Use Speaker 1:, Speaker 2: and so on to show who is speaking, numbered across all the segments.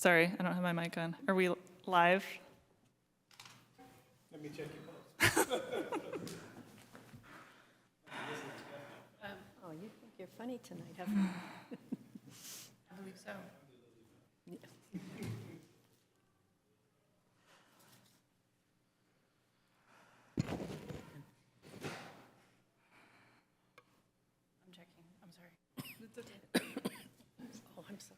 Speaker 1: Sorry, I don't have my mic on. Are we live?
Speaker 2: Let me check your pulse.
Speaker 3: Oh, you think you're funny tonight, haven't you?
Speaker 4: I believe so. I'm checking. I'm sorry.
Speaker 3: Oh, I'm sorry.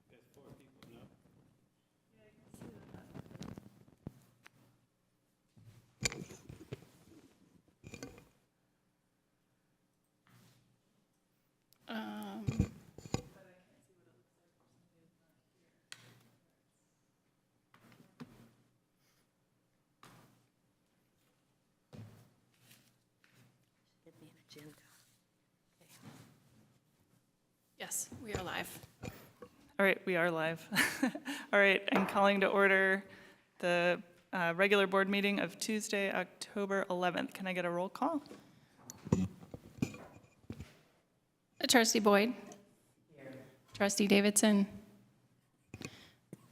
Speaker 2: There's 4 people, no?
Speaker 3: Give me an agenda.
Speaker 4: Yes, we are live.
Speaker 1: All right, we are live. All right, I'm calling to order the regular board meeting of Tuesday, October 11th. Can I get a roll call?
Speaker 4: Trustee Boyd. Trustee Davidson.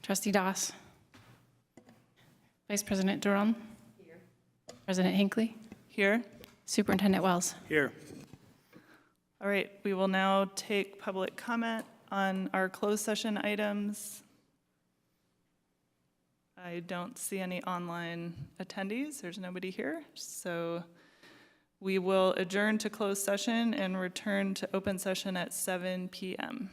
Speaker 4: Trustee Doss. Vice President Duran. President Hinckley.
Speaker 1: Here.
Speaker 4: Superintendent Wells.
Speaker 2: Here.
Speaker 1: All right, we will now take public comment on our closed session items. I don't see any online attendees. There's nobody here. So we will adjourn to closed session and return to open session at 7 p.m.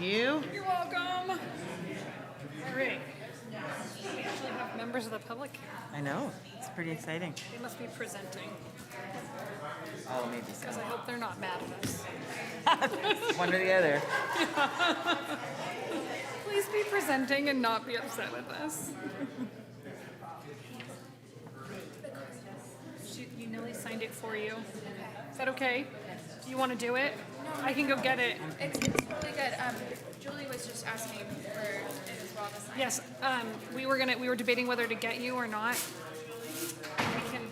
Speaker 5: you.
Speaker 6: You're welcome. All right. We actually have members of the public here.
Speaker 5: I know, it's pretty exciting.
Speaker 6: They must be presenting,
Speaker 5: Oh, maybe so.
Speaker 6: because I hope they're not mad at us.
Speaker 5: One or the other.
Speaker 6: Please be presenting and not be upset with us. Nelly signed it for you. Is that okay? Do you want to do it? I can go get it.
Speaker 7: It's really good. Julie was just asking for it as well to sign.
Speaker 6: Yes, we were debating whether to get you or not. We can,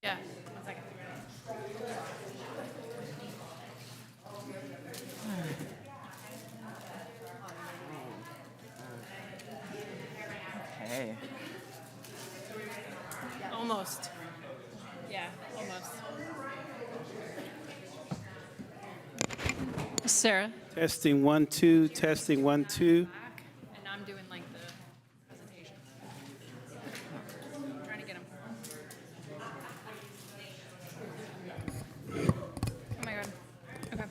Speaker 4: Yeah, 1 second.
Speaker 5: Hey.
Speaker 4: Almost. Yeah, almost. Sarah?
Speaker 2: Testing 1, 2, testing 1, 2.
Speaker 4: Back, and I'm doing like the presentation. Trying to get him. Oh my God. Okay.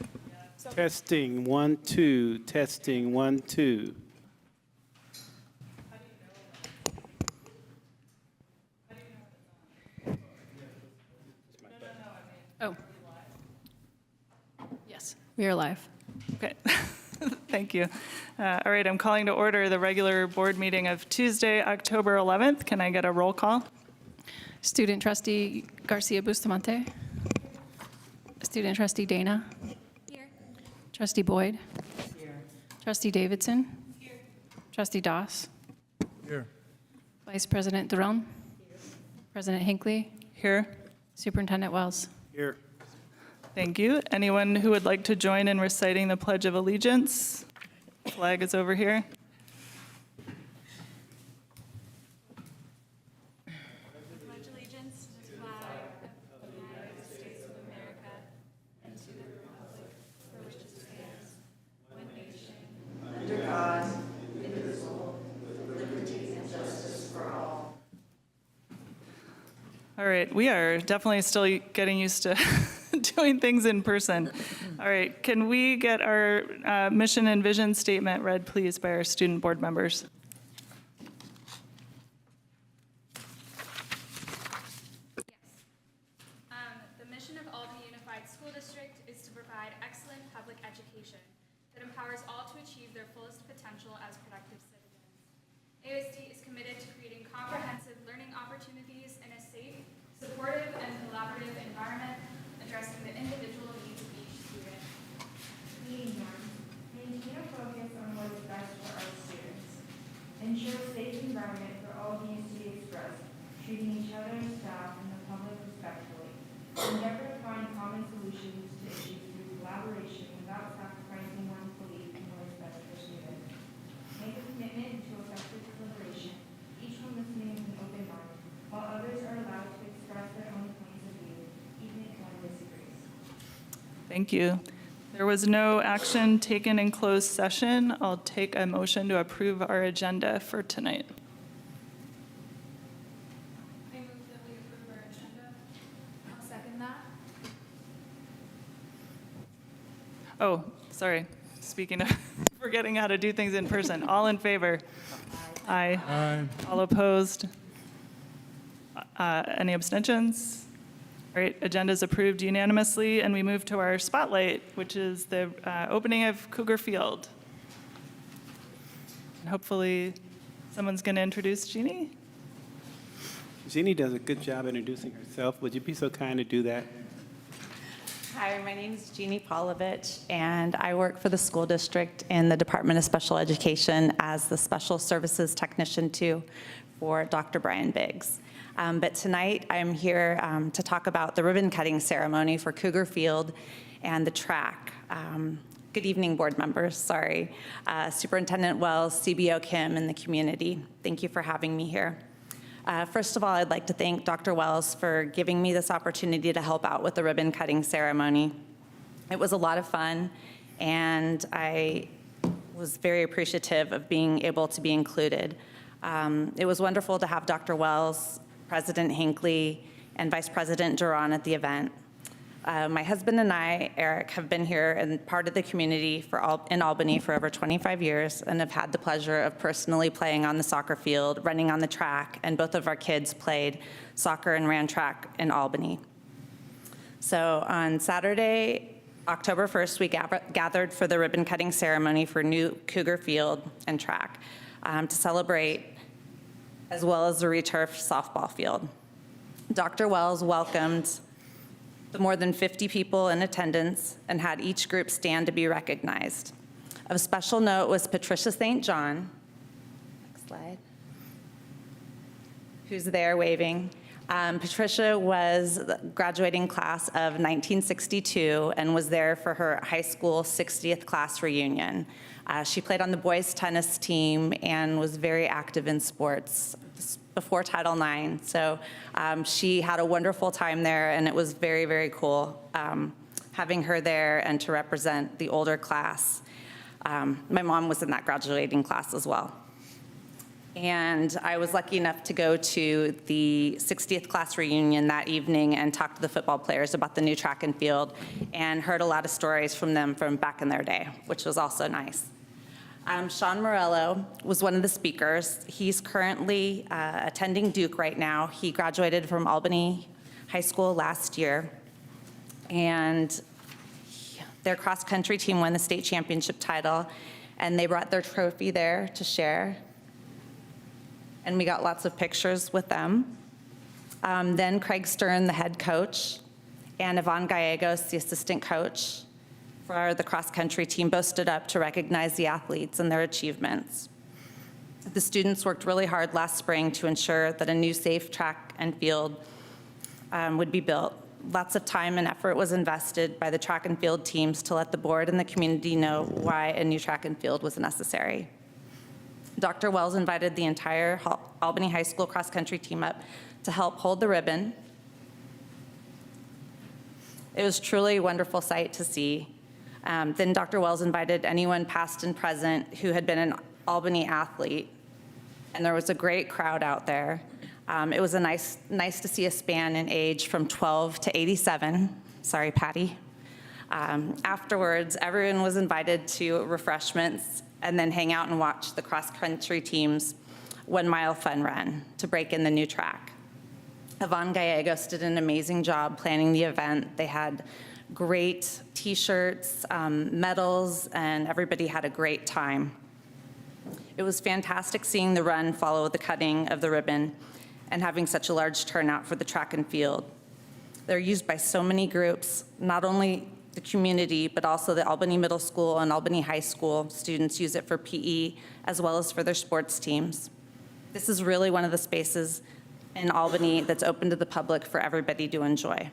Speaker 2: Testing 1, 2, testing 1, 2.
Speaker 4: Oh. Yes, we are live.
Speaker 1: Okay, thank you. All right, I'm calling to order the regular board meeting of Tuesday, October 11th. Can I get a roll call?
Speaker 4: Student trustee Garcia Bustamante. Student trustee Dana.
Speaker 7: Here.
Speaker 4: Trustee Boyd. Trustee Davidson. Trustee Doss.
Speaker 2: Here.
Speaker 4: Vice President Duran. President Hinckley.
Speaker 1: Here.
Speaker 4: Superintendent Wells.
Speaker 2: Here.
Speaker 1: Thank you. Anyone who would like to join in reciting the Pledge of Allegiance? Flag is over here.
Speaker 7: Pledge allegiance to the flag of the United States of America and to the republic for which it stands, one nation,
Speaker 1: All right, we are definitely still getting used to doing things in person. All right, can we get our mission and vision statement read, please, by our student board members?
Speaker 7: The mission of Albany Unified School District is to provide excellent public education that empowers all to achieve their fullest potential as productive citizens. AUSD is committed to creating comprehensive learning opportunities in a safe, supportive, and collaborative environment, addressing the individual needs of each student.
Speaker 8: Meeting norms. Maintain a focus on what is best for our students. Ensure a safe environment for all views to be expressed, treating each other, staff, and the public respectfully. Endeavor to find common solutions to issues through collaboration without sacrificing one's belief in what is best for students. Make a commitment to effective deliberation, each one listening with an open mind, while others are allowed to express their own points of view, even if one disagrees.
Speaker 1: Thank you. There was no action taken in closed session. I'll take a motion to approve our agenda for tonight.
Speaker 7: I move that we approve our agenda. I'll second that.
Speaker 1: Oh, sorry. Speaking of forgetting how to do things in person, all in favor? Aye.
Speaker 2: Aye.
Speaker 1: All opposed? Any abstentions? All right, agenda is approved unanimously, and we move to our spotlight, which is the opening of Cougar Field. And hopefully, someone's going to introduce Jeannie.
Speaker 2: Jeannie does a good job introducing herself. Would you be so kind to do that?
Speaker 9: Hi, my name is Jeannie Polovich, and I work for the school district in the Department of Special Education as the Special Services Technician 2 for Dr. Brian Biggs. But tonight, I'm here to talk about the ribbon cutting ceremony for Cougar Field and the track. Good evening, board members, Superintendent Wells, CBO Kim, and the community. Thank you for having me here. First of all, I'd like to thank Dr. Wells for giving me this opportunity to help out with the ribbon cutting ceremony. It was a lot of fun, and I was very appreciative of being able to be included. It was wonderful to have Dr. Wells, President Hinckley, and Vice President Duran at the event. My husband and I, Eric, have been here and part of the community in Albany for over 25 years and have had the pleasure of personally playing on the soccer field, running on the track, and both of our kids played soccer and ran track in Albany. So on Saturday, October 1st, we gathered for the ribbon cutting ceremony for new Cougar Field and track to celebrate, as well as the returfed softball field. Dr. Wells welcomed the more than 50 people in attendance and had each group stand to be recognized. Of special note was Patricia St. John, next slide, who's there waving. Patricia was the graduating class of 1962 and was there for her high school 60th class reunion. She played on the boys tennis team and was very active in sports before Title IX. So she had a wonderful time there, and it was very, very cool having her there and to represent the older class. My mom was in that graduating class as well. And I was lucky enough to go to the 60th class reunion that evening and talk to the football players about the new track and field and heard a lot of stories from them from back in their day, which was also nice. Sean Morello was one of the speakers. He's currently attending Duke right now. He graduated from Albany High School last year, and their cross-country team won the state championship title, and they brought their trophy there to share, and we got lots of pictures with them. Then Craig Stern, the head coach, and Yvonne Gallegos, the assistant coach, for the cross-country team, both stood up to recognize the athletes and their achievements. The students worked really hard last spring to ensure that a new safe track and field would be built. Lots of time and effort was invested by the track and field teams to let the board and the community know why a new track and field was necessary. Dr. Wells invited the entire Albany High School cross-country team up to help hold the ribbon. It was truly a wonderful sight to see. Then Dr. Wells invited anyone past and present who had been an Albany athlete, and there was a great crowd out there. It was nice to see a span in age from 12 to 87. Sorry, Patty. Afterwards, everyone was invited to refreshments and then hang out and watch the cross-country team's 1 mile fun run to break in the new track. Yvonne Gallegos did an amazing job planning the event. They had great t-shirts, medals, and everybody had a great time. It was fantastic seeing the run follow the cutting of the ribbon and having such a large turnout for the track and field. They're used by so many groups, not only the community, but also the Albany Middle School and Albany High School students use it for PE as well as for their sports teams. This is really one of the spaces in Albany that's open to the public for everybody to enjoy.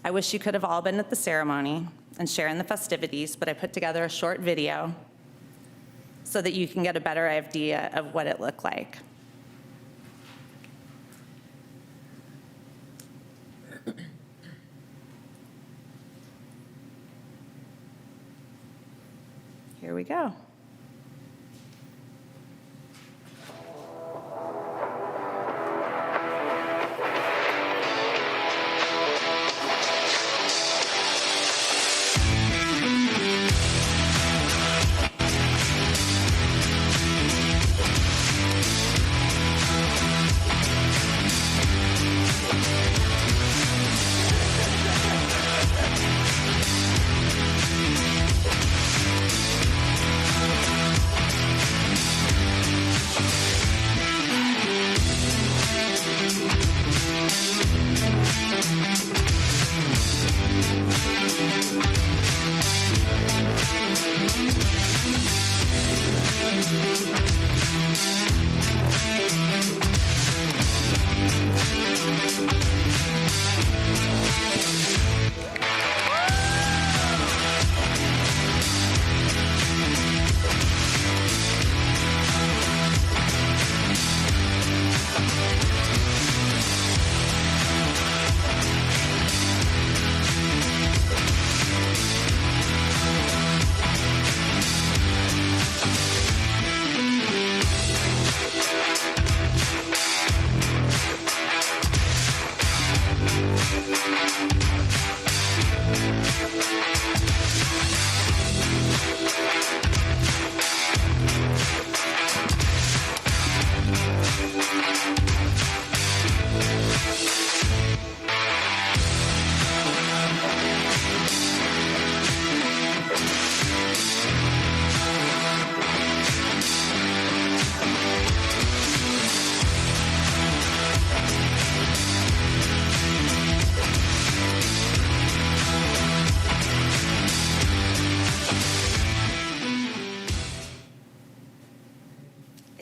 Speaker 9: I wish you could have all been at the ceremony and share in the festivities, but I put together a short video so that you can get a better idea of what it looked like. Here we go.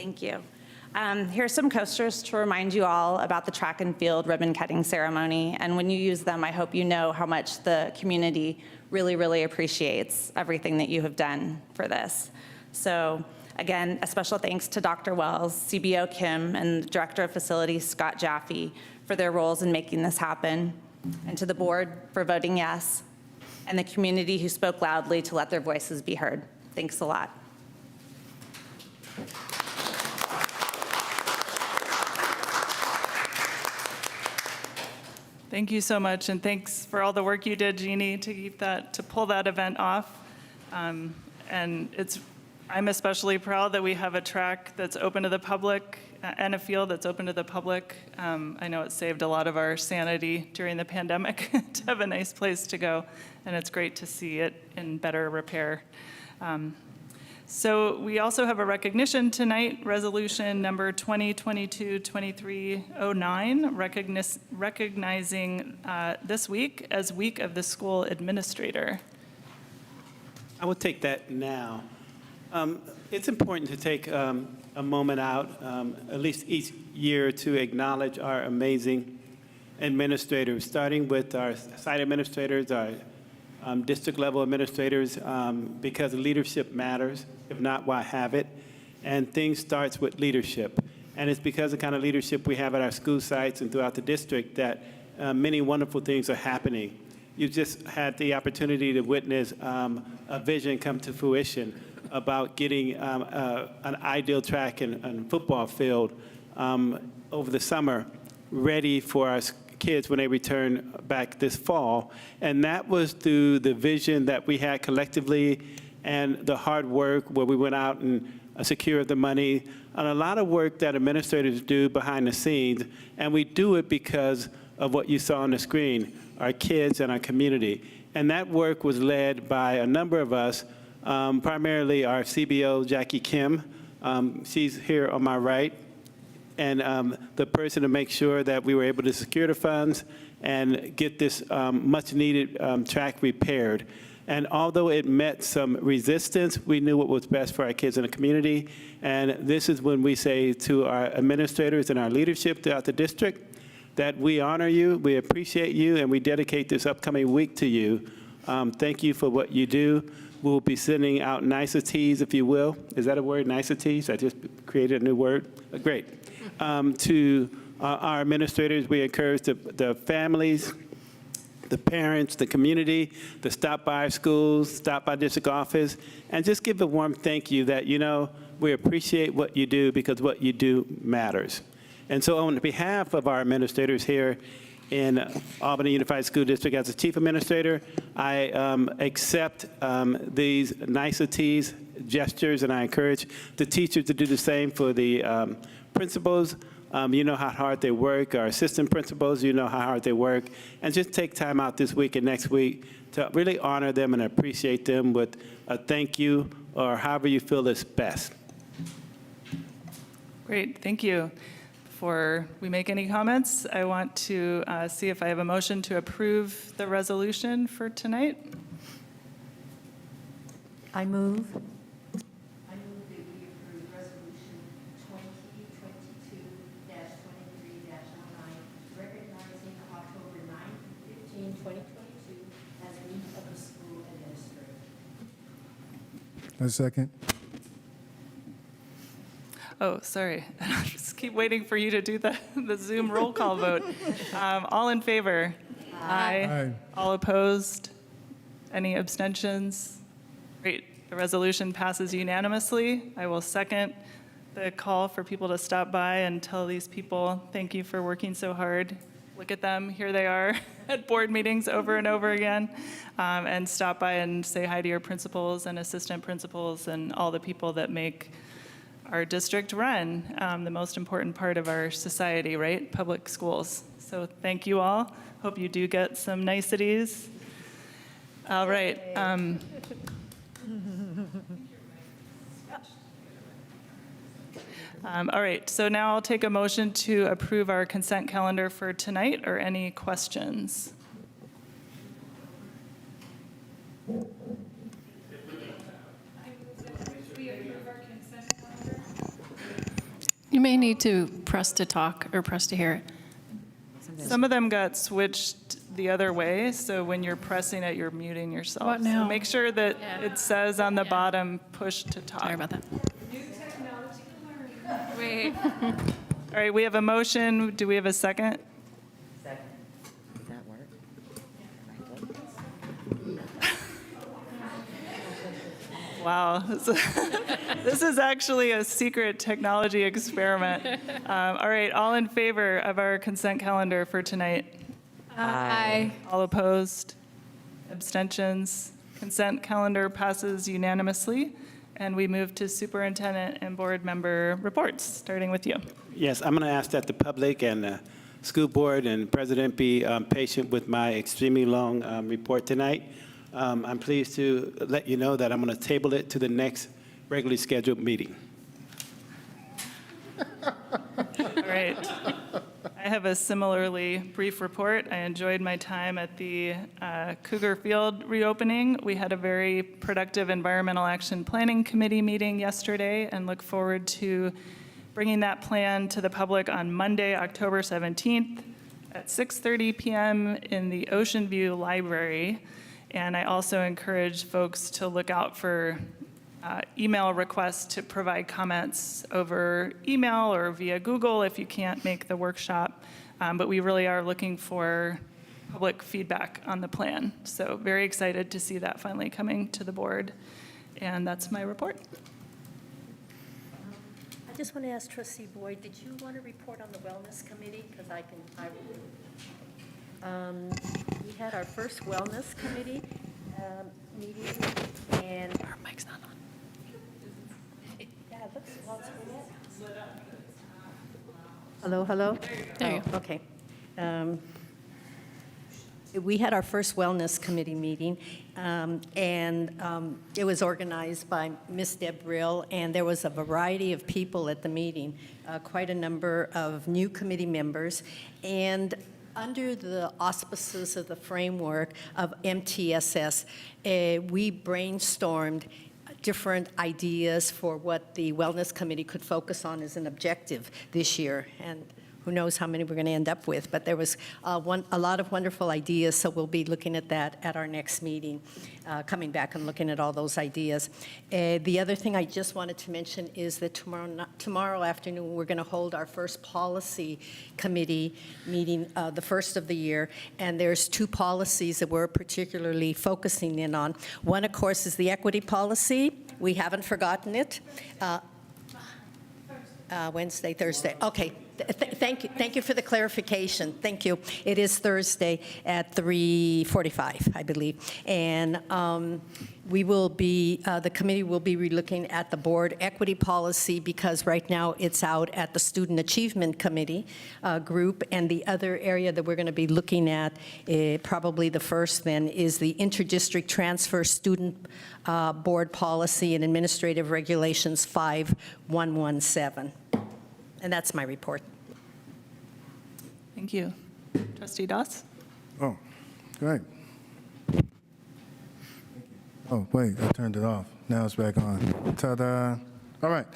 Speaker 9: Thank you. Here's some coasters to remind you all about the track and field ribbon cutting ceremony. And when you use them, I hope you know how much the community really, really appreciates everything that you have done for this. So again, a special thanks to Dr. Wells, CBO Kim, and Director of Facilities Scott Jaffe for their roles in making this happen, and to the board for voting yes, and the community who spoke loudly to let their voices be heard. Thanks a lot.
Speaker 1: Thank you so much, and thanks for all the work you did, Jeannie, to pull that event off. And I'm especially proud that we have a track that's open to the public and a field that's open to the public. I know it saved a lot of our sanity during the pandemic to have a nice place to go, and it's great to see it in better repair. So we also have a recognition tonight, resolution number 2022-2309, recognizing this week as Week of the School Administrator.
Speaker 2: I will take that now. It's important to take a moment out, at least each year, to acknowledge our amazing administrators, starting with our site administrators, our district level administrators, because leadership matters. If not, why have it? And things starts with leadership. And it's because of the kind of leadership we have at our school sites and throughout the district that many wonderful things are happening. You just had the opportunity to witness a vision come to fruition about getting an ideal track and football field over the summer ready for our kids when they return back this fall. And that was through the vision that we had collectively and the hard work where we went out and secured the money, and a lot of work that administrators do behind the scenes. And we do it because of what you saw on the screen, our kids and our community. And that work was led by a number of us, primarily our CBO, Jackie Kim. She's here on my right. And the person to make sure that we were able to secure the funds and get this much-needed track repaired. And although it met some resistance, we knew what was best for our kids in the community. And this is when we say to our administrators and our leadership throughout the district that we honor you, we appreciate you, and we dedicate this upcoming week to you. Thank you for what you do. We'll be sending out niceties, if you will. Is that a word, niceties? I just created a new word. Great. To our administrators, we encourage the families, the parents, the community, to stop by our schools, stop by district office, and just give a warm thank you that, you know, we appreciate what you do because what you do matters. And so on behalf of our administrators here in Albany Unified School District, as a chief administrator, I accept these niceties, gestures, and I encourage the teachers to do the same for the principals. You know how hard they work. Our assistant principals, you know how hard they work. And just take time out this week and next week to really honor them and appreciate them with a thank you or however you feel is best.
Speaker 1: Great, thank you. Before we make any comments, I want to see if I have a motion to approve the resolution for tonight.
Speaker 3: I move.
Speaker 8: I move that we approve resolution 2022-23-09, recognizing October 9, 15, 2022 as Week of the School Administrator.
Speaker 10: A second.
Speaker 1: Oh, sorry. I just keep waiting for you to do the Zoom roll call vote. All in favor? Aye.
Speaker 10: Aye.
Speaker 1: All opposed? Any abstentions? Great. The resolution passes unanimously. I will second the call for people to stop by and tell these people, thank you for working so hard. Look at them. Here they are at board meetings over and over again. And stop by and say hi to your principals and assistant principals and all the people that make our district run, the most important part of our society, right? Public schools. So thank you all. Hope you do get some niceties. All right. All right, so now I'll take a motion to approve our consent calendar for tonight, or any questions?
Speaker 6: We approve our consent calendar.
Speaker 4: You may need to press to talk or press to hear it.
Speaker 1: Some of them got switched the other way, so when you're pressing it, you're muting yourself.
Speaker 4: What now?
Speaker 1: So make sure that it says on the bottom, push to talk.
Speaker 4: Sorry about that.
Speaker 6: Wait.
Speaker 1: All right, we have a motion. Do we have a second?
Speaker 5: Does that work?
Speaker 1: Wow. This is actually a secret technology experiment. All right, all in favor of our consent calendar for tonight?
Speaker 6: Aye.
Speaker 1: All opposed? Abstentions? Consent calendar passes unanimously. And we move to superintendent and board member reports, starting with you.
Speaker 2: Yes, I'm going to ask that the public and the school board and president be patient with my extremely long report tonight. I'm pleased to let you know that I'm going to table it to the next regularly scheduled meeting.
Speaker 1: All right. I have a similarly brief report. I enjoyed my time at the Cougar Field reopening. We had a very productive Environmental Action Planning Committee meeting yesterday and look forward to bringing that plan to the public on Monday, October 17th at 6:30 p.m. in the Ocean View Library. And I also encourage folks to look out for email requests to provide comments over email or via Google if you can't make the workshop. But we really are looking for public feedback on the plan. So very excited to see that finally coming to the board. And that's my report.
Speaker 3: I just want to ask Trustee Boyd, did you want to report on the Wellness Committee? Because we had our first Wellness Committee meeting, and
Speaker 4: Our mic's not on.
Speaker 3: yeah, it looks lots of Hello, hello?
Speaker 4: There you
Speaker 3: Oh, okay. We had our first Wellness Committee meeting, and it was organized by Ms. Deb Brill, and there was a variety of people at the meeting, quite a number of new committee members, and under the auspices of the framework of MTSS, we brainstormed different ideas for what the Wellness Committee could focus on as an objective this year. And who knows how many we're going to end up with, but there was a lot of wonderful ideas, so we'll be looking at that at our next meeting, coming back and looking at all those ideas. The other thing I just wanted to mention is that tomorrow afternoon, we're going to hold our first policy committee meeting, the first of the year, and there's two policies that we're particularly focusing in on. One, of course, is the equity policy. We haven't forgotten it. Wednesday, Thursday. Okay. Thank you for the clarification. Thank you. It is Thursday at 3:45, I believe. And we will be, the committee will be relooking at the board equity policy because right now it's out at the Student Achievement Committee group. And the other area that we're going to be looking at, probably the first then, is the interdistrict transfer student board policy and administrative regulations 5117. And that's my report.
Speaker 1: Thank you. Trustee Doss?
Speaker 10: Oh, great. Oh, wait, I turned it off. Now it's back on. Ta-da. All right.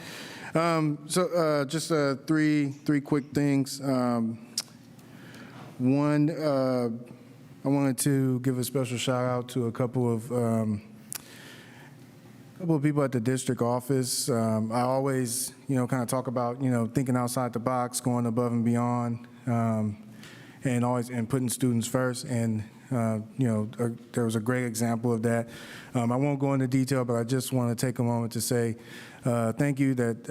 Speaker 10: Just three quick things. One, I wanted to give a special shout out to a couple of people at the district office. I always, kind of talk about, thinking outside the box, going above and beyond, and putting students first. And there was a great example of that. I won't go into detail, but I just want to take a moment to say thank you that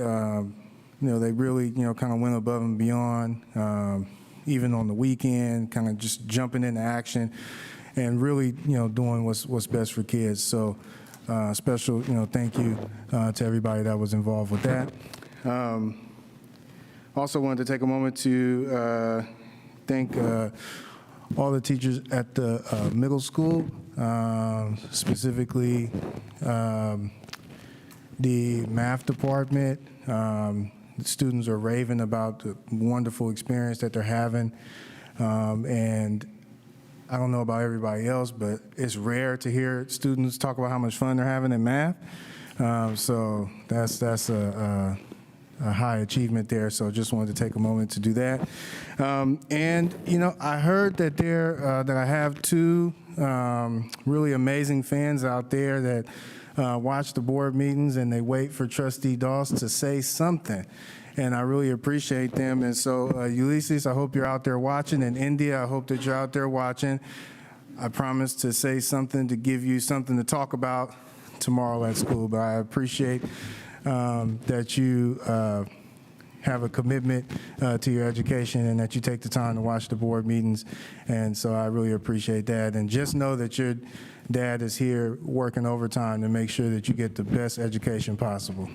Speaker 10: they really kind of went above and beyond, even on the weekend, kind of just jumping into action, and really doing what's best for kids. So. Special, thank you to everybody that was involved with that. Also wanted to take a moment to thank all the teachers at the middle school, specifically the math department. The students are raving about the wonderful experience that they're having, and I don't know about everybody else, but it's rare to hear students talk about how much fun they're having in math. So that's high achievement there, so just wanted to take a moment to do that. And, you know, I heard that that I have two really amazing fans out there that watch the board meetings and they wait for Trustee Doss to say something. And I really appreciate them. And so, Ulysses, I hope you're out there watching. And India, I hope that you're out there watching. I promise to say something to give you something to talk about tomorrow at school. But I appreciate that you have a commitment to your education and that you take the time to watch the board meetings. And so I really appreciate that. And just know that your dad is here working overtime to make sure that you get the best education possible.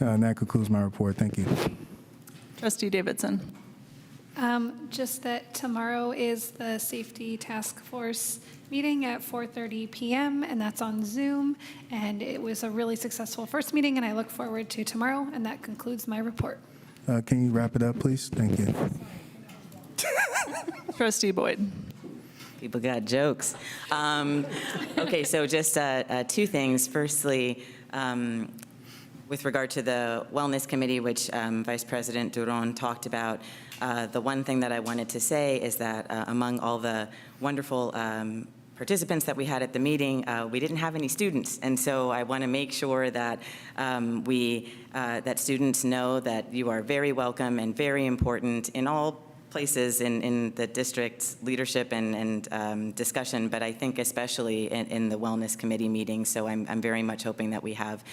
Speaker 10: And that concludes my report. Thank you.
Speaker 1: Trustee Davidson.
Speaker 6: Just that tomorrow is the Safety Task Force meeting at 4:30 p.m., and that's on Zoom. And it was a really successful first meeting, and I look forward to tomorrow, and that concludes my report.
Speaker 10: Can you wrap it up, please? Thank you.
Speaker 1: Trustee Boyd.
Speaker 5: People got jokes. Okay, so just two things. Firstly, with regard to the Wellness Committee, which Vice President Duron talked about, the one thing that I wanted to say is that among all the wonderful participants that we had at the meeting, we didn't have any students. And so I want to make sure that that students know that you are very welcome and very important in all places in the district's leadership and discussion, but I think especially in the Wellness Committee meeting. So I'm very much hoping that we have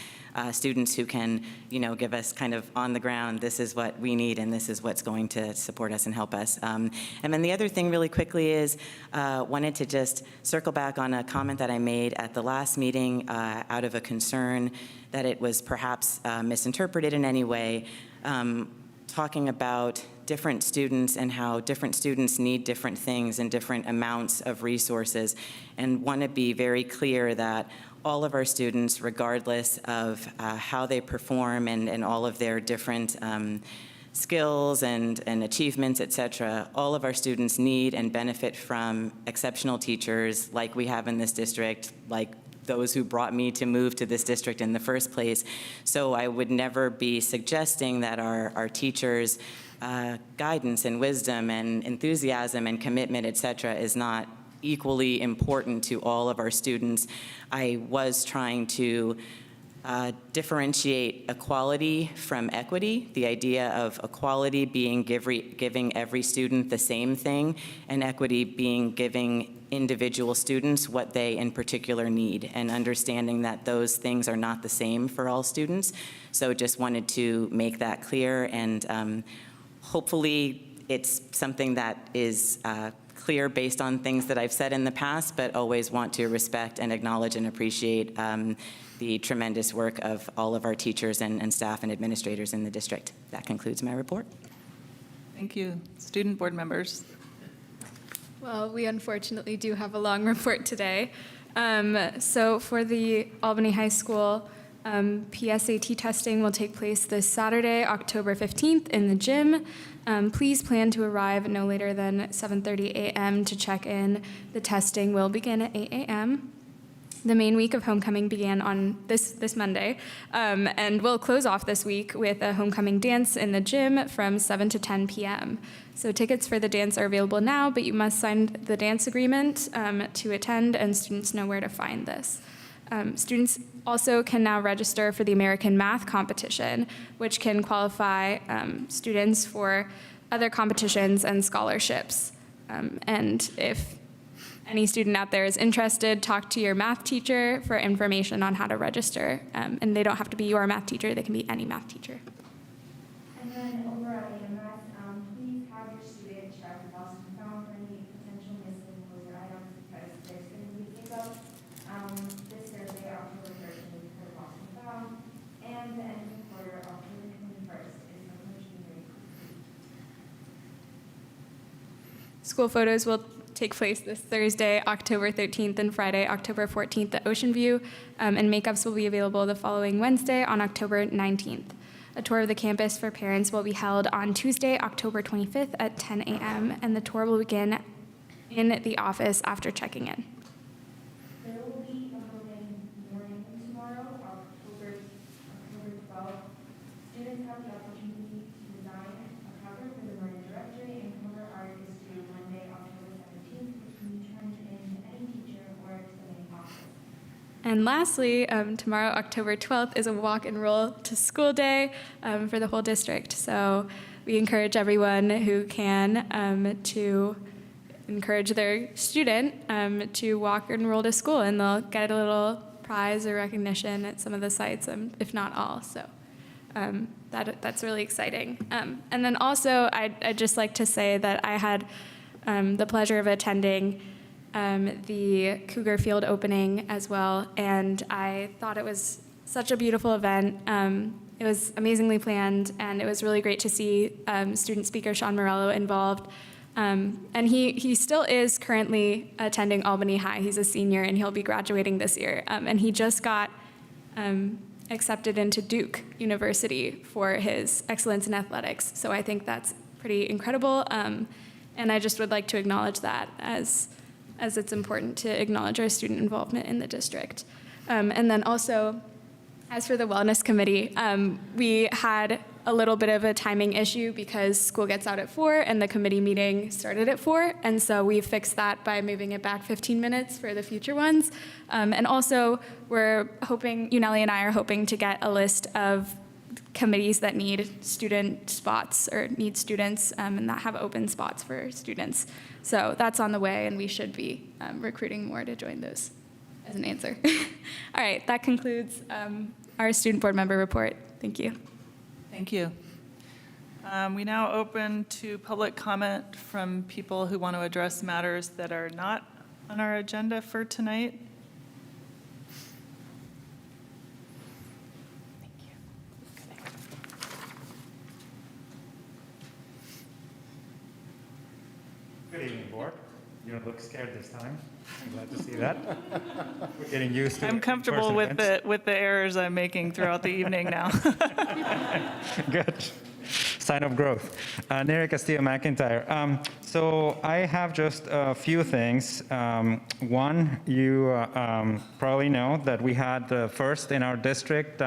Speaker 5: students who can, you know, give us kind of on the ground, this is what we need and this is what's going to support us and help us. And then the other thing really quickly is wanted to just circle back on a comment that I made at the last meeting out of a concern that it was perhaps misinterpreted in any way, talking about different students and how different students need different things and different amounts of resources, and want to be very clear that all of our students, regardless of how they perform and all of their different skills and achievements, et cetera, all of our students need and benefit from exceptional teachers like we have in this district, like those who brought me to move to this district in the first place. So I would never be suggesting that our teachers' guidance and wisdom and enthusiasm and commitment, et cetera, is not equally important to all of our students. I was trying to differentiate equality from equity, the idea of equality being giving every student the same thing, and equity being giving individual students what they in particular need, and understanding that those things are not the same for all students. So just wanted to make that clear, and hopefully it's something that is clear based on things that I've said in the past, but always want to respect and acknowledge and appreciate the tremendous work of all of our teachers and staff and administrators in the district. That concludes my report.
Speaker 1: Thank you. Student board members.
Speaker 7: Well, we unfortunately do have a long report today. So for the Albany High School, PSAT testing will take place this Saturday, October 15th in the gym. Please plan to arrive no later than 7:30 a.m. to check in. The testing will begin at 8 a.m. The main week of homecoming began on this Monday, and we'll close off this week with a homecoming dance in the gym from 7 to 10 p.m. So tickets for the dance are available now, but you must sign the dance agreement to attend, and students know where to find this. Students also can now register for the American Math Competition, which can qualify students for other competitions and scholarships. And if any student out there is interested, talk to your math teacher for information on how to register. And they don't have to be your math teacher, they can be any math teacher.
Speaker 8: And then over at AMS, please have your student check the Boston Found for any potential missing closure items, because there's going to be a pickup this Thursday, October 13th for the Boston Found, and the end of the quarter, October 21st, is the Coaching Week.
Speaker 7: School photos will take place this Thursday, October 13th, and Friday, October 14th at Ocean View, and makeups will be available the following Wednesday on October 19th. A tour of the campus for parents will be held on Tuesday, October 25th at 10 a.m., and the tour will begin in the office after checking in.
Speaker 8: There will be a open morning tomorrow, October 12th. Students students have the opportunity to design a cover for the learning directory, and cover art is due Monday, October 17th, which can be turned in to any teacher or to the main office.
Speaker 7: And lastly, tomorrow, October 12th, is a walk and roll to school day for the whole district. So we encourage everyone who can to encourage their student to walk and roll to school, and they'll get a little prize or recognition at some of the sites, if not all. So that's really exciting. And then also, I'd just like to say that I had the pleasure of attending the Cougar Field opening as well, and I thought it was such a beautiful event. It was amazingly planned, and it was really great to see student speaker Sean Morello involved. And he still is currently attending Albany High. He's a senior, and he'll be graduating this year. And he just got accepted into Duke University for his excellence in athletics. So I think that's pretty incredible. And I just would like to acknowledge that as it's important to acknowledge our student involvement in the district. And then also, as for the Wellness Committee, we had a little bit of a timing issue because school gets out at 4 and the committee meeting started at 4. And so we fixed that by moving it back 15 minutes for the future ones. And also, we're hoping, Unelli and I are hoping to get a list of committees that need student spots or need students and that have open spots for students. So that's on the way, and we should be recruiting more to join those as an answer. All right, that concludes our student board member report. Thank you.
Speaker 1: Thank you. We now open to public comment from people who want to address matters that are not on our agenda for tonight.
Speaker 11: Good evening, board. You don't look scared this time. I'm glad to see that. We're getting used to it.
Speaker 1: I'm comfortable with the errors I'm making throughout the evening now.
Speaker 11: Good. Sign of growth. Neri Castillo McIntyre. So I have just a few things. One, you probably know that we had the first in our district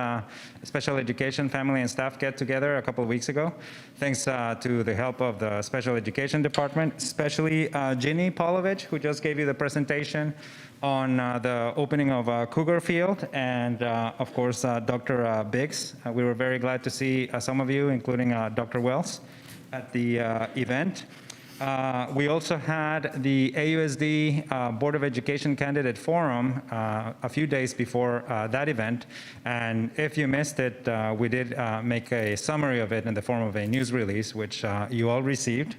Speaker 11: special education family and staff get together a couple of weeks ago. Thanks to the help of the special education department, especially Ginny Polovich, who just gave you the presentation on the opening of Cougar Field, and of course, Dr. Biggs. We were very glad to see some of you, including Dr. Wells, at the event. We also had the AUSD Board of Education Candidate Forum a few days before that event, and if you missed it, we did make a summary of it in the form of a news release, which you all received.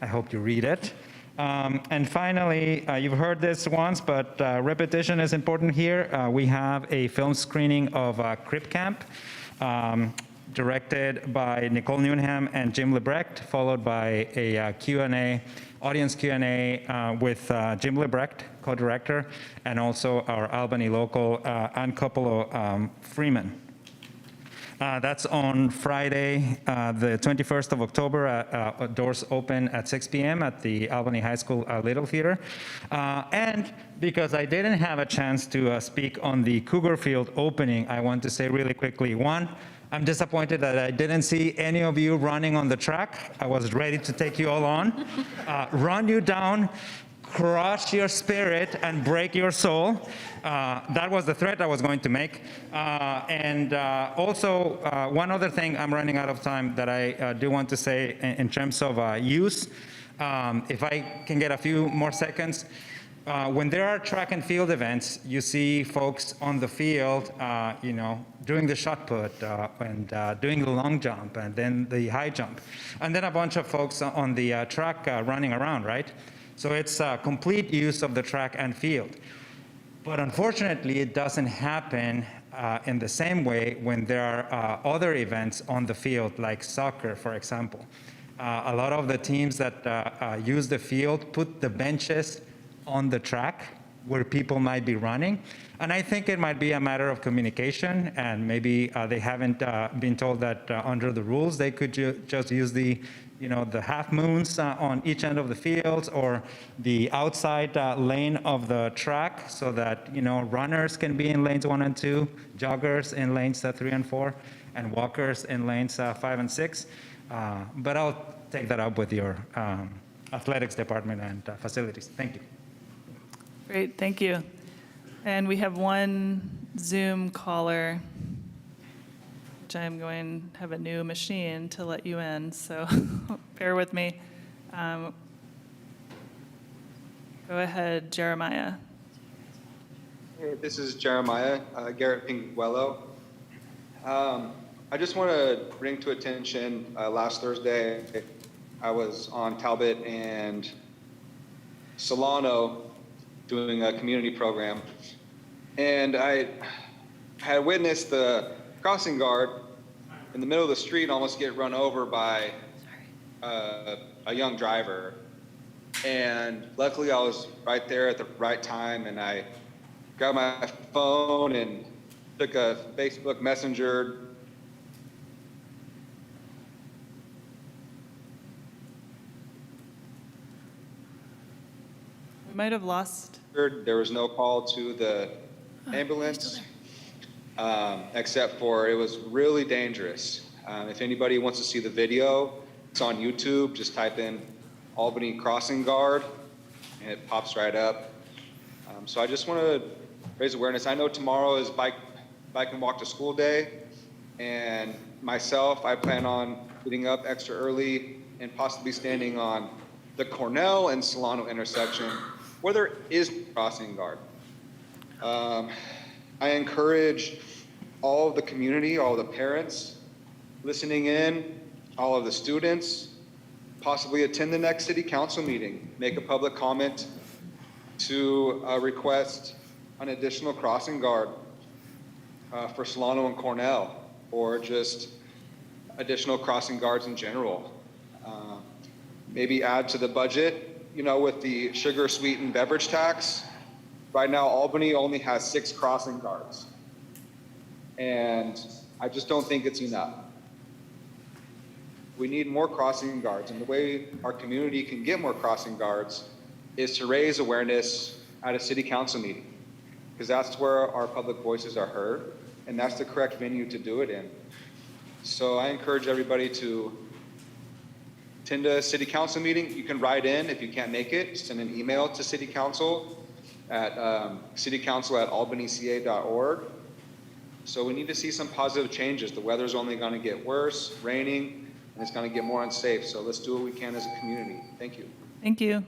Speaker 11: I hope you read it. And finally, you've heard this once, but repetition is important here. We have a film screening of Crip Camp, directed by Nicole Newnham and Jim Lebrecht, followed by a Q&A, audience Q&A with Jim Lebrecht, co-director, and also our Albany local, Ann Coppolo Freeman. That's on Friday, the 21st of October. Doors open at 6 p.m. at the Albany High School Little Theater. And because I didn't have a chance to speak on the Cougar Field opening, I want to say really quickly, one, I'm disappointed that I didn't see any of you running on the track. I was ready to take you all on, run you down, crush your spirit, and break your soul. That was the threat I was going to make. And also, one other thing, I'm running out of time, that I do want to say in terms of use. If I can get a few more seconds. When there are track and field events, you see folks on the field, doing the shot put and doing the long jump and then the high jump. And then a bunch of folks on the track running around, right? So it's complete use of the track and field. But unfortunately, it doesn't happen in the same way when there are other events on the field, like soccer, for example. A lot of the teams that use the field put the benches on the track where people might be running. And I think it might be a matter of communication, and maybe they haven't been told that under the rules they could just use the half moons on each end of the fields, or the outside lane of the track, so that runners can be in lanes 1 and 2, joggers in lanes 3 and 4, and walkers in lanes 5 and 6. But I'll take that up with your athletics department and facilities. Thank you.
Speaker 1: Great, thank you. And we have one Zoom caller, which I'm going to have a new machine to let you in, so bear with me. Go ahead, Jeremiah.
Speaker 12: Hey, this is Jeremiah, Garrett Pinguello. I just want to bring to attention, last Thursday, I was on Talbot and Solano doing a community program, and I had witnessed the crossing guard in the middle of the street almost get run over by a young driver. And luckily I was right there at the right time, and I grabbed my phone and took a Facebook Messenger.
Speaker 1: We might have lost.
Speaker 12: There was no call to the ambulance, except for it was really dangerous. If anybody wants to see the video, it's on YouTube. Just type in Albany crossing guard, and it pops right up. So I just want to raise awareness. I know tomorrow is bike and walk to school day, and myself, I plan on getting up extra early and possibly standing on the Cornell and Solano intersection where there is crossing guard. I encourage all of the community, all of the parents listening in, all of the students, possibly attend the next city council meeting, make a public comment to request an additional crossing guard for Solano and Cornell, or just additional crossing guards in general. Maybe add to the budget, with the sugar sweetened beverage tax. Right now, Albany only has 6 crossing guards, and I just don't think it's enough. We need more crossing guards, and the way our community can get more crossing guards is to raise awareness at a city council meeting, because that's where our public voices are heard, and that's the correct venue to do it in. So I encourage everybody to attend a city council meeting. You can write in if you can't make it. Send an email to city council at citycouncil@albanyca.org. So we need to see some positive changes. The weather's only going to get worse, raining, and it's going to get more unsafe. So let's do what we can as a community. Thank you.
Speaker 1: Thank you.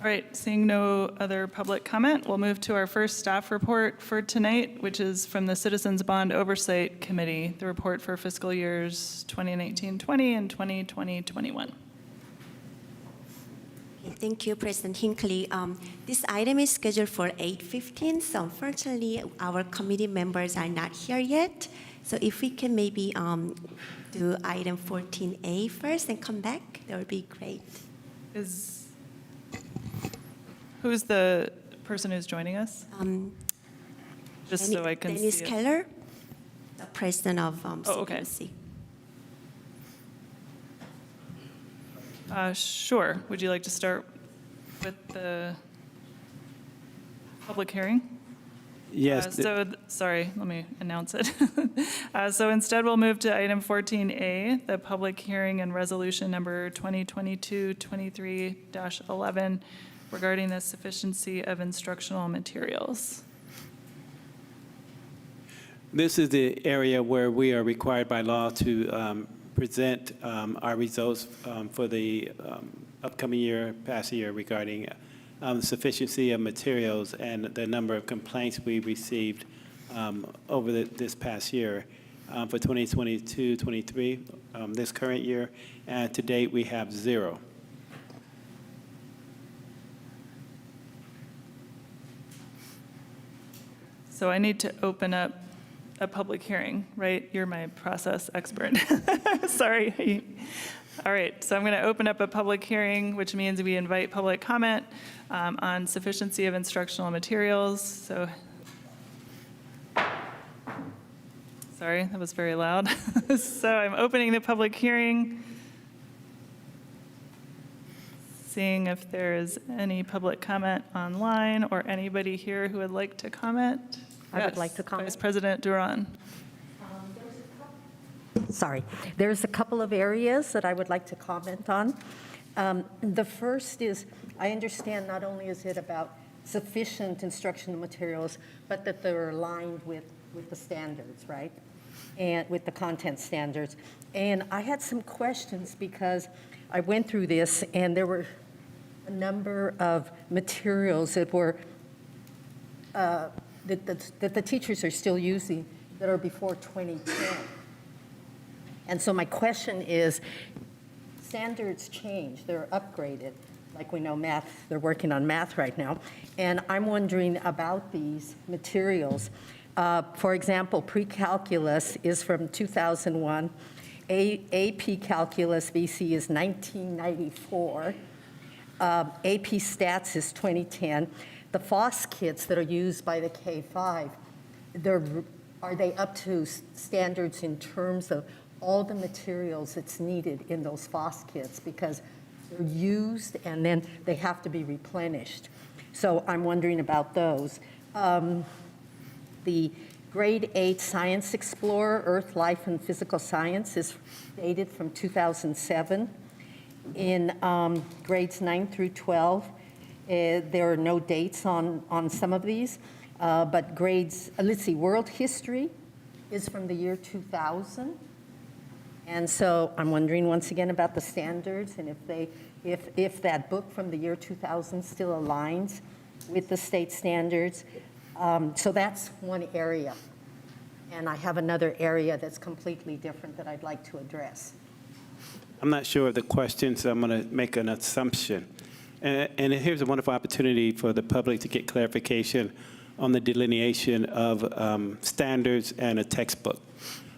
Speaker 1: All right, seeing no other public comment, we'll move to our first staff report for tonight, which is from the Citizens Bond Oversight Committee, the report for fiscal years 2019-20 and 2020-21.
Speaker 13: Thank you, President Hinckley. This item is scheduled for 8:15, so unfortunately, our committee members are not here yet. So if we can maybe do item 14A first and come back, that would be great.
Speaker 1: Who's the person who's joining us? Just so I can
Speaker 13: Dennis
Speaker 1: see it.
Speaker 13: Keller, the president of
Speaker 1: okay.
Speaker 13: CBOC.
Speaker 1: Sure. Would you like to start with the public hearing?
Speaker 2: Yes.
Speaker 1: Sorry, let me announce it. So instead, we'll move to item 14A, the public hearing and resolution number 2022-23-11 regarding the sufficiency of instructional materials.
Speaker 2: This is the area where we are required by law to present our results for the upcoming year, past year, regarding the sufficiency of materials and the number of complaints we received over this past year for 2022-23, this current year. And to date, we have 0.
Speaker 1: So I need to open up a public hearing, right? You're my process expert. Sorry. All right, so I'm going to open up a public hearing, which means we invite public comment on sufficiency of instructional materials. So, sorry, that was very loud. So I'm opening the public hearing, seeing if there is any public comment online or anybody here who would like to comment.
Speaker 3: I would like to comment.
Speaker 1: Vice President Duran.
Speaker 3: Sorry. There's a couple of areas that I would like to comment on. The first is, I understand not only is it about sufficient instructional materials, but that they're aligned with the standards, right? And with the content standards. And I had some questions because I went through this and there were a number of materials that were, that the teachers are still using that are before 2010. And so my question is, standards change, they're upgraded. Like we know math, they're working on math right now. And I'm wondering about these materials. For example, pre-calculus is from 2001. AP Calculus BC is 1994. AP Stats is 2010. The FOSS kits that are used by the K-5, are they up to standards in terms of all the materials that's needed in those FOSS kits? Because they're used and then they have to be replenished. So I'm wondering about those. The grade 8 Science Explorer, Earth, Life, and Physical Science is dated from 2007. In grades 9 through 12, there are no dates on some of these, but grades, let's see, World History is from the year 2000. And so I'm wondering once again about the standards and if that book from the year 2000 still aligns with the state standards. So that's one area. And I have another area that's completely different that I'd like to address.
Speaker 2: I'm not sure of the question, so I'm going to make an assumption. And here's a wonderful opportunity for the public to get clarification on the delineation of standards and a textbook.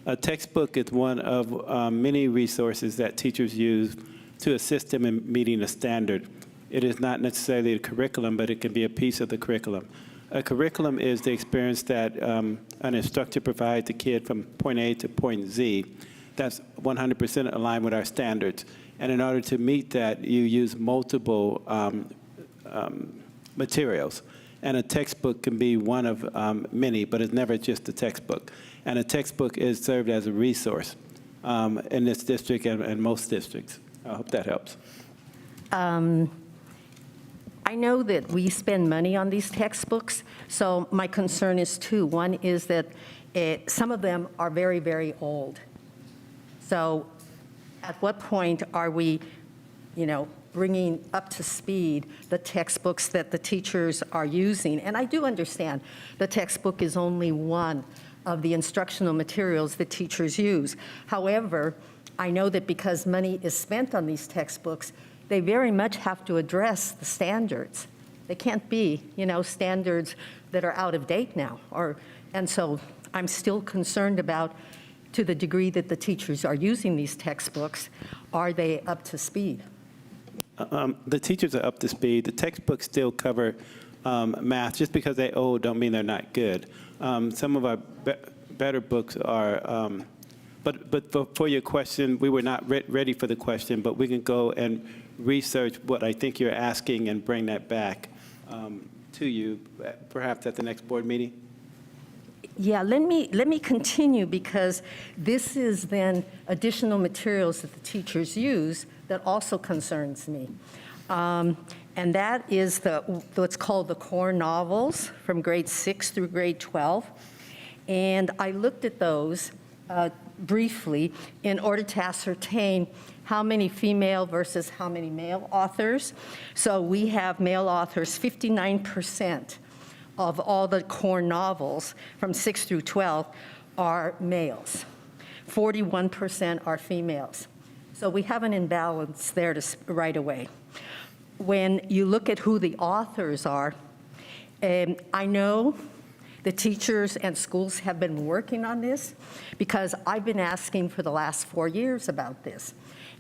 Speaker 2: A textbook is one of many resources that teachers use to assist them in meeting a standard. It is not necessarily a curriculum, but it can be a piece of the curriculum. A curriculum is the experience that an instructor provides the kid from point A to point Z. That's 100% aligned with our standards. And in order to meet that, you use multiple materials. And a textbook can be one of many, but it's never just a textbook. And a textbook is served as a resource in this district and most districts. I hope that helps.
Speaker 3: I know that we spend money on these textbooks, so my concern is two. One is that some of them are very, very old. So at what point are we, bringing up to speed the textbooks that the teachers are using? And I do understand the textbook is only one of the instructional materials that teachers use. However, I know that because money is spent on these textbooks, they very much have to address the standards. They can't be, standards that are out of date now. And so I'm still concerned about, to the degree that the teachers are using these textbooks, are they up to speed?
Speaker 2: The teachers are up to speed. The textbooks still cover math. Just because they're old don't mean they're not good. Some of our better books are, but for your question, we were not ready for the question, but we can go and research what I think you're asking and bring that back to you, perhaps at the next board meeting.
Speaker 3: Yeah, let me continue, because this is then additional materials that the teachers use that also concerns me. And that is what's called the core novels from grade 6 through grade 12. And I looked at those briefly in order to ascertain how many female versus how many male authors. So we have male authors, 59% of all the core novels from 6 through 12 are males. 41% are females. So we have an imbalance there right away. When you look at who the authors are, I know the teachers and schools have been working on this, because I've been asking for the last 4 years about this.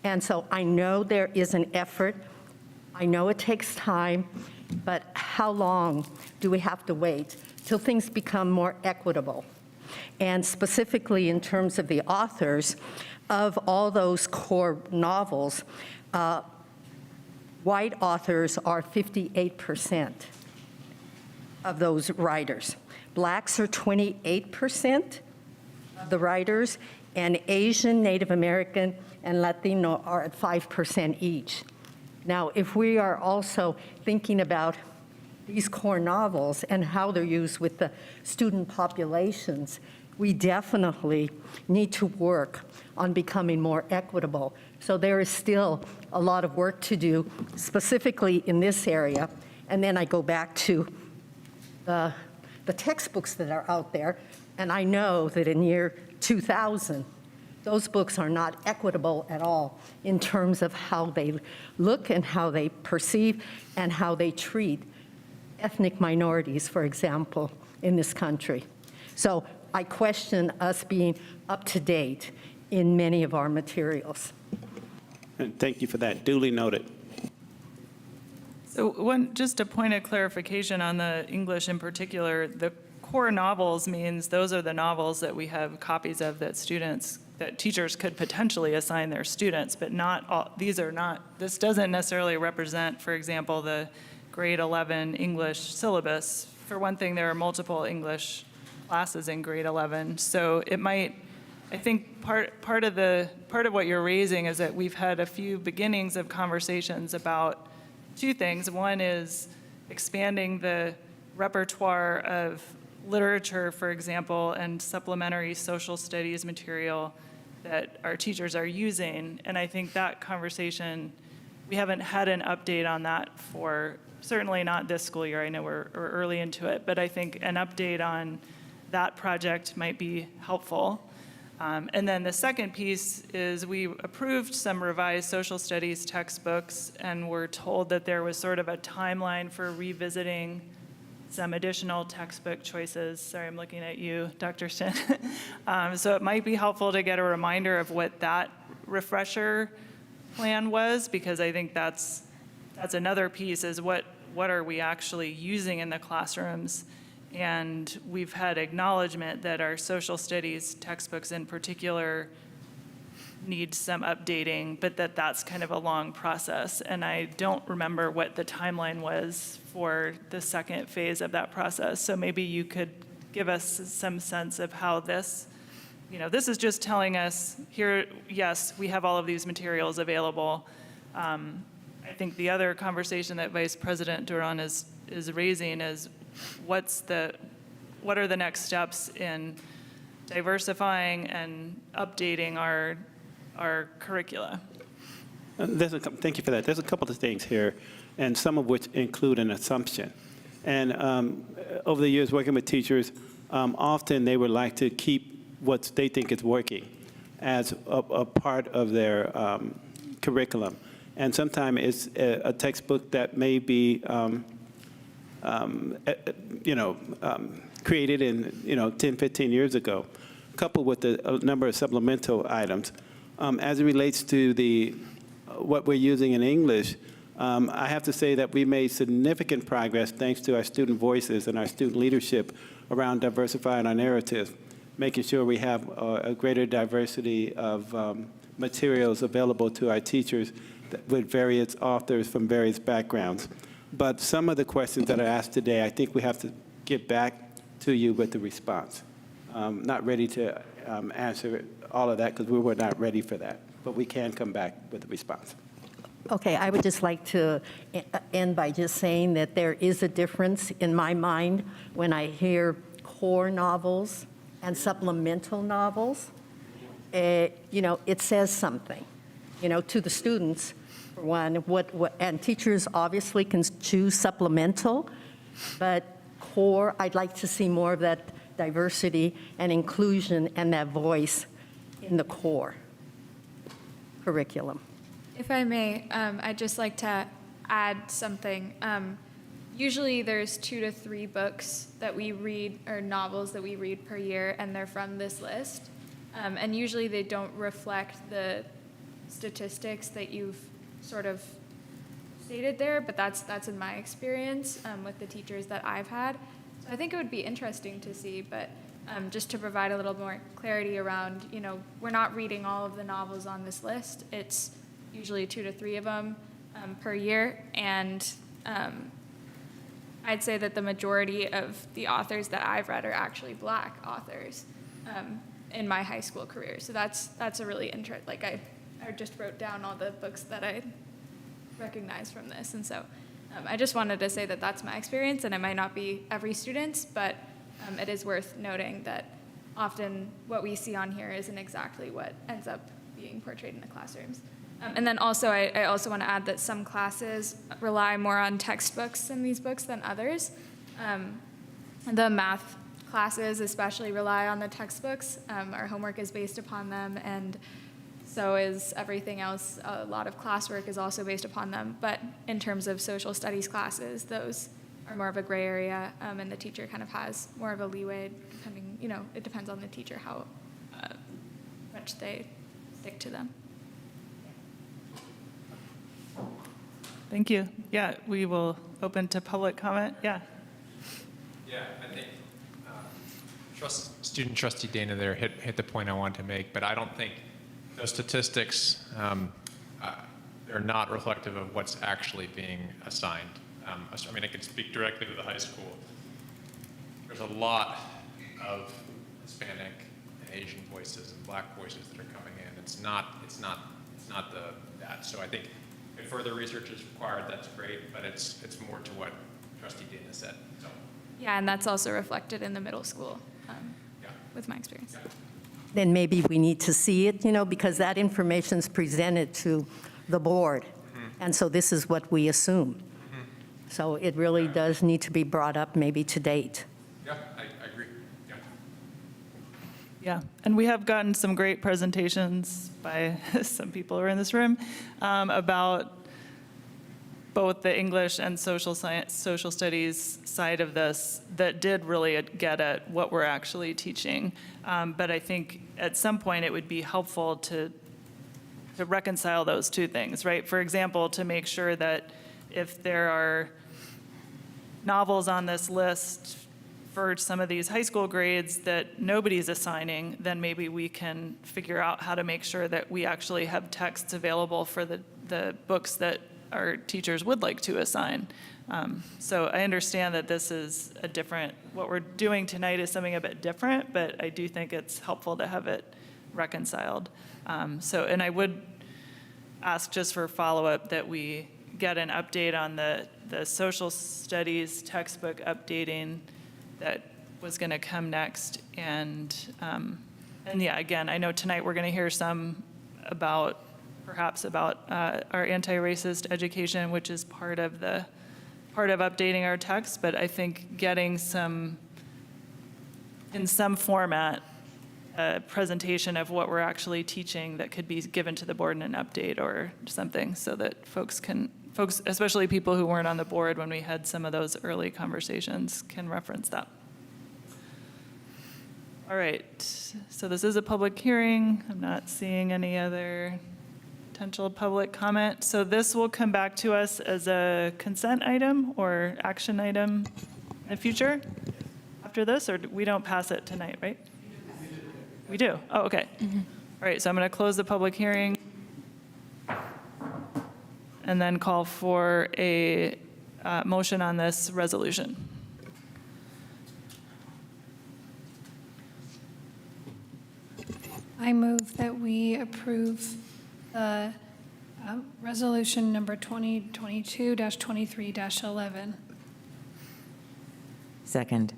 Speaker 3: And so I know there is an effort. I know it takes time, but how long do we have to wait till things become more equitable? And specifically in terms of the authors of all those core novels, white authors are 58% of those writers. Blacks are 28% of the writers, and Asian, Native American, and Latino are at 5% each. Now, if we are also thinking about these core novels and how they're used with the student populations, we definitely need to work on becoming more equitable. So there is still a lot of work to do, specifically in this area. And then I go back to the textbooks that are out there, and I know that in year 2000, those books are not equitable at all in terms of how they look and how they perceive and how they treat ethnic minorities, for example, in this country. So I question us being up to date in many of our materials.
Speaker 2: And thank you for that. Duly noted.
Speaker 1: So just a point of clarification on the English in particular, the core novels means those are the novels that we have copies of that teachers could potentially assign their students, but not all, this doesn't necessarily represent, for example, the grade 11 English syllabus. For one thing, there are multiple English classes in grade 11, so it might, I think part of what you're raising is that we've had a few beginnings of conversations about two things. One is expanding the repertoire of literature, for example, and supplementary social studies material that our teachers are using. And I think that conversation, we haven't had an update on that for, certainly not this school year. I know we're early into it, but I think an update on that project might be helpful. And then the second piece is we approved some revised social studies textbooks, and we're told that there was sort of a timeline for revisiting some additional textbook choices. Sorry, I'm looking at you, Dr. Shin. So it might be helpful to get a reminder of what that refresher plan was, because I think that's another piece, is what are we actually using in the classrooms? And we've had acknowledgement that our social studies textbooks in particular need some updating, but that's kind of a long process. And I don't remember what the timeline was for the second phase of that process. So maybe you could give us some sense of how this is just telling us here, yes, we have all of these materials available. I think the other conversation that Vice President Duran is raising is what are the next steps in diversifying and updating our curricula?
Speaker 2: Thank you for that. There's a couple of things here, and some of which include an assumption. And over the years working with teachers, often they would like to keep what they think is working as a part of their curriculum. And sometimes it's a textbook that may be created in 10, 15 years ago, coupled with a number of supplemental items. As it relates to what we're using in English, I have to say that we made significant progress thanks to our student voices and our student leadership around diversifying our narrative, making sure we have a greater diversity of materials available to our teachers with various authors from various backgrounds. But some of the questions that are asked today, I think we have to get back to you with the response. Not ready to answer all of that because we were not ready for that, but we can come back with the response.
Speaker 3: Okay, I would just like to end by just saying that there is a difference in my mind when I hear core novels and supplemental novels. It says something, to the students, for one, and teachers obviously can choose supplemental, but core, I'd like to see more of that diversity and inclusion and that voice in the core curriculum.
Speaker 7: If I may, I'd just like to add something. Usually there's 2 to 3 books that we read, or novels that we read per year, and they're from this list. And usually they don't reflect the statistics that you've sort of stated there, but that's in my experience with the teachers that I've had. So I think it would be interesting to see, but just to provide a little more clarity around, we're not reading all of the novels on this list. It's usually 2 to 3 of them per year, and I'd say that the majority of the authors that I've read are actually Black authors in my high school career. So that's a really interesting, like I just wrote down all the books that I recognize from this. And so I just wanted to say that that's my experience, and it might not be every student's, but it is worth noting that often what we see on here isn't exactly what ends up being portrayed in the classrooms. And then also, I also want to add that some classes rely more on textbooks in these books than others. The math classes especially rely on the textbooks. Our homework is based upon them, and so is everything else. A lot of classwork is also based upon them. But in terms of social studies classes, those are more of a gray area, and the teacher kind of has more of a leeway, depending, it depends on the teacher how much they stick to them.
Speaker 1: Thank you. Yeah, we will open to public comment. Yeah.
Speaker 14: Yeah, I think student trustee Dana there hit the point I wanted to make, but I don't think those statistics, they're not reflective of what's actually being assigned. I mean, I can speak directly to the high school. There's a lot of Hispanic and Asian voices and Black voices that are coming in. It's not that. So I think if further research is required, that's great, but it's more to what Trustee Dana said. So.
Speaker 7: Yeah, and that's also reflected in the middle school with my experience.
Speaker 14: Yeah.
Speaker 3: Then maybe we need to see it, because that information is presented to the board. And so this is what we assume. So it really does need to be brought up maybe to date.
Speaker 14: Yeah, I agree. Yeah.
Speaker 1: Yeah, and we have gotten some great presentations by some people who are in this room about both the English and social science, social studies side of this that did really get at what we're actually teaching. But I think at some point it would be helpful to reconcile those two things, right? For example, to make sure that if there are novels on this list for some of these high school grades that nobody's assigning, then maybe we can figure out how to make sure that we actually have texts available for the books that our teachers would like to assign. So I understand that this is a different, what we're doing tonight is something a bit different, but I do think it's helpful to have it reconciled. And I would ask just for follow-up that we get an update on the social studies textbook updating that was going to come next. And yeah, again, I know tonight we're going to hear some perhaps about our anti-racist education, which is part of updating our text. But I think getting in some format, a presentation of what we're actually teaching that could be given to the board in an update or something, so that folks, especially people who weren't on the board when we had some of those early conversations, can reference that. All right, so this is a public hearing. I'm not seeing any other potential public comment. So this will come back to us as a consent item or action item in the future after this, or we don't pass it tonight, right? We do? Oh, okay. All right, so I'm going to close the public hearing and then call for a motion on this resolution.
Speaker 6: I move that we approve the resolution number 2022-23-11.
Speaker 5: Second.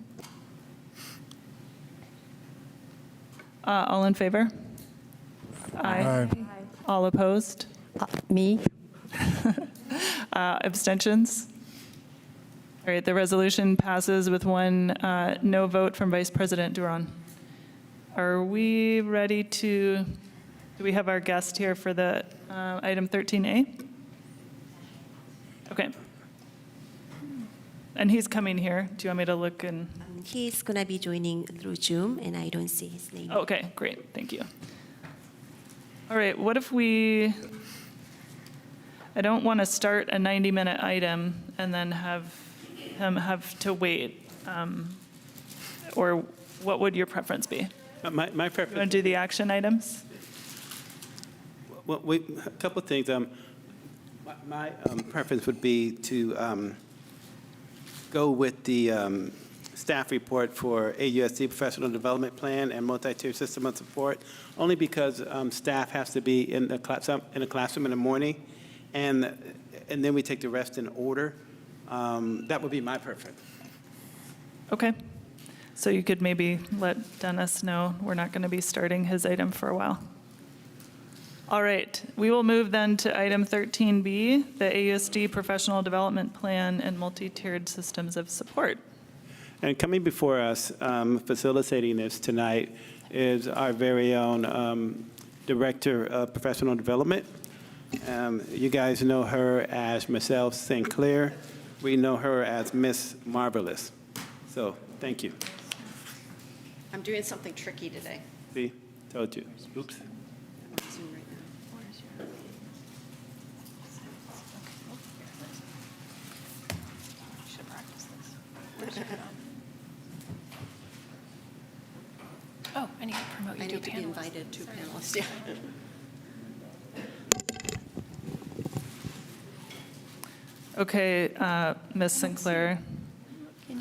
Speaker 1: All in favor?
Speaker 10: Aye.
Speaker 1: All opposed?
Speaker 3: Me?
Speaker 1: Abstentions? All right, the resolution passes with one no vote from Vice President Duran. Are we ready do we have our guest here for the item 13A? Okay. And he's coming here. Do you want me to look and?
Speaker 13: He's going to be joining through Zoom, and I don't see his name.
Speaker 1: Okay, great, thank you. All right, what if I don't want to start a 90-minute item and then have him have to wait. Or what would your preference be?
Speaker 2: My
Speaker 1: You want to
Speaker 2: preference,
Speaker 1: do the action items?
Speaker 2: well, a couple of things. My preference would be to go with the staff report for AUSD Professional Development Plan and Multi-Tier System of Support, only because staff has to be in the classroom in the morning, and then we take the rest in order. That would be my preference.
Speaker 1: Okay. So you could maybe let Dennis know we're not going to be starting his item for a while. All right, we will move then to item 13B, the AUSD Professional Development Plan and Multi-Tiered Systems of Support.
Speaker 2: And coming before us, facilitating this tonight, is our very own Director of Professional Development. You guys know her as Michelle St. Clair. We know her as Miss Marvelous. So, thank you.
Speaker 3: I'm doing something tricky today.
Speaker 2: See, told you. Oops.
Speaker 4: Oh, I need to promote you
Speaker 3: I
Speaker 4: to
Speaker 3: need to be
Speaker 4: panelists.
Speaker 3: invited to panelists, yeah.
Speaker 1: Okay, Ms. Sinclair,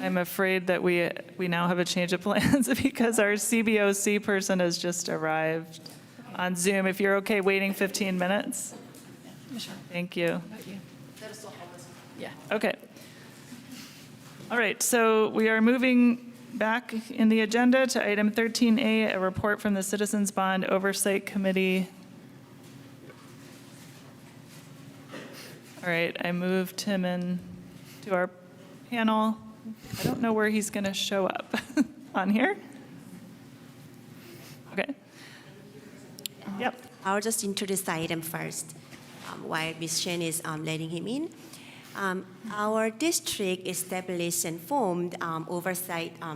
Speaker 1: I'm afraid that we now have a change of plans because our CBOC person has just arrived on Zoom. If you're okay waiting 15 minutes? Thank you.
Speaker 4: Yeah.
Speaker 1: Okay. All right, so we are moving back in the agenda to item 13A, a report from the Citizens Bond Oversight Committee. All right, I moved him in to our panel. I don't know where he's going to show up. On here? Okay. Yep.
Speaker 13: I'll just introduce the item first while Ms. Shen is letting him in. Our district established and formed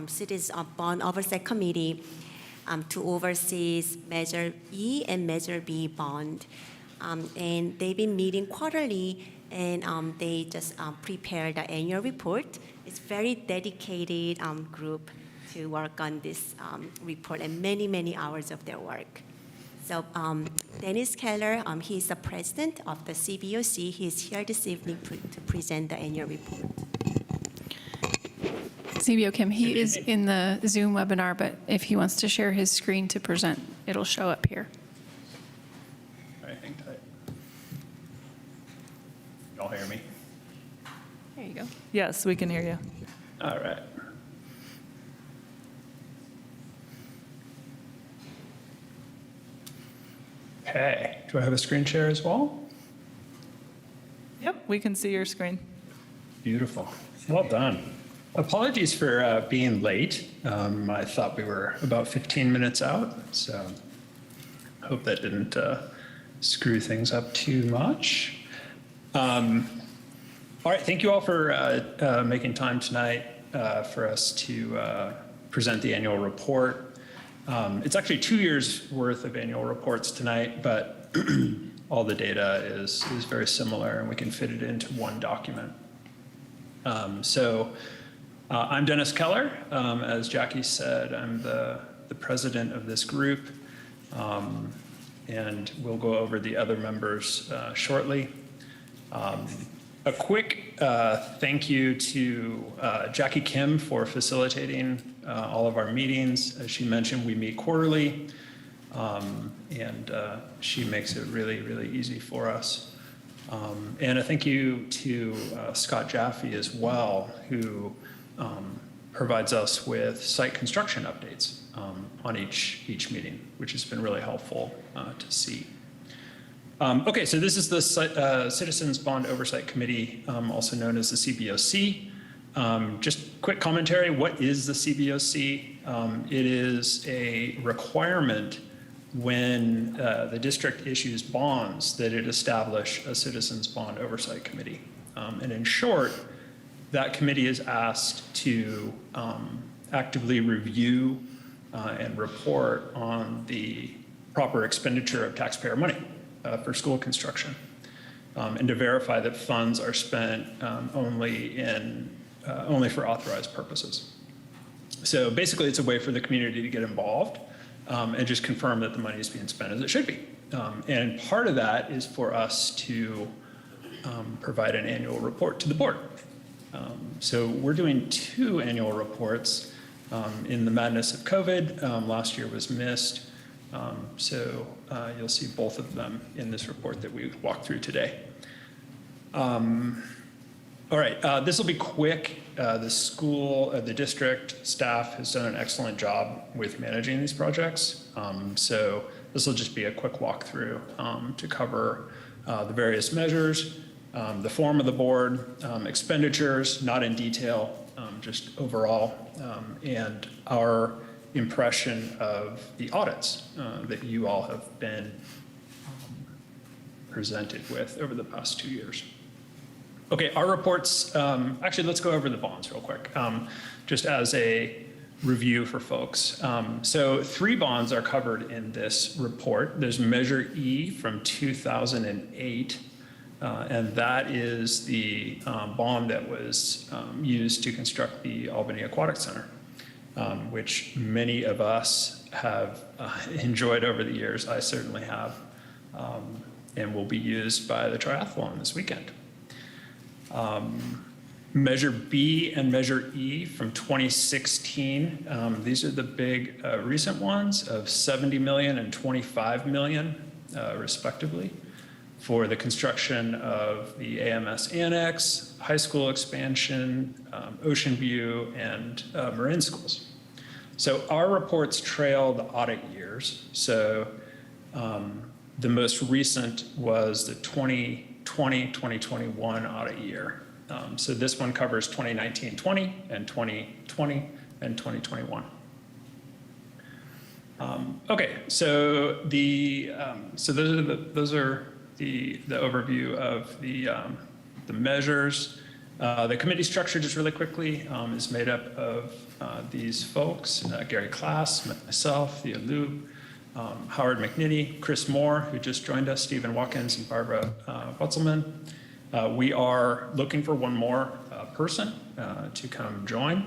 Speaker 13: Citizens Bond Oversight Committee to oversee Measure E and Measure B bond. And they've been meeting quarterly, and they just prepared the annual report. It's very dedicated group to work on this report and many, many hours of their work. So Dennis Keller, he's the president of the CBOC. He's here this evening to present the annual report.
Speaker 4: CBO Kim, he is in the Zoom webinar, but if he wants to share his screen to present, it'll show up here.
Speaker 15: I think tight. Y'all hear me?
Speaker 4: There you go.
Speaker 1: Yes, we can hear you.
Speaker 15: All right. Okay, do I have a screen share as well?
Speaker 1: Yep, we can see your screen.
Speaker 15: Beautiful. Well done. Apologies for being late. I thought we were about 15 minutes out, so I hope that didn't screw things up too much. All right, thank you all for making time tonight for us to present the annual report. It's actually 2 years worth of annual reports tonight, but all the data is very similar and we can fit it into one document. I'm Dennis Keller. As Jackie said, I'm the president of this group, and we'll go over the other members shortly. A quick thank you to Jackie Kim for facilitating all of our meetings. As she mentioned, we meet quarterly, and she makes it really, really easy for us. And a thank you to Scott Jaffe as well, who provides us with site construction updates on each meeting, which has been really helpful to see. Okay, so this is the Citizens Bond Oversight Committee, also known as the CBOC. Just quick commentary, what is the CBOC? It is a requirement when the district issues bonds that it establish a Citizens Bond Oversight Committee. And in short, that committee is asked to actively review and report on the proper expenditure of taxpayer money for school construction, and to verify that funds are spent only for authorized purposes. So basically, it's a way for the community to get involved and just confirm that the money is being spent as it should be. And part of that is for us to provide an annual report to the board. So we're doing 2 annual reports in the madness of COVID. Last year was missed. So you'll see both of them in this report that we walked through today. All right, this will be quick. The district staff has done an excellent job with managing these projects. So this will just be a quick walkthrough to cover the various measures, the form of the board, expenditures, not in detail, just overall, and our impression of the audits that you all have been presented with over the past 2 years. Okay, our reports, actually, let's go over the bonds real quick, just as a review for folks. So 3 bonds are covered in this report. There's Measure E from 2008, and that is the bond that was used to construct the Albany Aquatic Center, which many of us have enjoyed over the years. I certainly have, and will be used by the triathlon this weekend. Measure B and Measure E from 2016. These are the big recent ones of $70 million and $25 million, respectively, for the construction of the AMS Annex, high school expansion, Ocean View, and Marin schools. So our reports trail the audit years. So the most recent was the 2020-2021 audit year. So this one covers 2019-20 and 2020 and 2021. Okay, so those are the overview of the measures. The committee structure, just really quickly, is made up of these folks: Gary Klass, myself, Thea Liu, Howard McNinney, Chris Moore, who just joined us, Stephen Watkins, and Barbara Wetzelman. We are looking for one more person to come join.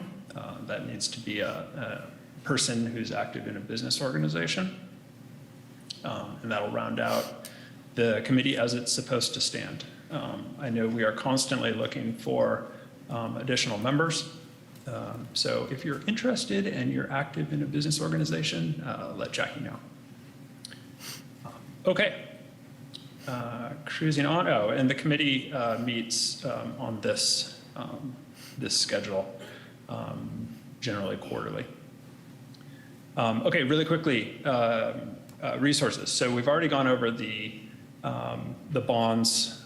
Speaker 15: That needs to be a person who's active in a business organization. And that'll round out the committee as it's supposed to stand. I know we are constantly looking for additional members. So if you're interested and you're active in a business organization, let Jackie know. Okay. Cruising on. Oh, and the committee meets on this schedule, generally quarterly. Okay, really quickly, resources. So we've already gone over the bonds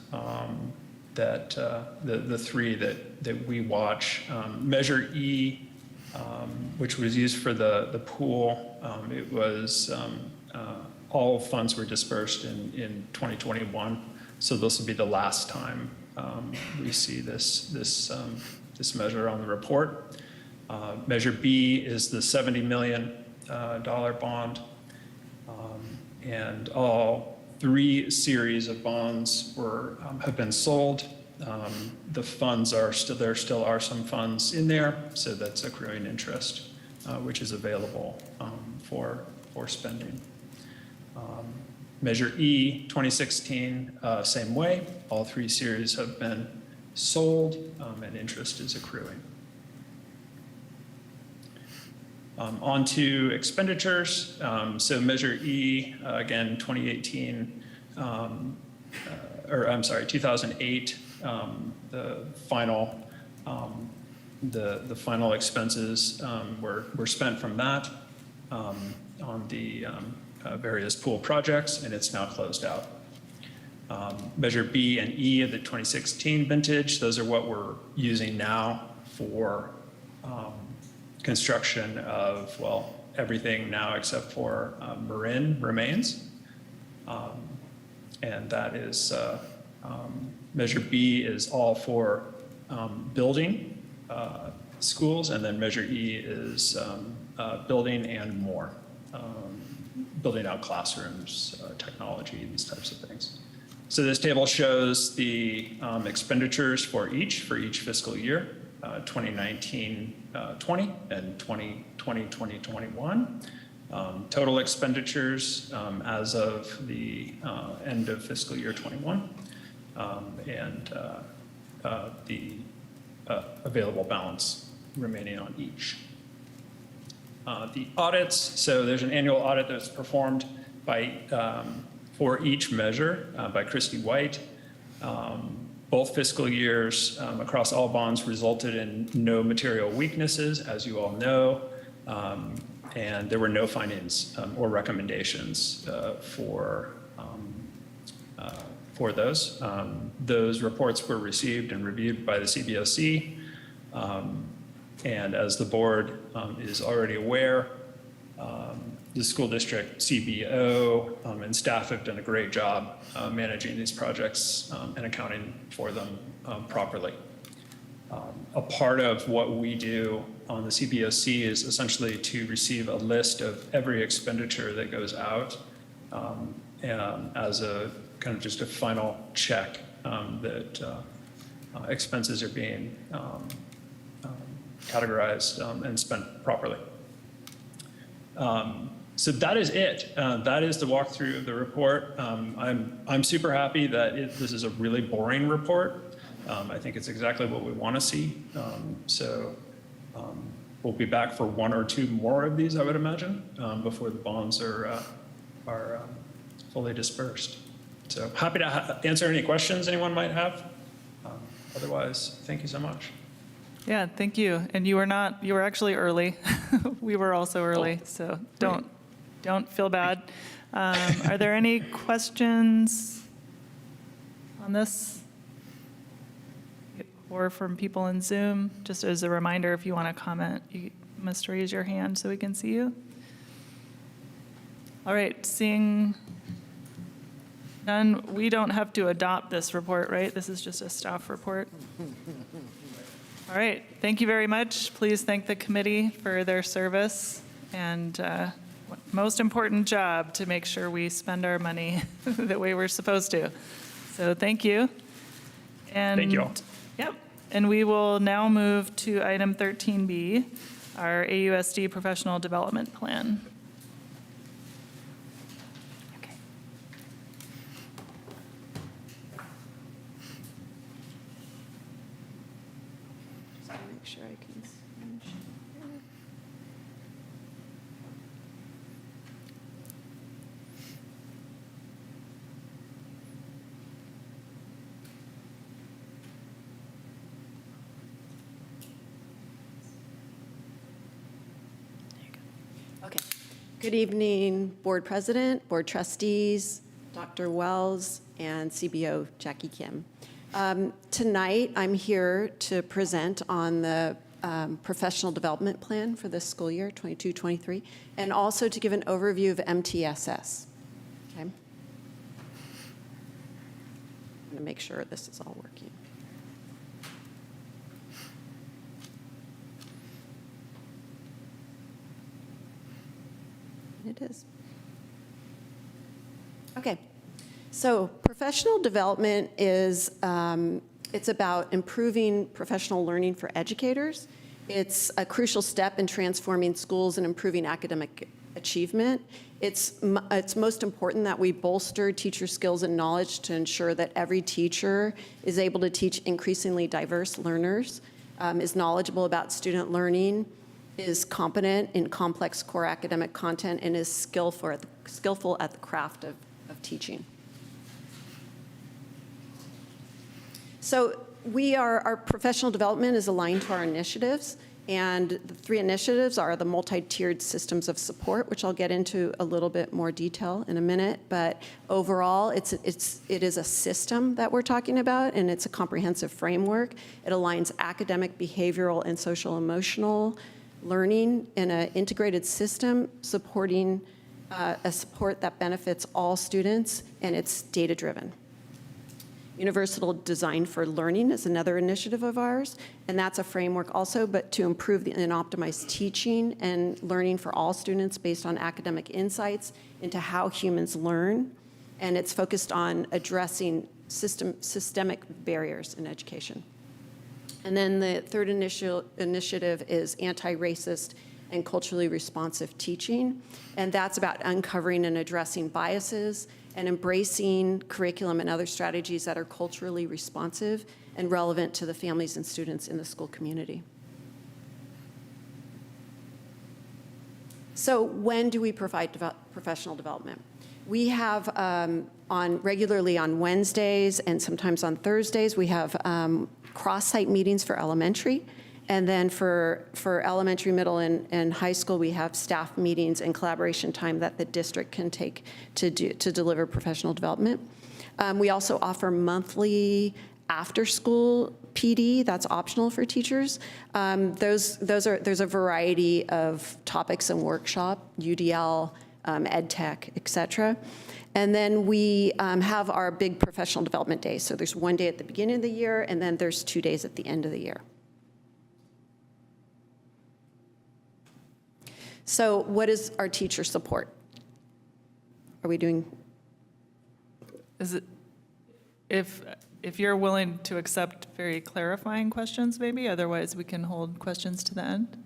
Speaker 15: that the 3 that we watch. Measure E, which was used for the pool. It was all funds were dispersed in 2021, so this will be the last time we see this measure on the report. Measure B is the $70 million bond, and all 3 series of bonds have been sold. The funds are still there. Still are some funds in there, so that's accruing interest, which is available for spending. Measure E, 2016, same way. All 3 series have been sold, and interest is accruing. On to expenditures. So Measure E, again, 2018, 2008, the final expenses were spent from that on the various pool projects, and it's now closed out. Measure B and E of the 2016 vintage, those are what we're using now for construction of, well, everything now except for Marin remains. And that is, Measure B is all for building schools, and then Measure E is building and more. building out classrooms, technology, these types of things. So this table shows the expenditures for each fiscal year, 2019-20 and 2020-2021. Total expenditures as of the end of fiscal year 21, and the available balance remaining on each. The audits, so there's an annual audit that's performed by, for each measure by Christy White. Both fiscal years across all bonds resulted in no material weaknesses, as you all know, and there were no findings or recommendations for those. Those reports were received and reviewed by the CBOC. And as the board is already aware, the school district CBO and staff have done a great job managing these projects and accounting for them properly. A part of what we do on the CBOC is essentially to receive a list of every expenditure that goes out and as a kind of just a final check that expenses are being categorized and spent properly. So that is it. That is the walkthrough of the report. I'm super happy that this is a really boring report. I think it's exactly what we want to see. We'll be back for one or two more of these, I would imagine, before the bonds are fully dispersed. So happy to answer any questions anyone might have. Otherwise, thank you so much.
Speaker 1: Yeah, thank you. And you were actually early. We were also early, so don't feel bad. Are there any questions on this? Or from people in Zoom? Just as a reminder, if you want to comment, you must raise your hand so we can see you. All right, seeing none, we don't have to adopt this report, right? This is just a staff report. All right, thank you very much. Please thank the committee for their service and most important job to make sure we spend our money the way we're supposed to. So thank you. And
Speaker 15: thank you all.
Speaker 1: Yep, and we will now move to item 13B, our AUSD Professional Development Plan. Okay.
Speaker 16: Just want to make sure I can share. Okay. Good evening, Board President, Board Trustees, Dr. Wells, and CBO Jackie Kim. Tonight, I'm here to present on the professional development plan for this school year, 22-23, and also to give an overview of MTSS. Okay? I'm going to make sure this is all working. It is. Okay, so professional development is, it's about improving professional learning for educators. It's a crucial step in transforming schools and improving academic achievement. It's most important that we bolster teacher skills and knowledge to ensure that every teacher is able to teach increasingly diverse learners, is knowledgeable about student learning, is competent in complex core academic content, and is skillful at the craft of teaching. So our professional development is aligned to our initiatives, and the three initiatives are the multi-tiered systems of support, which I'll get into a little bit more detail in a minute, but overall, it is a system that we're talking about, and it's a comprehensive framework. It aligns academic, behavioral, and social emotional learning in an integrated system, supporting a support that benefits all students, and it's data-driven. Universal Design for Learning is another initiative of ours, and that's a framework also, but to improve and optimize teaching and learning for all students based on academic insights into how humans learn, and it's focused on addressing systemic barriers in education. And then the third initiative is anti-racist and culturally responsive teaching, and that's about uncovering and addressing biases and embracing curriculum and other strategies that are culturally responsive and relevant to the families and students in the school community. So when do we provide professional development? We have regularly on Wednesdays and sometimes on Thursdays, we have cross-site meetings for elementary. And then for elementary, middle, and high school, we have staff meetings and collaboration time that the district can take to deliver professional development. We also offer monthly after-school PD. That's optional for teachers. There's a variety of topics and workshop, UDL, ed tech, et cetera. And then we have our big professional development days. So there's one day at the beginning of the year, and then there's 2 days at the end of the year. So what is our teacher support? Are we doing?
Speaker 1: Is it, if you're willing to accept very clarifying questions, maybe, otherwise we can hold questions to the end?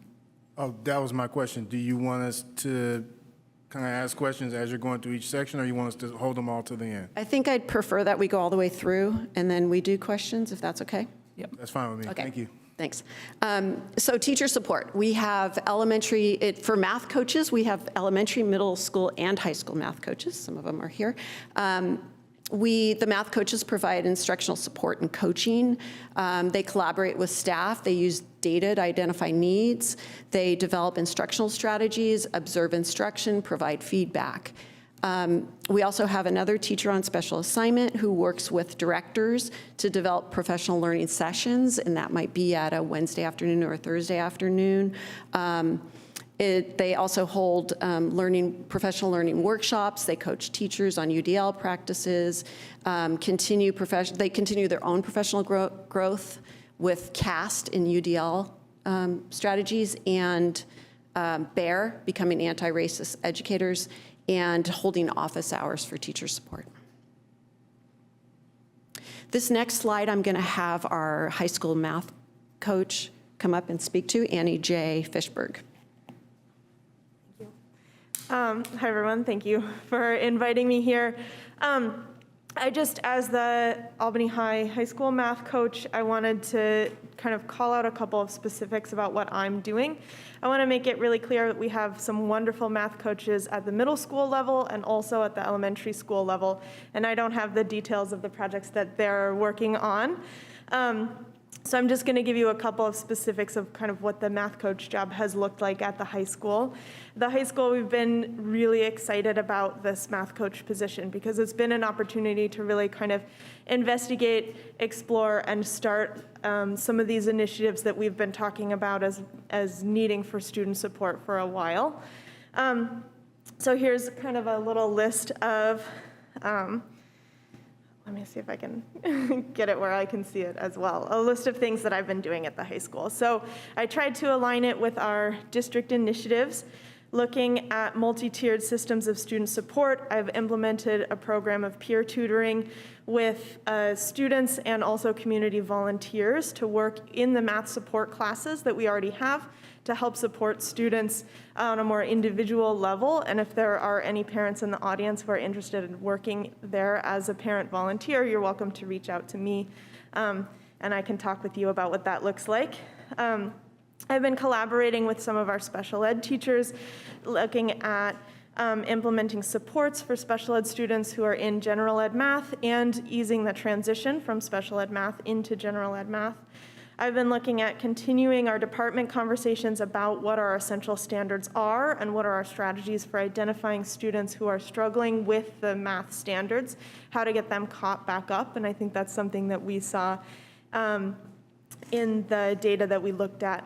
Speaker 10: Oh, that was my question. Do you want us to kind of ask questions as you're going through each section, or you want us to hold them all to the end?
Speaker 16: I think I'd prefer that we go all the way through and then we do questions, if that's okay.
Speaker 1: Yep.
Speaker 10: That's fine with me.
Speaker 16: Okay.
Speaker 10: Thank you.
Speaker 16: Thanks. So teacher support. We have elementary, for math coaches, we have elementary, middle school, and high school math coaches. Some of them are here. The math coaches provide instructional support and coaching. They collaborate with staff. They use data to identify needs. They develop instructional strategies, observe instruction, provide feedback. We also have another teacher on special assignment who works with directors to develop professional learning sessions, and that might be at a Wednesday afternoon or a Thursday afternoon. They also hold professional learning workshops. They coach teachers on UDL practices, they continue their own professional growth with CAST in UDL strategies, and BEAR, becoming anti-racist educators, and holding office hours for teacher support. This next slide, I'm going to have our high school math coach come up and speak to, Annie J. Fishberg.
Speaker 17: Hi, everyone. Thank you for inviting me here. As the Albany High School math coach, I wanted to kind of call out a couple of specifics about what I'm doing. I want to make it really clear that we have some wonderful math coaches at the middle school level and also at the elementary school level, and I don't have the details of the projects that they're working on. So I'm just going to give you a couple of specifics of kind of what the math coach job has looked like at the high school. The high school, we've been really excited about this math coach position because it's been an opportunity to really kind of investigate, explore, and start some of these initiatives that we've been talking about as needing for student support for a while. So here's kind of a little list of let me see if I can get it where I can see it as well. A list of things that I've been doing at the high school. So I tried to align it with our district initiatives. Looking at multi-tiered systems of student support, I've implemented a program of peer tutoring with students and also community volunteers to work in the math support classes that we already have to help support students on a more individual level. And if there are any parents in the audience who are interested in working there as a parent volunteer, you're welcome to reach out to me, and I can talk with you about what that looks like. I've been collaborating with some of our special ed teachers, looking at implementing supports for special ed students who are in general ed math and easing the transition from special ed math into general ed math. I've been looking at continuing our department conversations about what our essential standards are and what are our strategies for identifying students who are struggling with the math standards, how to get them caught back up. And I think that's something that we saw in the data that we looked at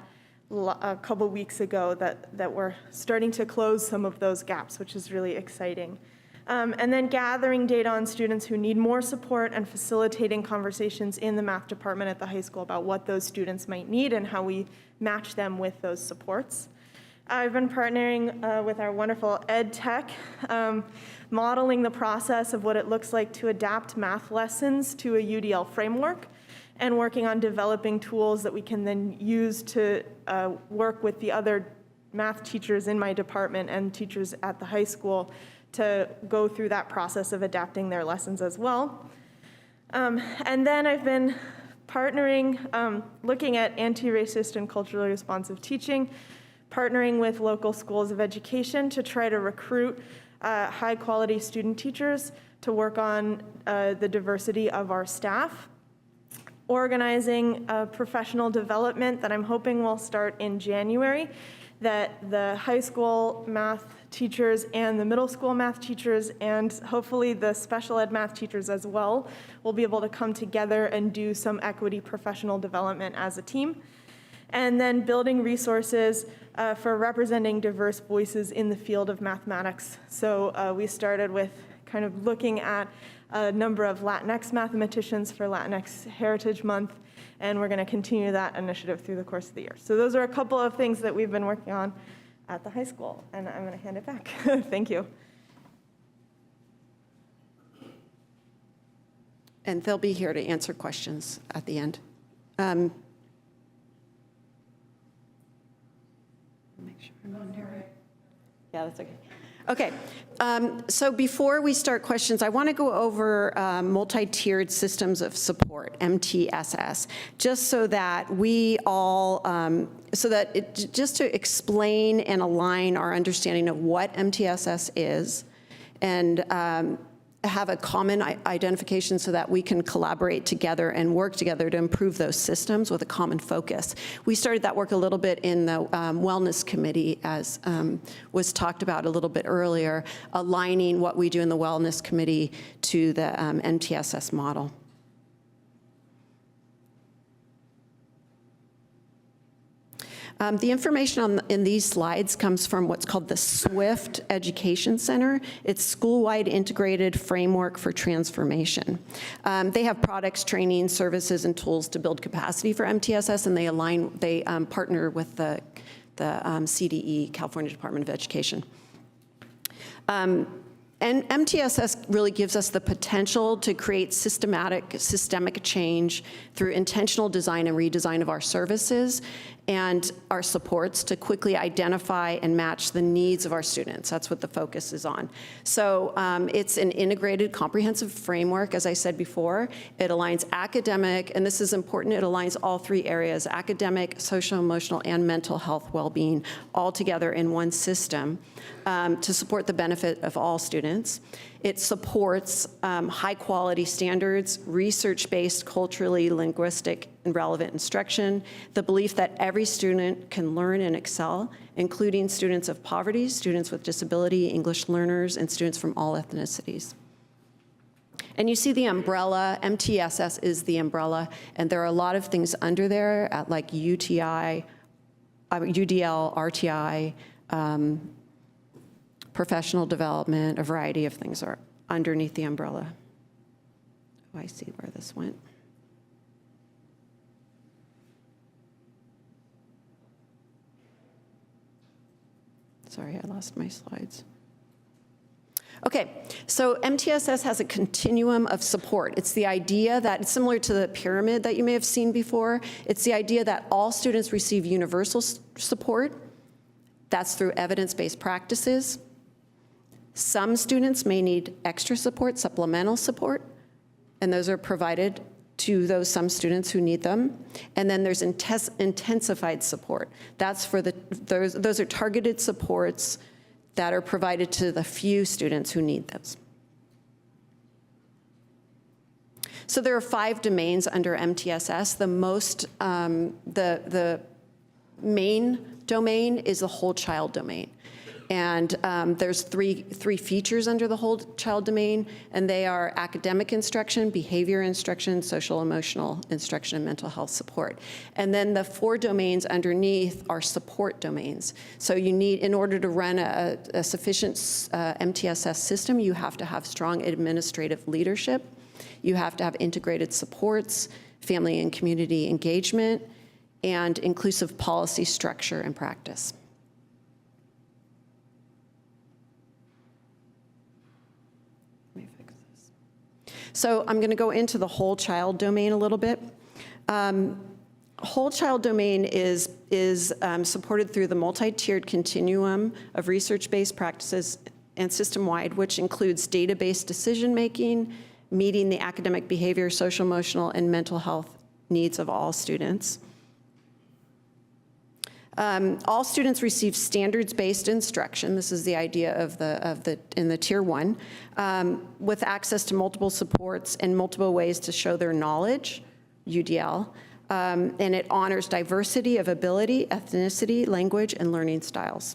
Speaker 17: a couple weeks ago, that we're starting to close some of those gaps, which is really exciting. And then gathering data on students who need more support and facilitating conversations in the math department at the high school about what those students might need and how we match them with those supports. I've been partnering with our wonderful ed tech, modeling the process of what it looks like to adapt math lessons to a UDL framework, and working on developing tools that we can then use to work with the other math teachers in my department and teachers at the high school to go through that process of adapting their lessons as well. And then I've been partnering, looking at anti-racist and culturally responsive teaching, partnering with local schools of education to try to recruit high-quality student teachers to work on the diversity of our staff, organizing professional development that I'm hoping will start in January, that the high school math teachers and the middle school math teachers and hopefully the special ed math teachers as well will be able to come together and do some equity professional development as a team. And then building resources for representing diverse voices in the field of mathematics. So we started with kind of looking at a number of Latinx mathematicians for Latinx Heritage Month, and we're going to continue that initiative through the course of the year. So those are a couple of things that we've been working on at the high school, and I'm going to hand it back. Thank you.
Speaker 16: And they'll be here to answer questions at the end. Make sure I'm on there. Yeah, that's okay. Okay, so before we start questions, I want to go over multi-tiered systems of support, MTSS, just so that we all, just to explain and align our understanding of what MTSS is, and have a common identification so that we can collaborate together and work together to improve those systems with a common focus. We started that work a little bit in the Wellness Committee, as was talked about a little bit earlier, aligning what we do in the Wellness Committee to the MTSS model. The information in these slides comes from what's called the SWIFT Education Center. It's School-Wide Integrated Framework for Transformation. They have products, training, services, and tools to build capacity for MTSS, and they partner with the CDE, California Department of Education. And MTSS really gives us the potential to create systemic change through intentional design and redesign of our services and our supports to quickly identify and match the needs of our students. That's what the focus is on. So it's an integrated, comprehensive framework, as I said before. It aligns academic, and this is important, it aligns all three areas, academic, social, emotional, and mental health well-being, all together in one system to support the benefit of all students. It supports high-quality standards, research-based, culturally, linguistic, and relevant instruction, the belief that every student can learn and excel, including students of poverty, students with disability, English learners, and students from all ethnicities. And you see the umbrella, MTSS is the umbrella, and there are a lot of things under there, at like UDL, RTI, professional development, a variety of things are underneath the umbrella. Oh, I see where this went. Sorry, I lost my slides. Okay, so MTSS has a continuum of support. It's the idea that, it's similar to the pyramid that you may have seen before. It's the idea that all students receive universal support. That's through evidence-based practices. Some students may need extra support, supplemental support, and those are provided to some students who need them. And then there's intensified support. That's for those are targeted supports that are provided to the few students who need those. So there are 5 domains under MTSS. The main domain is the whole child domain. And there's three features under the whole child domain, and they are academic instruction, behavior instruction, social emotional instruction, and mental health support. And then the 4 domains underneath are support domains. So you need, in order to run a sufficient MTSS system, you have to have strong administrative leadership. You have to have integrated supports, family and community engagement, and inclusive policy structure and practice. So I'm going to go into the whole child domain a little bit. Whole child domain is supported through the multi-tiered continuum of research-based practices and system-wide, which includes data-based decision-making, meeting the academic, behavior, social, emotional, and mental health needs of all students. All students receive standards-based instruction. This is the idea in the tier 1, with access to multiple supports and multiple ways to show their knowledge, UDL, and it honors diversity of ability, ethnicity, language, and learning styles.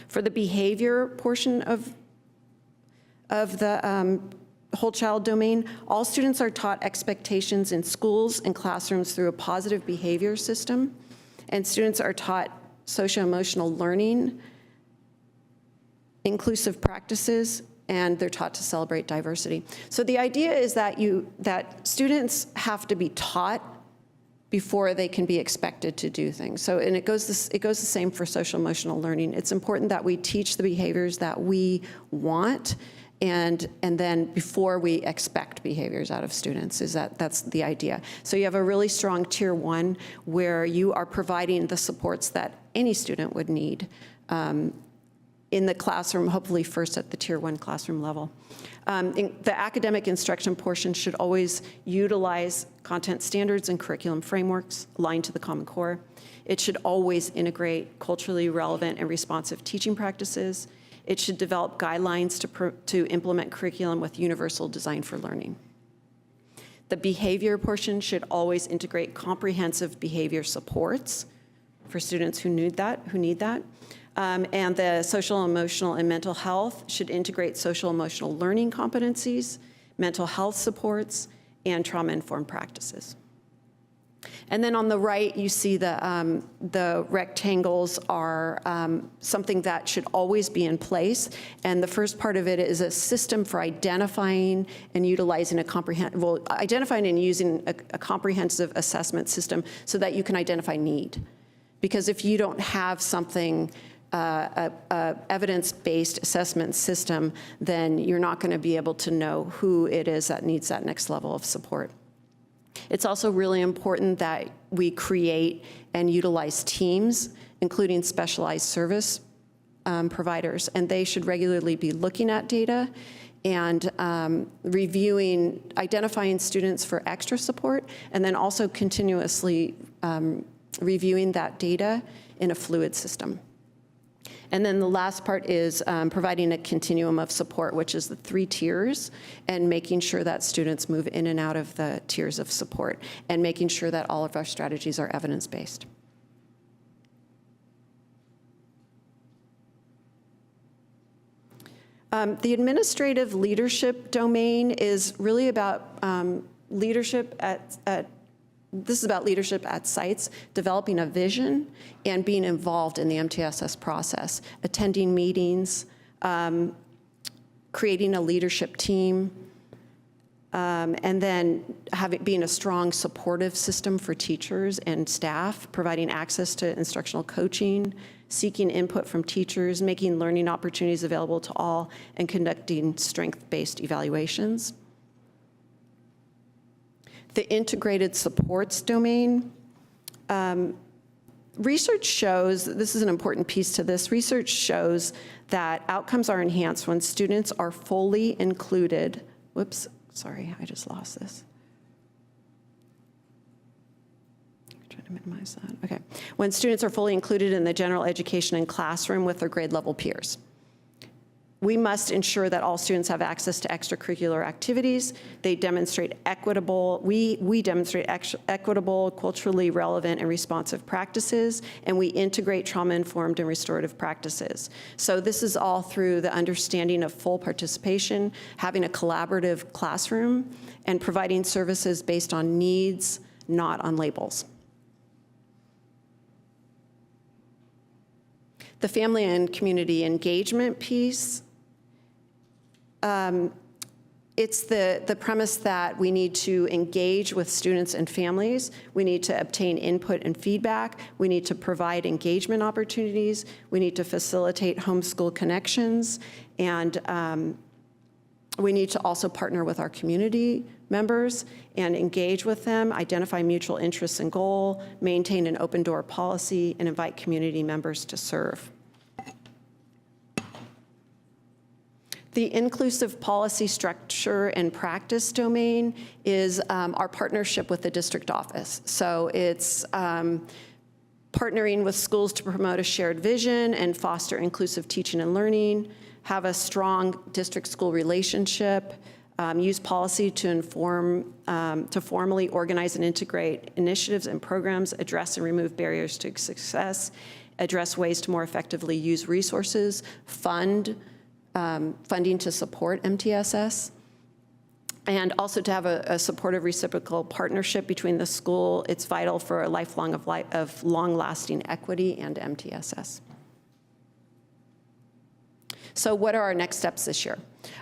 Speaker 16: For the behavior portion of the whole child domain, all students are taught expectations in schools and classrooms through a positive behavior system. And students are taught socio-emotional learning, inclusive practices, and they're taught to celebrate diversity. So the idea is that students have to be taught before they can be expected to do things. So, and it goes the same for social-emotional learning. It's important that we teach the behaviors that we want, and then before we expect behaviors out of students, that's the idea. So you have a really strong tier 1 where you are providing the supports that any student would need in the classroom, hopefully first at the tier 1 classroom level. The academic instruction portion should always utilize content standards and curriculum frameworks aligned to the Common Core. It should always integrate culturally relevant and responsive teaching practices. It should develop guidelines to implement curriculum with universal design for learning. The behavior portion should always integrate comprehensive behavior supports for students who need that. And the social, emotional, and mental health should integrate social, emotional learning competencies, mental health supports, and trauma-informed practices. And then on the right, you see the rectangles are something that should always be in place. And the first part of it is a system for identifying and utilizing identifying and using a comprehensive assessment system so that you can identify need. Because if you don't have something, a evidence-based assessment system, then you're not going to be able to know who it is that needs that next level of support. It's also really important that we create and utilize teams, including specialized service providers, and they should regularly be looking at data and identifying students for extra support, and then also continuously reviewing that data in a fluid system. And then the last part is providing a continuum of support, which is the 3 tiers, and making sure that students move in and out of the tiers of support, and making sure that all of our strategies are evidence-based. The administrative leadership domain is really about leadership this is about leadership at sites, developing a vision, and being involved in the MTSS process, attending meetings, creating a leadership team, and then being a strong supportive system for teachers and staff, providing access to instructional coaching, seeking input from teachers, making learning opportunities available to all, and conducting strength-based evaluations. The integrated supports domain. Research shows, this is an important piece to this, research shows that outcomes are enhanced when students are fully included. Whoops, sorry, I just lost this. I'm trying to minimize that. Okay. When students are fully included in the general education and classroom with their grade level peers. We must ensure that all students have access to extracurricular activities. They demonstrate we demonstrate equitable, culturally relevant, and responsive practices, and we integrate trauma-informed and restorative practices. So this is all through the understanding of full participation, having a collaborative classroom, and providing services based on needs, not on labels. The family and community engagement piece, it's the premise that we need to engage with students and families. We need to obtain input and feedback. We need to provide engagement opportunities. We need to facilitate homeschool connections. And we need to also partner with our community members and engage with them, identify mutual interests and goal, maintain an open door policy, and invite community members to serve. The inclusive policy structure and practice domain is our partnership with the district office. So it's partnering with schools to promote a shared vision and foster inclusive teaching and learning, have a strong district-school relationship, use policy to inform, to formally organize and integrate initiatives and programs, address and remove barriers to success, address ways to more effectively use resources, funding to support MTSS, and also to have a supportive reciprocal partnership between the school. It's vital for a lifelong of long-lasting equity and MTSS. So what are our next steps this year?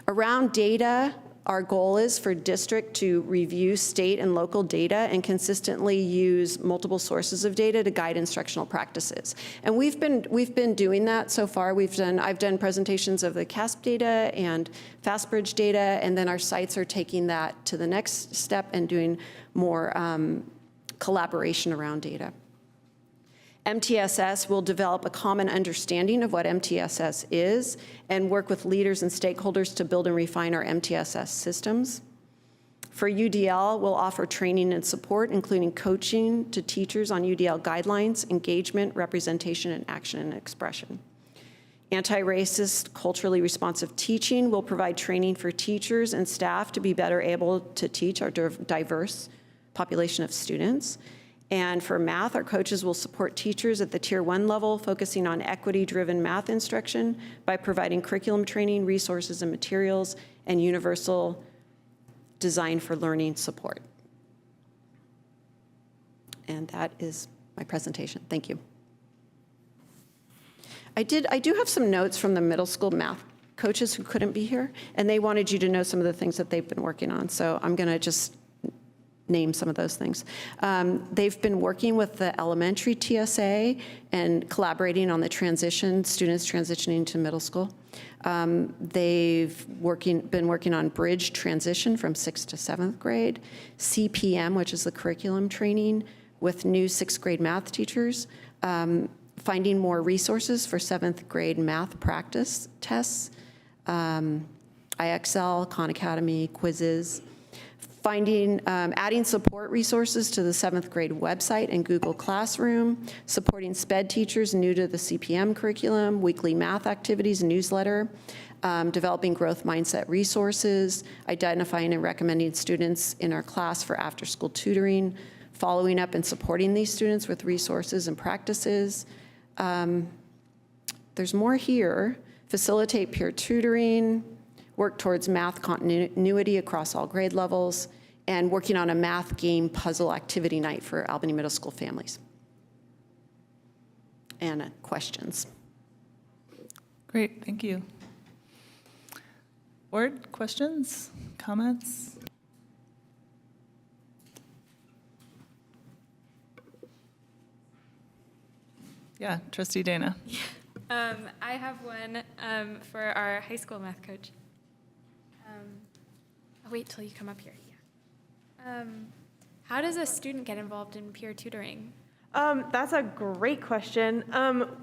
Speaker 16: Around data, our goal is for district to review state and local data and consistently use multiple sources of data to guide instructional practices. And we've been doing that so far. I've done presentations of the CASP data and FastBridge data, and then our sites are taking that to the next step and doing more collaboration around data. MTSS will develop a common understanding of what MTSS is and work with leaders and stakeholders to build and refine our MTSS systems. For UDL, we'll offer training and support, including coaching to teachers on UDL guidelines, engagement, representation, and action and expression. Anti-racist, culturally responsive teaching will provide training for teachers and staff to be better able to teach our diverse population of students. And for math, our coaches will support teachers at the Tier 1 level, focusing on equity-driven math instruction by providing curriculum training, resources and materials, and universal design for learning support. And that is my presentation. Thank you. I do have some notes from the middle school math coaches who couldn't be here, and they wanted you to know some of the things that they've been working on. So I'm going to just name some of those things. They've been working with the elementary TSA and collaborating on the transition, students transitioning to middle school. They've been working on bridge transition from 6th to 7th grade, CPM, which is the curriculum training with new 6th grade math teachers, finding more resources for 7th grade math practice tests, IXL, Khan Academy, quizzes, adding support resources to the 7th grade website and Google Classroom, supporting SPED teachers new to the CPM curriculum, weekly math activities, newsletter, developing growth mindset resources, identifying and recommending students in our class for after-school tutoring, following up and supporting these students with resources and practices. There's more here. Facilitate peer tutoring, work towards math continuity across all grade levels, and working on a math game puzzle activity night for Albany Middle School families. And questions.
Speaker 1: Great, thank you. Board, questions, comments? Yeah, Trustee Dana.
Speaker 7: I have one for our high school math coach. I'll wait till you come up here. Yeah. How does a student get involved in peer tutoring?
Speaker 17: That's a great question.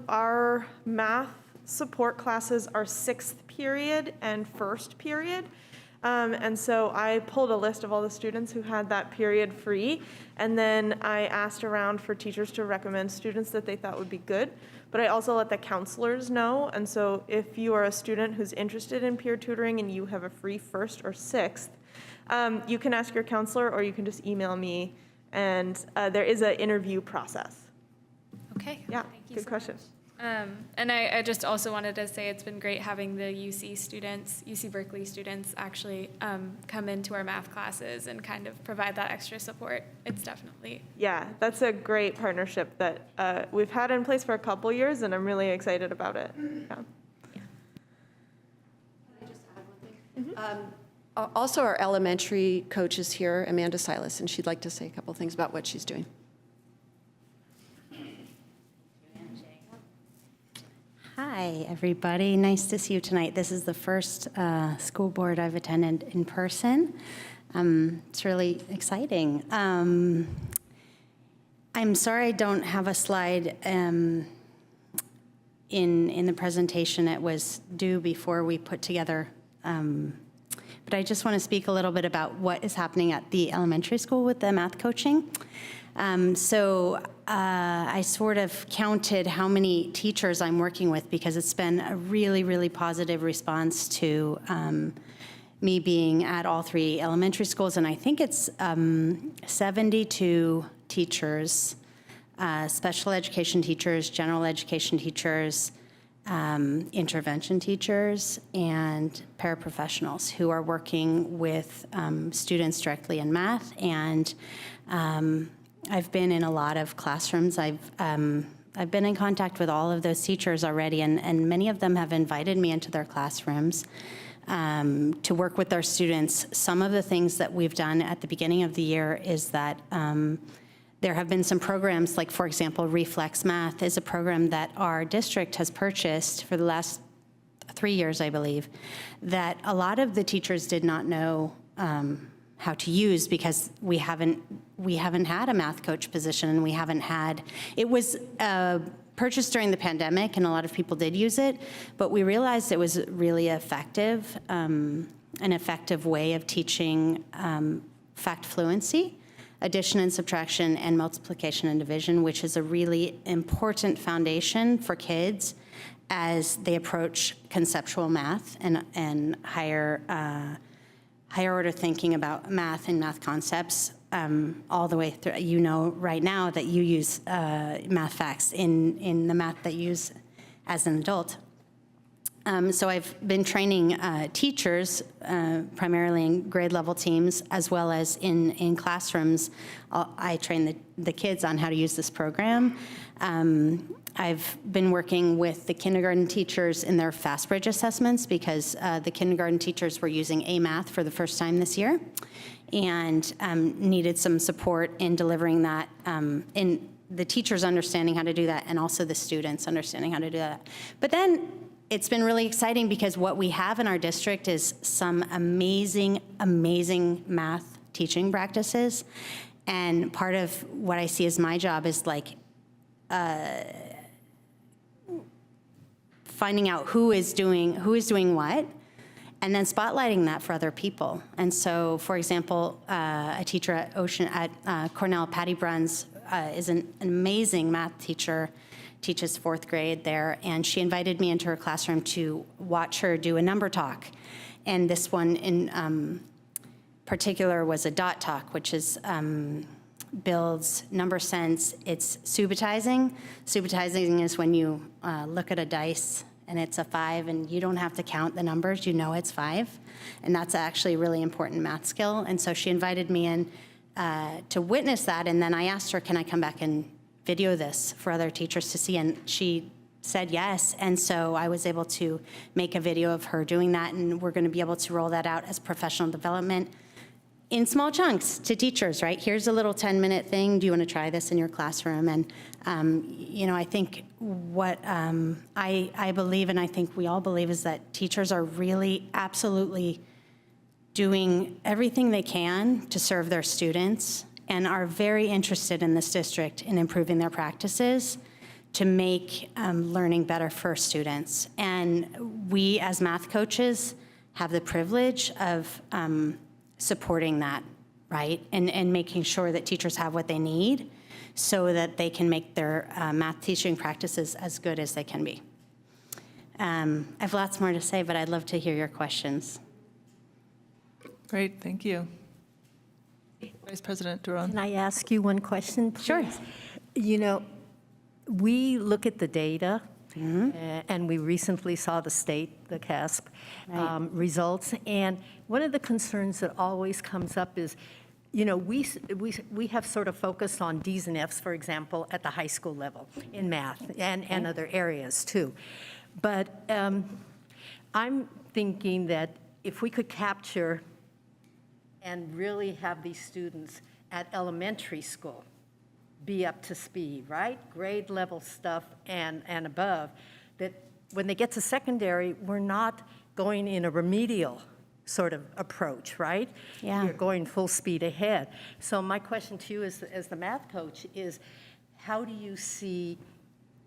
Speaker 17: Our math support classes are 6th period and 1st period. And so I pulled a list of all the students who had that period free, and then I asked around for teachers to recommend students that they thought would be good. But I also let the counselors know, and so if you are a student who's interested in peer tutoring and you have a free 1st or 6th, you can ask your counselor or you can just email me, and there is an interview process.
Speaker 7: Okay.
Speaker 17: Yeah,
Speaker 7: Thank you
Speaker 17: good
Speaker 7: so
Speaker 17: question.
Speaker 7: And I just also wanted to say it's been great having the UC Berkeley students actually come into our math classes and kind of provide that extra support. It's definitely.
Speaker 17: Yeah, that's a great partnership that we've had in place for a couple years, and I'm really excited about it. Yeah.
Speaker 16: Also, our elementary coach is here, Amanda Silas, and she'd like to say a couple things about what she's doing.
Speaker 18: Hi, everybody. Nice to see you tonight. This is the first school board I've attended in person. It's really exciting. I'm sorry I don't have a slide in the presentation. It was due before we put together. But I just want to speak a little bit about what is happening at the elementary school with the math coaching. I sort of counted how many teachers I'm working with because it's been a really, really positive response to me being at all 3 elementary schools. And I think it's 72 teachers, special education teachers, general education teachers, intervention teachers, and paraprofessionals who are working with students directly in math. And I've been in a lot of classrooms. I've been in contact with all of those teachers already, and many of them have invited me into their classrooms to work with their students. Some of the things that we've done at the beginning of the year is that there have been some programs, like, for example, Reflex Math is a program that our district has purchased for the last 3 years, I believe, that a lot of the teachers did not know how to use because we haven't had a math coach position, and we haven't had, it was purchased during the pandemic and a lot of people did use it, but we realized it was really effective, an effective way of teaching fact fluency, addition and subtraction, and multiplication and division, which is a really important foundation for kids as they approach conceptual math and higher order thinking about math and math concepts all the way through. You know right now that you use math facts in the math that you use as an adult. So I've been training teachers, primarily in grade level teams, as well as in classrooms. I train the kids on how to use this program. I've been working with the kindergarten teachers in their FastBridge assessments because the kindergarten teachers were using A-Math for the first time this year and needed some support in delivering that, in the teachers understanding how to do that and also the students understanding how to do that. But then it's been really exciting because what we have in our district is some amazing, amazing math teaching practices. And part of what I see as my job is like finding out who is doing what, and then spotlighting that for other people. And so, for example, a teacher at Cornell, Patty Bruns, is an amazing math teacher, teaches 4th grade there, and she invited me into her classroom to watch her do a number talk. And this one in particular was a dot talk, which is builds number sense. It's subitizing. Subitizing is when you look at a dice and it's a 5 and you don't have to count the numbers, you know it's 5. And that's actually a really important math skill. And so she invited me in to witness that, and then I asked her, can I come back and video this for other teachers to see? And she said yes, and so I was able to make a video of her doing that, and we're going to be able to roll that out as professional development in small chunks to teachers, right? Here's a little 10-minute thing. Do you want to try this in your classroom? And, I think what I believe, and I think we all believe, is that teachers are really absolutely doing everything they can to serve their students and are very interested in this district in improving their practices to make learning better for students. And we, as math coaches, have the privilege of supporting that, right? And making sure that teachers have what they need so that they can make their math teaching practices as good as they can be. I have lots more to say, but I'd love to hear your questions.
Speaker 1: Great, thank you. Vice President Duran.
Speaker 3: Can I ask you one question, please?
Speaker 18: Sure.
Speaker 3: You know, we look at the data, and we recently saw the state, the KASB, results, and one of the concerns that always comes up is, you know, we have sort of focused on Ds and Fs, for example, at the high school level in math and other areas too. But I'm thinking that if we could capture and really have these students at elementary school be up to speed, right? Grade level stuff and above, that when they get to secondary, we're not going in a remedial sort of approach, right?
Speaker 18: Yeah.
Speaker 3: You're going full speed ahead. So my question to you as the math coach is, how do you see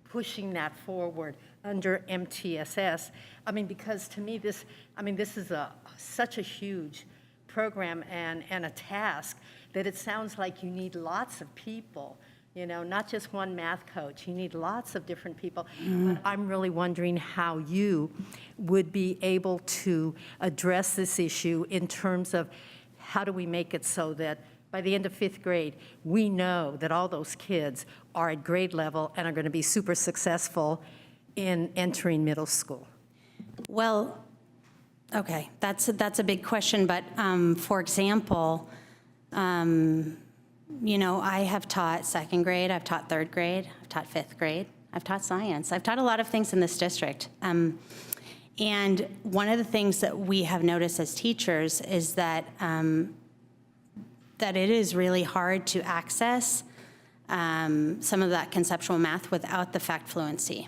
Speaker 3: pushing that forward under MTSS? I mean, because to me, this is such a huge program and a task that it sounds like you need lots of people, you know, not just one math coach. You need lots of different people. But I'm really wondering how you would be able to address this issue in terms of how do we make it so that by the end of 5th grade, we know that all those kids are at grade level and are going to be super successful in entering middle school.
Speaker 18: Well, okay, that's a big question, but for example, you know, I have taught 2nd grade, I've taught 3rd grade, I've taught 5th grade, I've taught science, I've taught a lot of things in this district. And one of the things that we have noticed as teachers is that that it is really hard to access some of that conceptual math without the fact fluency.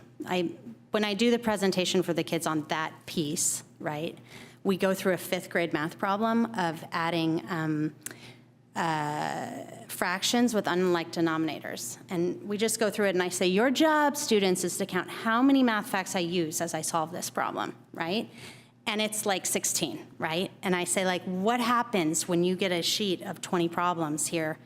Speaker 18: When I do the presentation for the kids on that piece, right, we go through a 5th grade math problem of adding fractions with unlike denominators. And we just go through it and I say, your job, students, is to count how many math facts I use as I solve this problem, right? And it's like 16, right? And I say, like, what happens when you get a sheet of 20 problems here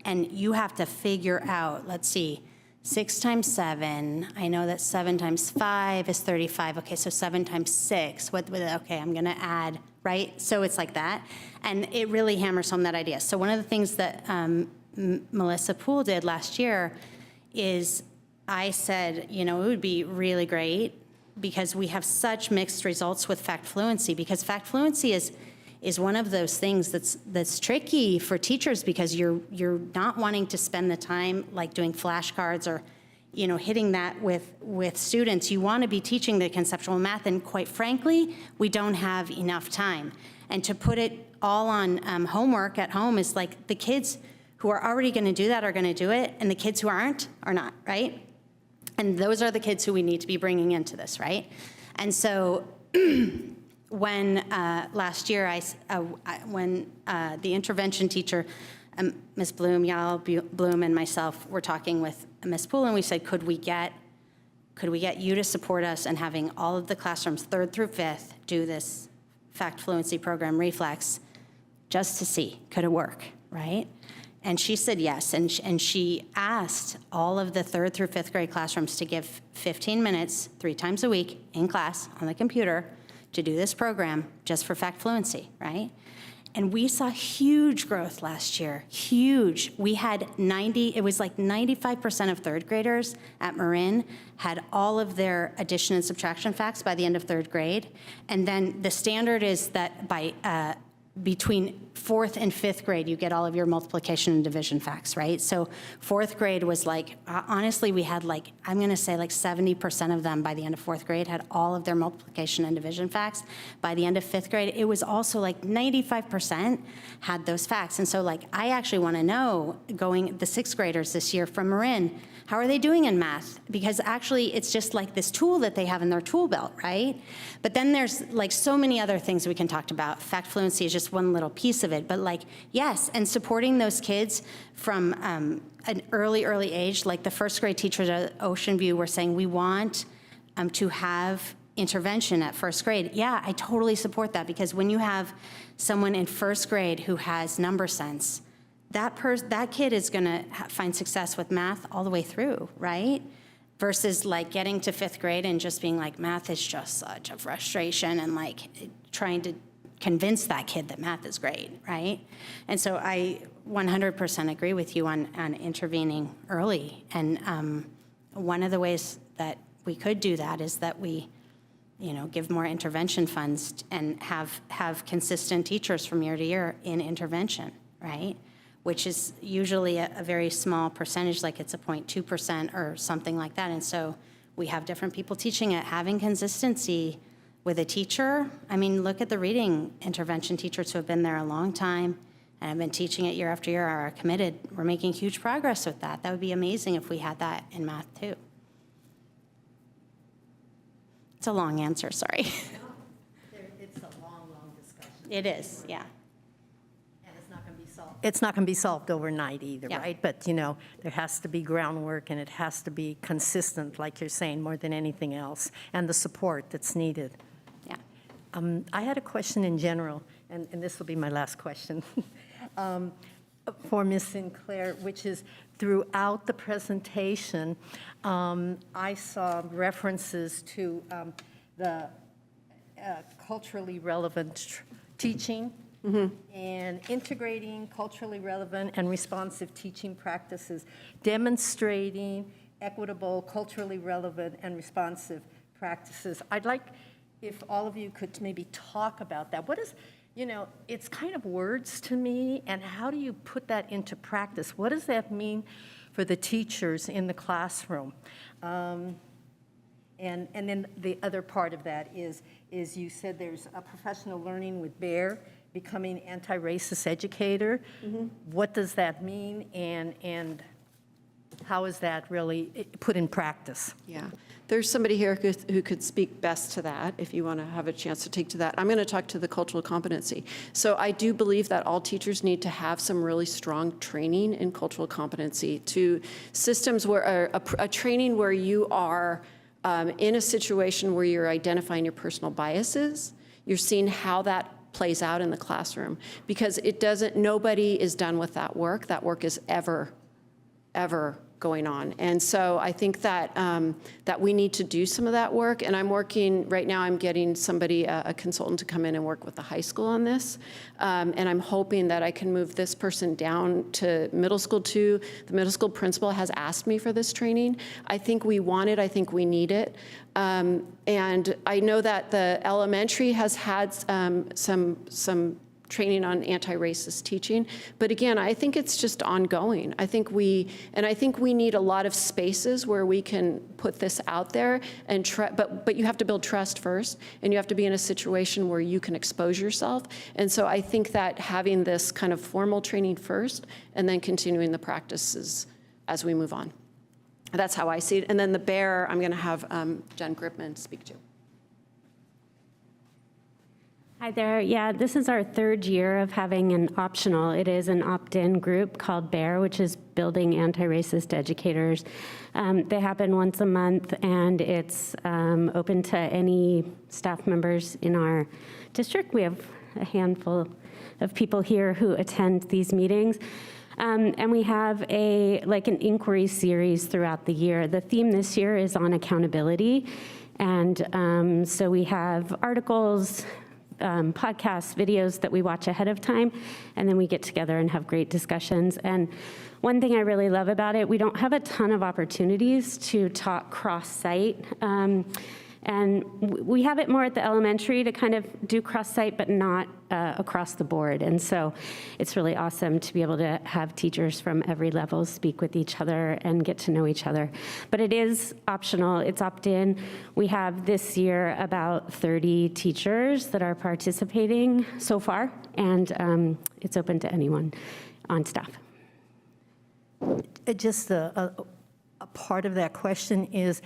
Speaker 18: and you have to figure out, let's see, 6 times 7, I know that 7 times 5 is 35. Okay, so 7 times 6, okay, I'm gonna add, right? So it's like that. And it really hammers home that idea. So one of the things that Melissa Poole did last year is I said, you know, it would be really great because we have such mixed results with fact fluency, because fact fluency is one of those things that's tricky for teachers because you're not wanting to spend the time like doing flashcards or, you know, hitting that with students. You want to be teaching the conceptual math, and quite frankly, we don't have enough time. And to put it all on homework at home is like the kids who are already going to do that are going to do it, and the kids who aren't are not, right? And those are the kids who we need to be bringing into this, right? And so when last year, when the intervention teacher, Ms. Bloom, Yael Bloom, and myself were talking with Ms. Poole, and we said, could we get you to support us in having all of the classrooms 3rd through 5th do this fact fluency program reflex just to see, could it work, right? And she said yes, and she asked all of the 3rd through 5th grade classrooms to give 15 minutes 3 times a week in class on the computer to do this program just for fact fluency, right? And we saw huge growth last year, huge. We had it was like 95% of 3rd graders at Marin had all of their addition and subtraction facts by the end of 3rd grade. And then the standard is that by between 4th and 5th grade, you get all of your multiplication and division facts, right? So 4th grade was like, honestly, we had like, I'm gonna say like 70% of them by the end of 4th grade had all of their multiplication and division facts. By the end of 5th grade, it was also like 95% had those facts. And so like, I actually wanna know, going the 6th graders this year from Marin, how are they doing in math? Because actually, it's just like this tool that they have in their tool belt, right? But then there's like so many other things we can talk about. Fact fluency is just one little piece of it. But like, yes, and supporting those kids from an early age, like the 1st grade teachers at Ocean View were saying, we want to have intervention at first grade, yeah, I totally support that, because when you have someone in first grade who has number sense, that kid is going to find success with math all the way through, right? Versus like getting to 5th grade and just being like, math is just such a frustration, and like trying to convince that kid that math is great, right? And so I 100% agree with you on intervening early. And one of the ways that we could do that is that we, give more intervention funds and have consistent teachers from year to year in intervention, right? Which is usually a very small percentage, like it's a 0.2% or something like that. And so we have different people teaching it. Having consistency with a teacher, I mean, look at the reading intervention teachers who have been there a long time and have been teaching it year after year, are committed. We're making huge progress with that. That would be amazing if we had that in math too. It's a long answer, sorry.
Speaker 3: It's a long, long discussion.
Speaker 18: It is, yeah.
Speaker 3: And it's not going to be solved. It's not going to be solved overnight either,
Speaker 18: Yeah.
Speaker 3: right? But, there has to be groundwork, and it has to be consistent, like you're saying, more than anything else, and the support that's needed.
Speaker 18: Yeah.
Speaker 3: I had a question in general, and this will be my last question, for Ms. Sinclair, which is throughout the presentation, I saw references to the culturally relevant teaching and integrating culturally relevant and responsive teaching practices, demonstrating equitable, culturally relevant, and responsive practices. I'd like if all of you could maybe talk about that. What is, it's kind of words to me, and how do you put that into practice? What does that mean for the teachers in the classroom? And then the other part of that is you said there's a professional learning with BEAR, becoming anti-racist educator. What does that mean, and how is that really put in practice?
Speaker 16: Yeah, there's somebody here who could speak best to that, if you want to have a chance to take to that. I'm going to talk to the cultural competency. So I do believe that all teachers need to have some really strong training in cultural competency, to systems where a training where you are in a situation where you're identifying your personal biases, you're seeing how that plays out in the classroom, because nobody is done with that work. That work is ever going on. And so I think that that we need to do some of that work. And I'm working, right now I'm getting somebody, a consultant, to come in and work with the high school on this. And I'm hoping that I can move this person down to middle school too. The middle school principal has asked me for this training. I think we want it, I think we need it. And I know that the elementary has had some training on anti-racist teaching. But again, I think it's just ongoing. I think we need a lot of spaces where we can put this out there, and but you have to build trust first, and you have to be in a situation where you can expose yourself. And so I think that having this kind of formal training first, and then continuing the practices as we move on. That's how I see it. And then the BEAR, I'm going to have Jen Gripman speak to.
Speaker 19: Hi there. Yeah, this is our 3rd year of having an optional. It is an opt-in group called BEAR, which is Building Anti-Racist Educators. They happen once a month, and it's open to any staff members in our district. We have a handful of people here who attend these meetings. And we have an inquiry series throughout the year. The theme this year is on accountability. And so we have articles, podcasts, videos that we watch ahead of time, and then we get together and have great discussions. And one thing I really love about it, we don't have a ton of opportunities to talk cross-site. And we have it more at the elementary to kind of do cross-site, but not across the board. And so it's really awesome to be able to have teachers from every level speak with each other and get to know each other. But it is optional. It's opt-in. We have this year about 30 teachers that are participating so far, and it's open to anyone on staff.
Speaker 3: Just a part of that question is,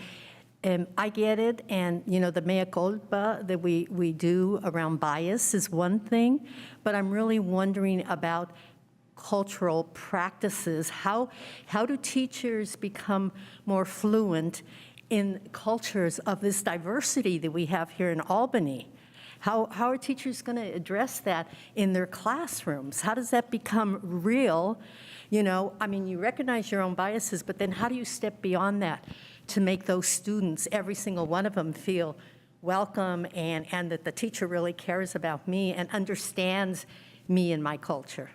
Speaker 3: I get it, and the mea culpa that we do around bias is one thing, but I'm really wondering about cultural practices. How do teachers become more fluent in cultures of this diversity that we have here in Albany? How are teachers going to address that in their classrooms? How does that become real? You know, I mean, you recognize your own biases, but then how do you step beyond that to make those students, every single one of them, feel welcome and that the teacher really cares about me and understands me and my culture?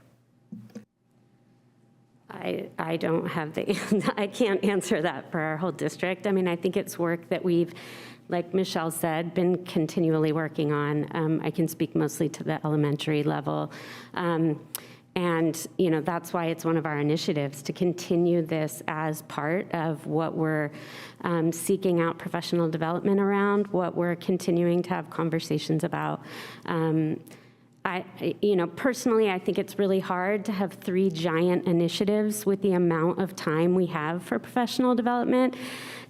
Speaker 19: I don't have the, I can't answer that for our whole district. I mean, I think it's work that we've, like Michelle said, been continually working on. I can speak mostly to the elementary level. And, you know, that's why it's one of our initiatives to continue this as part of what we're seeking out professional development around, what we're continuing to have conversations about. You know, personally, I think it's really hard to have 3 giant initiatives with the amount of time we have for professional development,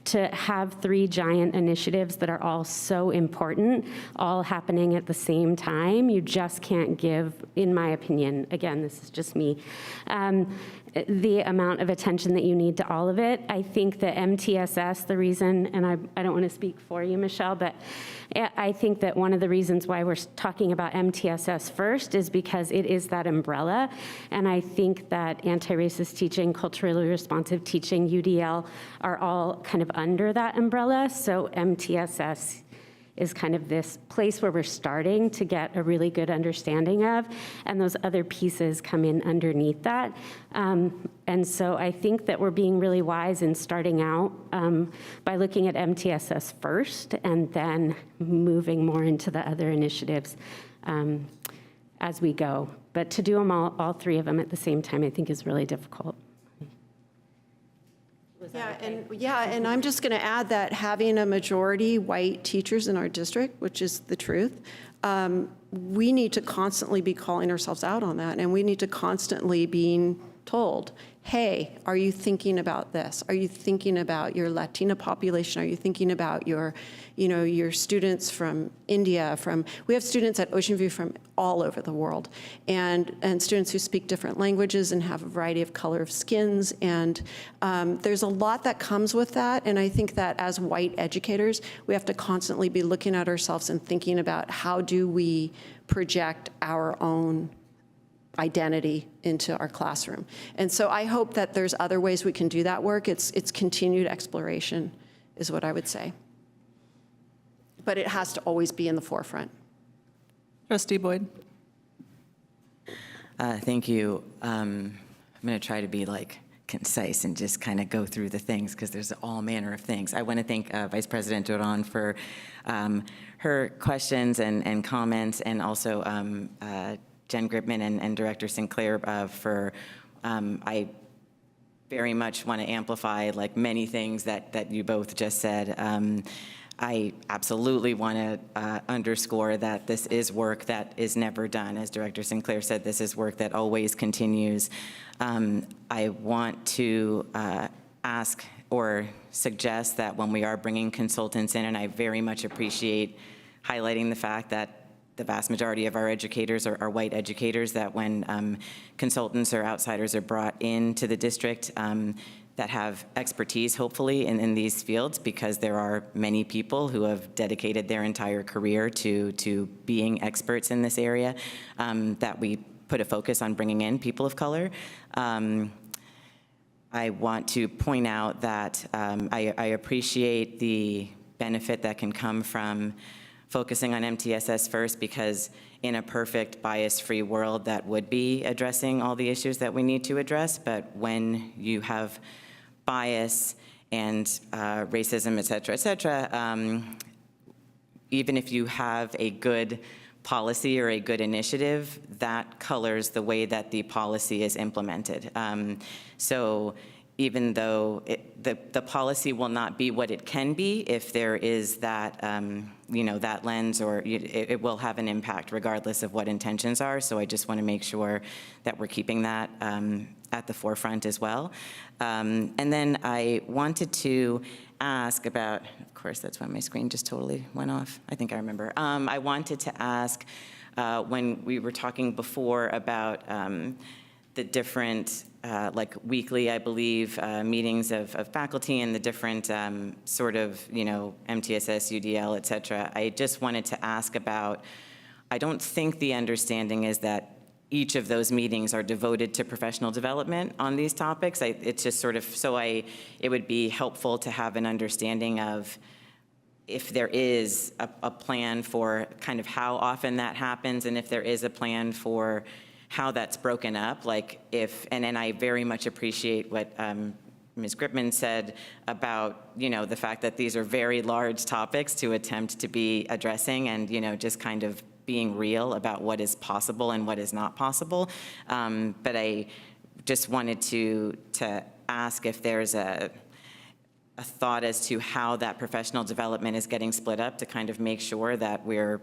Speaker 19: to have 3 giant initiatives that are all so important, all happening at the same time. You just can't give, in my opinion, again, this is just me, the amount of attention that you need to all of it. I think that MTSS, the reason, and I don't want to speak for you, Michelle, but I think that one of the reasons why we're talking about MTSS first is because it is that umbrella. And I think that anti-racist teaching, culturally responsive teaching, UDL are all kind of under that umbrella. So MTSS is kind of this place where we're starting to get a really good understanding of, and those other pieces come in underneath that. And so I think that we're being really wise in starting out by looking at MTSS first and then moving more into the other initiatives as we go. But to do them all 3 of them at the same time, I think is really difficult.
Speaker 16: And I'm just going to add that having a majority white teachers in our district, which is the truth, we need to constantly be calling ourselves out on that, and we need to constantly being told, hey, are you thinking about this? Are you thinking about your Latina population? Are you thinking about your, you know, your students from India, we have students at Ocean View from all over the world, and students who speak different languages and have a variety of color of skins, and there's a lot that comes with that, and I think that as white educators, we have to constantly be looking at ourselves and thinking about how do we project our own identity into our classroom. And so I hope that there's other ways we can do that work. It's continued exploration is what I would say. But it has to always be in the forefront.
Speaker 1: Trustee Boyd.
Speaker 5: Thank you. I'm going to try to be concise and just kind of go through the things because there's all manner of things. I want to thank Vice President Duran for her questions and comments, and also Jen Gribman and Director Sinclair for, I very much want to amplify many things that you both just said. I absolutely want to underscore that this is work that is never done. As Director Sinclair said, this is work that always continues. I want to ask or suggest that when we are bringing consultants in, and I very much appreciate highlighting the fact that the vast majority of our educators are white educators, that when consultants or outsiders are brought into the district that have expertise, hopefully, in these fields, because there are many people who have dedicated their entire career to being experts in this area, that we put a focus on bringing in people of color. I want to point out that I appreciate the benefit that can come from focusing on MTSS first, because in a perfect bias-free world, that would be addressing all the issues that we need to address. But when you have bias and racism, et cetera, even if you have a good policy or a good initiative, that colors the way that the policy is implemented. So even though the policy will not be what it can be if there is that, that lens, or it will have an impact regardless of what intentions are. So I just want to make sure that we're keeping that at the forefront as well. And then I wanted to ask about, of course, that's when my screen just totally went off. I think I remember. I wanted to ask when we were talking before about the different like weekly, I believe, meetings of faculty and the different sort of, MTSS, UDL, et cetera. I just wanted to ask about, I don't think the understanding is that each of those meetings are devoted to professional development on these topics. It's just sort of, it would be helpful to have an understanding of if there is a plan for kind of how often that happens, and if there is a plan for how that's broken up, like if, and I very much appreciate what Ms. Gripman said about, the fact that these are very large topics to attempt to be addressing, and, just kind of being real about what is possible and what is not possible. But I just wanted to ask if there's a thought as to how that professional development is getting split up to kind of make sure that we're,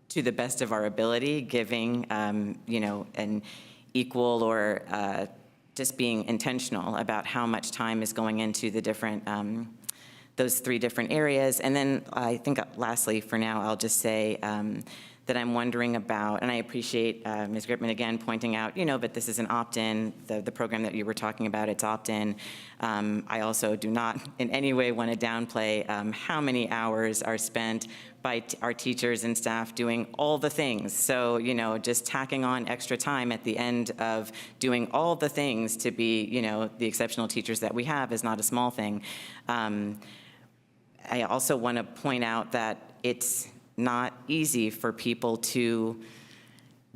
Speaker 5: to the best of our ability, giving, an equal or just being intentional about how much time is going into the different, those 3 different areas. And then I think lastly, for now, I'll just say that I'm wondering about, and I appreciate Ms. Gripman again pointing out, but this is an opt-in, the program that you were talking about, it's opt-in. I also do not in any way want to downplay how many hours are spent by our teachers and staff doing all the things. So, just tacking on extra time at the end of doing all the things to be, the exceptional teachers that we have is not a small thing. I also want to point out that it's not easy for people to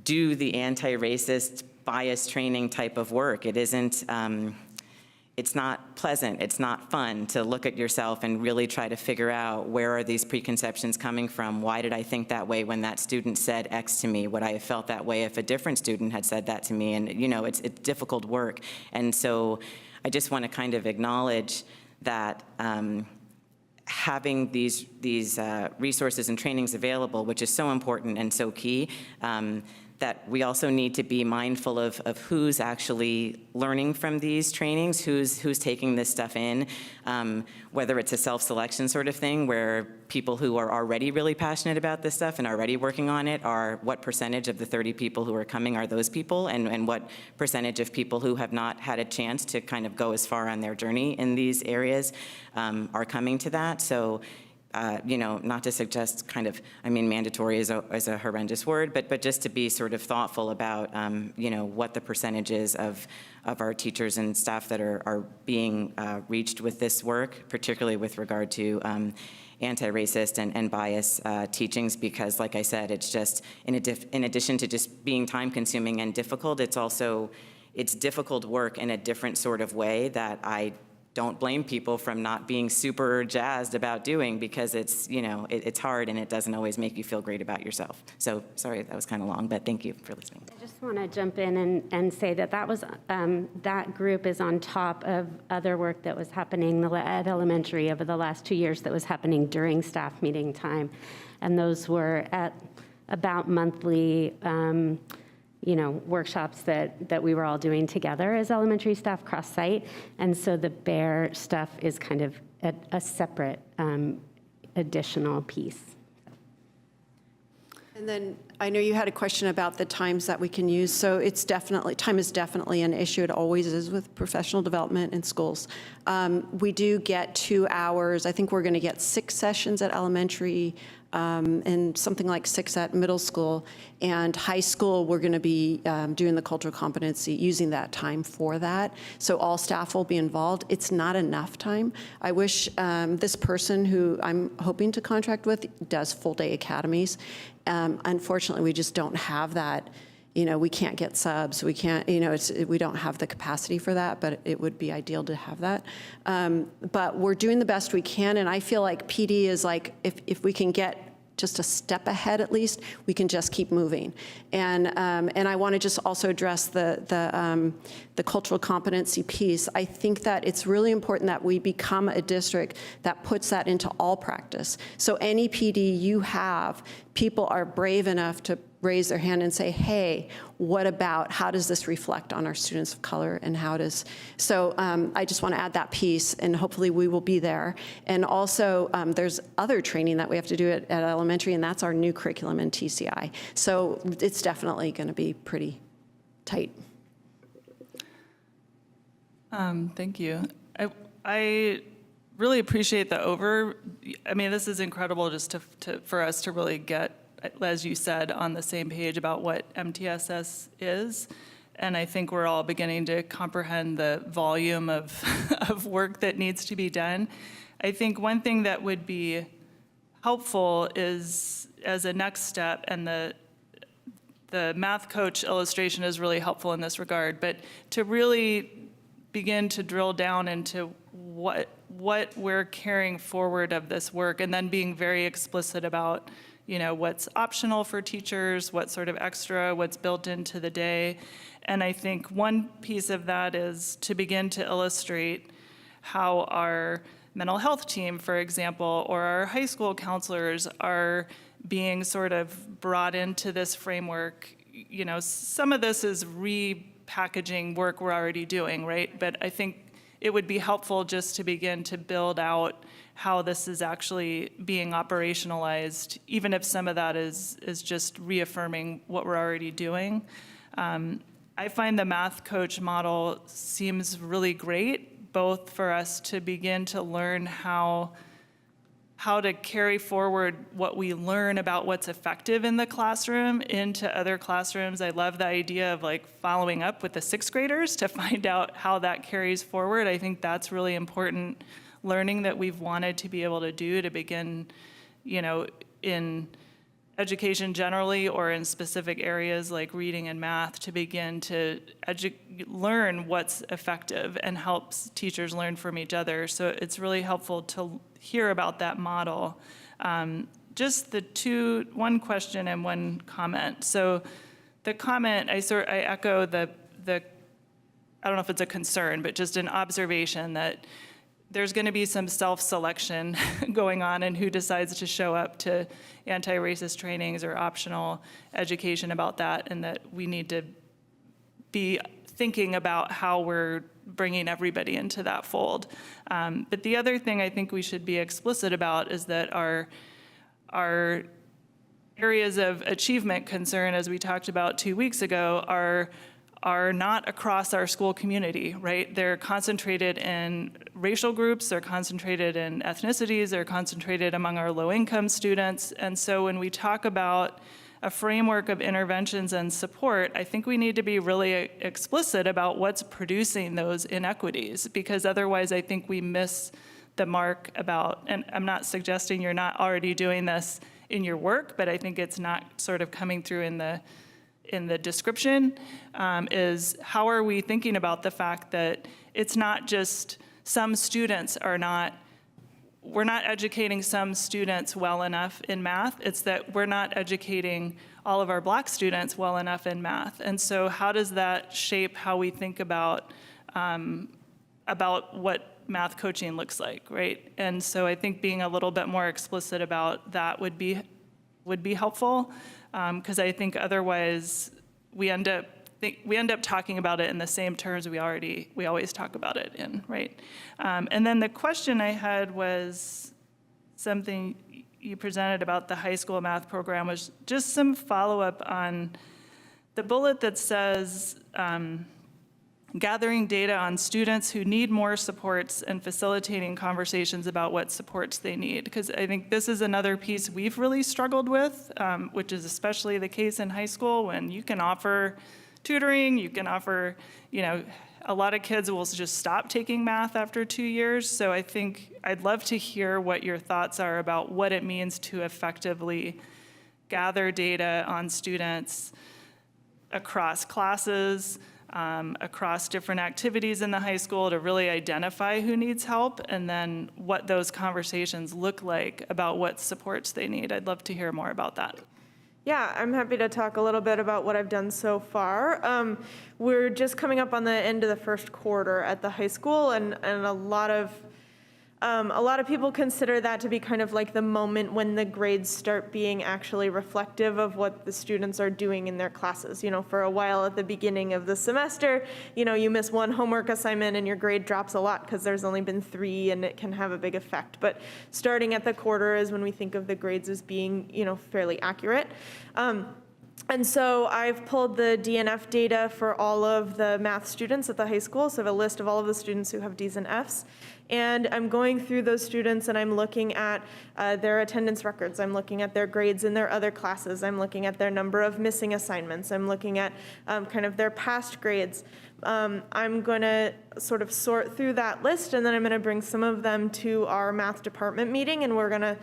Speaker 5: do the anti-racist bias training type of work. It isn't, it's not pleasant, it's not fun to look at yourself and really try to figure out where are these preconceptions coming from? Why did I think that way when that student said X to me? Would I have felt that way if a different student had said that to me? And it's difficult work. And so I just want to kind of acknowledge that having these resources and trainings available, which is so important and so key, that we also need to be mindful of who's actually learning from these trainings, who's taking this stuff in, whether it's a self-selection sort of thing where people who are already really passionate about this stuff and already working on it are, what percentage of the 30 people who are coming are those people, and what percentage of people who have not had a chance to kind of go as far on their journey in these areas are coming to that. So not to suggest kind of, mandatory is a horrendous word, but just to be sort of thoughtful about, what the percentage is of our teachers and staff that are being reached with this work, particularly with regard to anti-racist and bias teachings, because like I said, it's just, in addition to just being time-consuming and difficult, it's difficult work in a different sort of way that I don't blame people from not being super jazzed about doing, because it's, it's hard and it doesn't always make you feel great about yourself. So sorry, that was kind of long, but thank you for listening.
Speaker 19: I just want to jump in and say that was that group is on top of other work that was happening at elementary over the last 2 years that was happening during staff meeting time. And those were at about monthly workshops that we were all doing together as elementary staff cross-site. And so the BEAR stuff is kind of a separate additional piece.
Speaker 16: And then I know you had a question about the times that we can use. So time is definitely an issue. It always is with professional development in schools. We do get 2 hours. I think we're going to get 6 sessions at elementary, and something like 6 at middle school. And high school, we're going to be doing the cultural competency, using that time for that. So all staff will be involved. It's not enough time. I wish this person who I'm hoping to contract with does full-day academies. Unfortunately, we just don't have that. We can't get subs. We can't, we don't have the capacity for that, but it would be ideal to have that. But we're doing the best we can, and I feel like PD is like, if we can get just a step ahead at least, we can just keep moving. And I want to just also address the cultural competency piece. I think that it's really important that we become a district that puts that into all practice. So any PD you have, people are brave enough to raise their hand and say, hey, how does this reflect on our students of color, and so I just want to add that piece, and hopefully we will be there. And also there's other training that we have to do at elementary, and that's our new curriculum in TCI. So it's definitely going to be pretty tight.
Speaker 1: Thank you. I really appreciate I mean, this is incredible just for us to really get, as you said, on the same page about what MTSS is. And I think we're all beginning to comprehend the volume of, of work that needs to be done. I think one thing that would be helpful is, as a next step, and the math coach illustration is really helpful in this regard, but to really begin to drill down into what we're carrying forward of this work, and then being very explicit about, you know, what's optional for teachers, what's sort of extra, what's built into the day. And I think one piece of that is to begin to illustrate how our mental health team, for example, or our high school counselors are being sort of brought into this framework. You know, some of this is repackaging work we're already doing, right? But I think it would be helpful just to begin to build out how this is actually being operationalized, even if some of that is just reaffirming what we're already doing. I find the math coach model seems really great, both for us to begin to learn how to carry forward what we learn about what's effective in the classroom into other classrooms. I love the idea of like following up with the sixth graders to find out how that carries forward. I think that's really important learning that we've wanted to be able to do to begin, you know, in education generally or in specific areas like reading and math, to begin to learn what's effective and helps teachers learn from each other. So it's really helpful to hear about that model. Just one question and one comment. So the comment, I echo the I don't know if it's a concern, but just an observation that there's going to be some self-selection going on in who decides to show up to anti-racist trainings or optional education about that, and that we need to be thinking about how we're bringing everybody into that fold. But the other thing I think we should be explicit about is that our areas of achievement concern, as we talked about 2 weeks ago, are not across our school community, right? They're concentrated in racial groups, they're concentrated in ethnicities, they're concentrated among our low-income students. And so when we talk about a framework of interventions and support, I think we need to be really explicit about what's producing those inequities, because otherwise I think we miss the mark about, and I'm not suggesting you're not already doing this in your work, but I think it's not sort of coming through in the description, is how are we thinking about the fact that it's not just some students we're not educating some students well enough in math, it's that we're not educating all of our Black students well enough in math. And so how does that shape how we think about what math coaching looks like, right? And so I think being a little bit more explicit about that would be helpful. Because I think otherwise we end up talking about it in the same terms we always talk about it in, right? And then the question I had was something you presented about the high school math program, was just some follow-up on the bullet that says gathering data on students who need more supports and facilitating conversations about what supports they need. Because I think this is another piece we've really struggled with, which is especially the case in high school, when you can offer tutoring, you can offer, you know, a lot of kids will just stop taking math after 2 years. So I think I'd love to hear what your thoughts are about what it means to effectively gather data on students across classes, across different activities in the high school, to really identify who needs help, and then what those conversations look like about what supports they need. I'd love to hear more about that.
Speaker 17: Yeah, I'm happy to talk a little bit about what I've done so far. We're just coming up on the end of the first quarter at the high school, and a lot of people consider that to be kind of like the moment when the grades start being actually reflective of what the students are doing in their classes. You know, for a while at the beginning of the semester, you know, you miss one homework assignment and your grade drops a lot because there's only been 3, and it can have a big effect. But starting at the quarter is when we think of the grades as being, you know, fairly accurate. And so I've pulled the DNF data for all of the math students at the high school. So I have a list of all of the students who have Ds and Fs. And I'm going through those students and I'm looking at their attendance records. I'm looking at their grades in their other classes. I'm looking at their number of missing assignments. I'm looking at kind of their past grades. I'm going to sort of sort through that list, and then I'm going to bring some of them to our math department meeting, and we're going to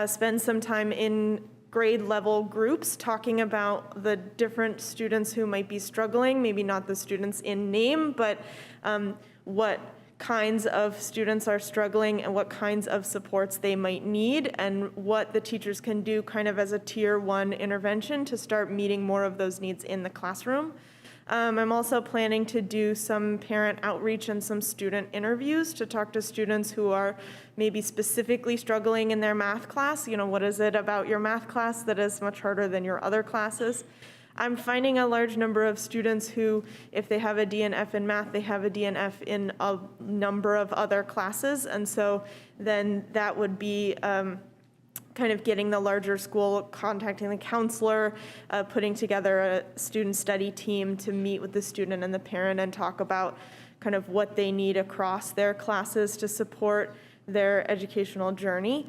Speaker 17: spend some time in grade level groups talking about the different students who might be struggling, maybe not the students in name, but what kinds of students are struggling and what kinds of supports they might need, and what the teachers can do kind of as a tier 1 intervention to start meeting more of those needs in the classroom. I'm also planning to do some parent outreach and some student interviews to talk to students who are maybe specifically struggling in their math class. You know, what is it about your math class that is much harder than your other classes? I'm finding a large number of students who, if they have a DNF in math, they have a DNF in a number of other classes. And so then that would be kind of getting the larger school, contacting the counselor, putting together a student study team to meet with the student and the parent and talk about kind of what they need across their classes to support their educational journey.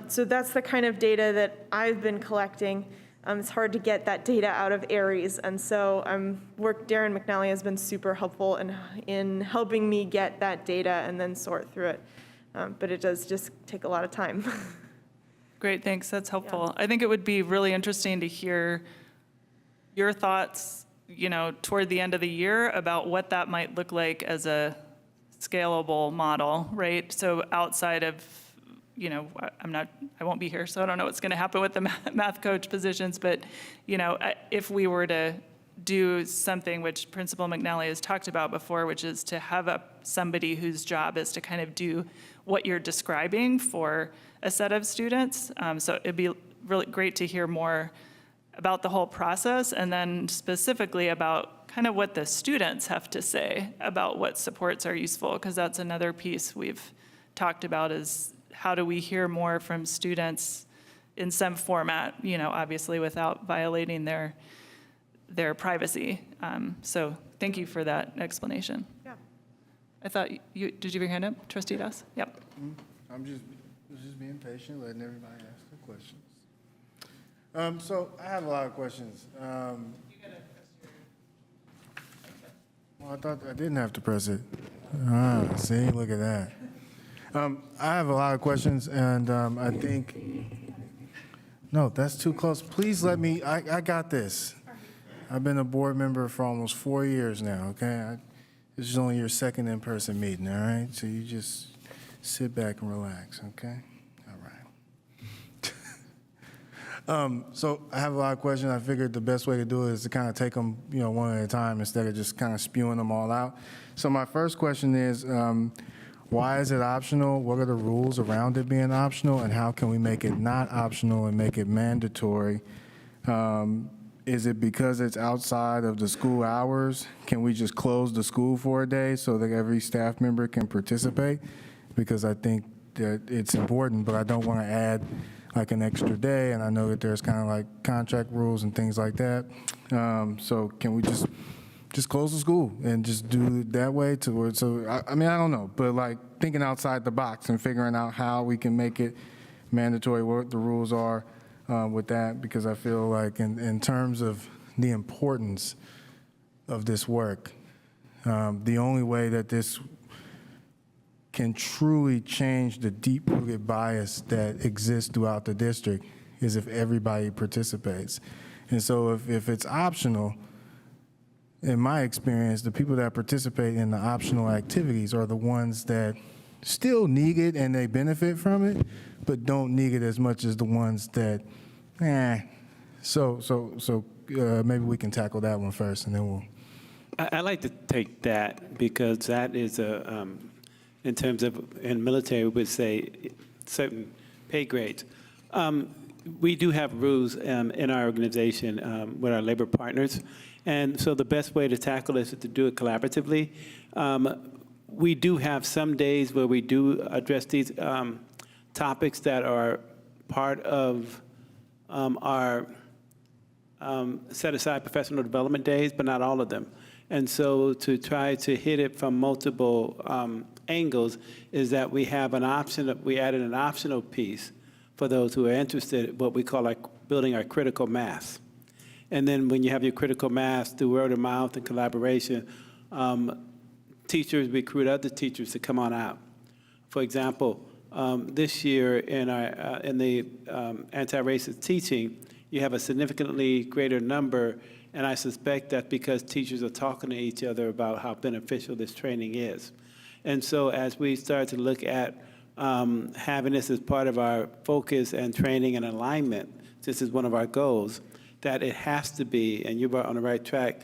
Speaker 17: So that's the kind of data that I've been collecting. It's hard to get that data out of Aries, and so Darren McNally has been super helpful in helping me get that data and then sort through it. But it does just take a lot of time.
Speaker 1: Great, thanks, that's helpful. I think it would be really interesting to hear your thoughts, you know, toward the end of the year about what that might look like as a scalable model, right? So outside of, you know, I won't be here, so I don't know what's going to happen with the math coach positions, but, you know, if we were to do something which Principal McNally has talked about before, which is to have somebody whose job is to kind of do what you're describing for a set of students. So it'd be really great to hear more about the whole process, and then specifically about kind of what the students have to say about what supports are useful, because that's another piece we've talked about, is how do we hear more from students in some format, you know, obviously without violating their privacy. So thank you for that explanation.
Speaker 17: Yeah.
Speaker 1: I thought did you have your hand up, Trustee Das? Yep.
Speaker 10: I'm just being patient, letting everybody ask their questions. So I have a lot of questions. Well, I thought I didn't have to press it. See, look at that. I have a lot of questions, and I think, no, that's too close. Please let me, I got this. I've been a board member for almost 4 years now, okay? This is only your second in-person meeting, all right? So you just sit back and relax, okay? All right. So I have a lot of questions. I figured the best way to do it is to kind of take them, you know, one at a time instead of just kind of spewing them all out. So my first question is, why is it optional? What are the rules around it being optional, and how can we make it not optional and make it mandatory? Is it because it's outside of the school hours? Can we just close the school for a day so that every staff member can participate? Because I think that it's important, but I don't want to add like an extra day, and I know that there's kind of like contract rules and things like that. So can we just close the school and just do it that way? I mean, I don't know, but like thinking outside the box and figuring out how we can make it mandatory, what the rules are with that, because I feel like in terms of the importance of this work, the only way that this can truly change the deep-rooted bias that exists throughout the district is if everybody participates. And so if it's optional, in my experience, the people that participate in the optional activities are the ones that still need it and they benefit from it, but don't need it as much as the ones that, So maybe we can tackle that one first, and then we'll.
Speaker 2: I like to take that because that is in terms of, in military, we would say certain pay grades. We do have rules in our organization with our labor partners, and so the best way to tackle this is to do it collaboratively. We do have some days where we do address these topics that are part of our set aside professional development days, but not all of them. And so to try to hit it from multiple angles is that we have an option, we added an optional piece for those who are interested, what we call like building our critical mass. And then when you have your critical mass through word of mouth and collaboration, teachers recruit other teachers to come on out. For example, this year in the anti-racist teaching, you have a significantly greater number, and I suspect that because teachers are talking to each other about how beneficial this training is. And so as we start to look at having this as part of our focus and training and alignment, this is one of our goals, that it has to be, and you're on the right track,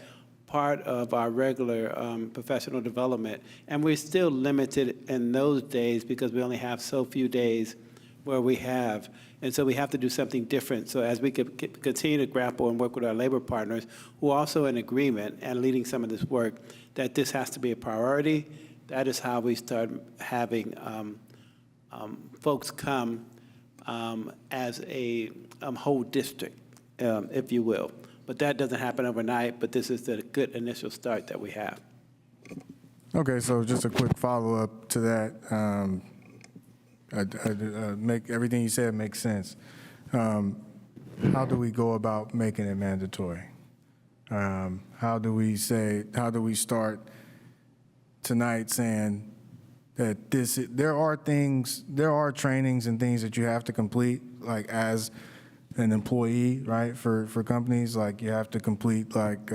Speaker 2: part of our regular professional development. And we're still limited in those days because we only have so few days where we have. And so we have to do something different. So as we continue to grapple and work with our labor partners, who are also in agreement and leading some of this work, that this has to be a priority, that is how we start having folks come as a whole district, if you will. But that doesn't happen overnight, but this is the good initial start that we have.
Speaker 10: Okay, so just a quick follow-up to that. Make everything you said makes sense. How do we go about making it mandatory? How do we start tonight saying that there are trainings and things that you have to complete, like as an employee, right, for companies, like you have to complete like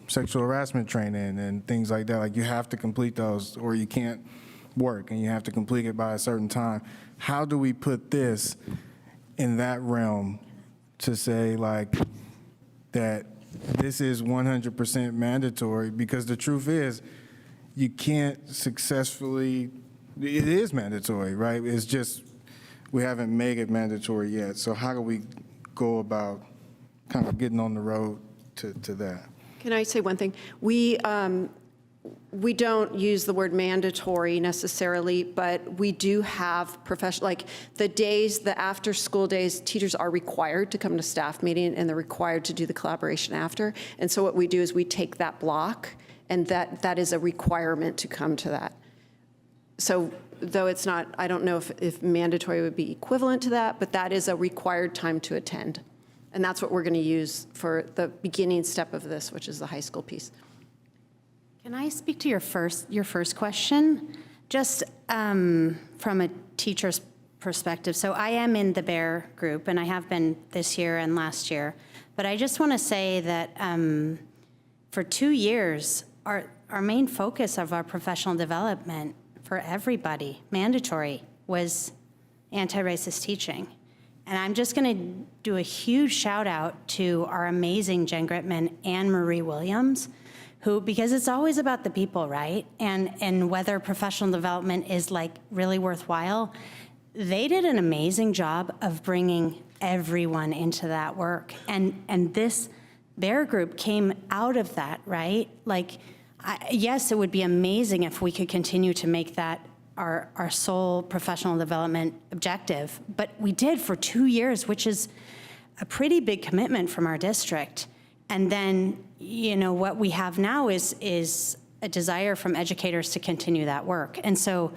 Speaker 10: sexual harassment training and things like that. Like you have to complete those or you can't work, and you have to complete it by a certain time. How do we put this in that realm to say like that this is 100% mandatory? Because the truth is you can't successfully, it is mandatory, right? It's just we haven't made it mandatory yet. So how do we go about kind of getting on the road to that?
Speaker 16: Can I say one thing? We don't use the word mandatory necessarily, but we do have professional, like the after-school days, teachers are required to come to staff meeting and they're required to do the collaboration after. And so what we do is we take that block, and that is a requirement to come to that. So though it's not, I don't know if mandatory would be equivalent to that, but that is a required time to attend. And that's what we're going to use for the beginning step of this, which is the high school piece.
Speaker 18: Can I speak to your first question? Just from a teacher's perspective. So I am in the BEAR group, and I have been this year and last year. But I just want to say that for 2 years, our main focus of our professional development for everybody, mandatory, was anti-racist teaching. And I'm just going to do a huge shout out to our amazing Jen Gritman and Marie Williams, who, because it's always about the people, right? And whether professional development is like really worthwhile, they did an amazing job of bringing everyone into that work. And this BEAR group came out of that, right? Like, yes, it would be amazing if we could continue to make that our sole professional development objective, but we did for 2 years, which is a pretty big commitment from our district. And then, you know, what we have now is a desire from educators to continue that work. And so,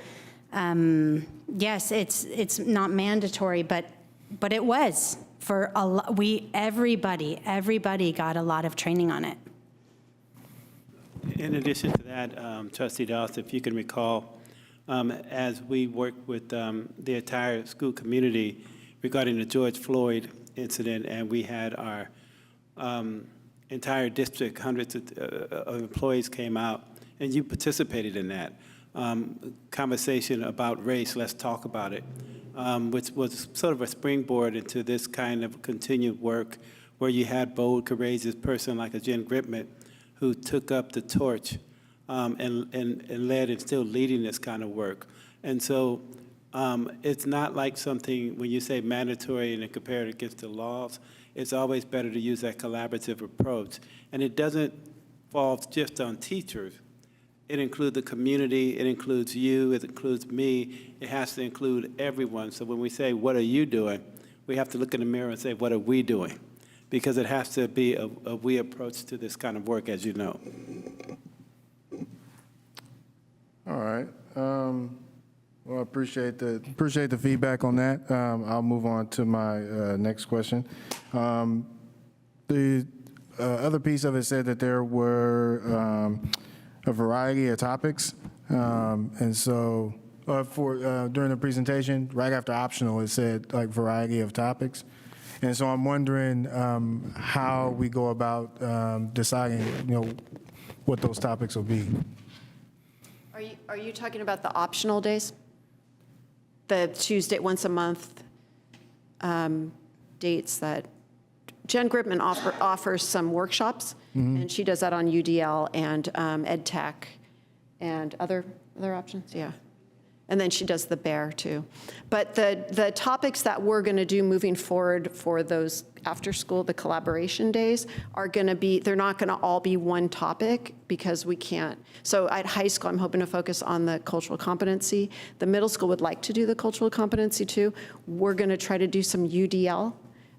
Speaker 18: yes, it's not mandatory, but it was for a lot. Everybody got a lot of training on it.
Speaker 2: In addition to that, Trustee Doss, if you can recall, as we worked with the entire school community regarding the George Floyd incident, and we had our entire district, hundreds of employees came out, and you participated in that conversation about race, let's talk about it, which was sort of a springboard into this kind of continued work where you had bold, courageous person like a Jen Gritman who took up the torch and led and still leading this kind of work. And so it's not like something, when you say mandatory and compare it against the laws, it's always better to use that collaborative approach. And it doesn't fall just on teachers. It includes the community, it includes you, it includes me. It has to include everyone. So when we say, what are you doing? We have to look in the mirror and say, what are we doing? because it has to be a we approach to this kind of work, as you know.
Speaker 10: All right. Well, I appreciate the feedback on that. I'll move on to my next question. The other piece of it said that there were a variety of topics, and so during the presentation, right after optional, it said like variety of topics, and so I'm wondering how we go about deciding, what those topics will be.
Speaker 16: Are you talking about the optional days? The Tuesday, once a month dates that Jen Gribman offers some workshops, and she does that on UDL and Ed Tech and other options, yeah. And then she does the BEAR too. But the topics that we're going to do moving forward for those after school, the collaboration days, are going to be, they're not going to all be one topic because we can't. So at high school, I'm hoping to focus on the cultural competency. The middle school would like to do the cultural competency too. We're going to try to do some UDL.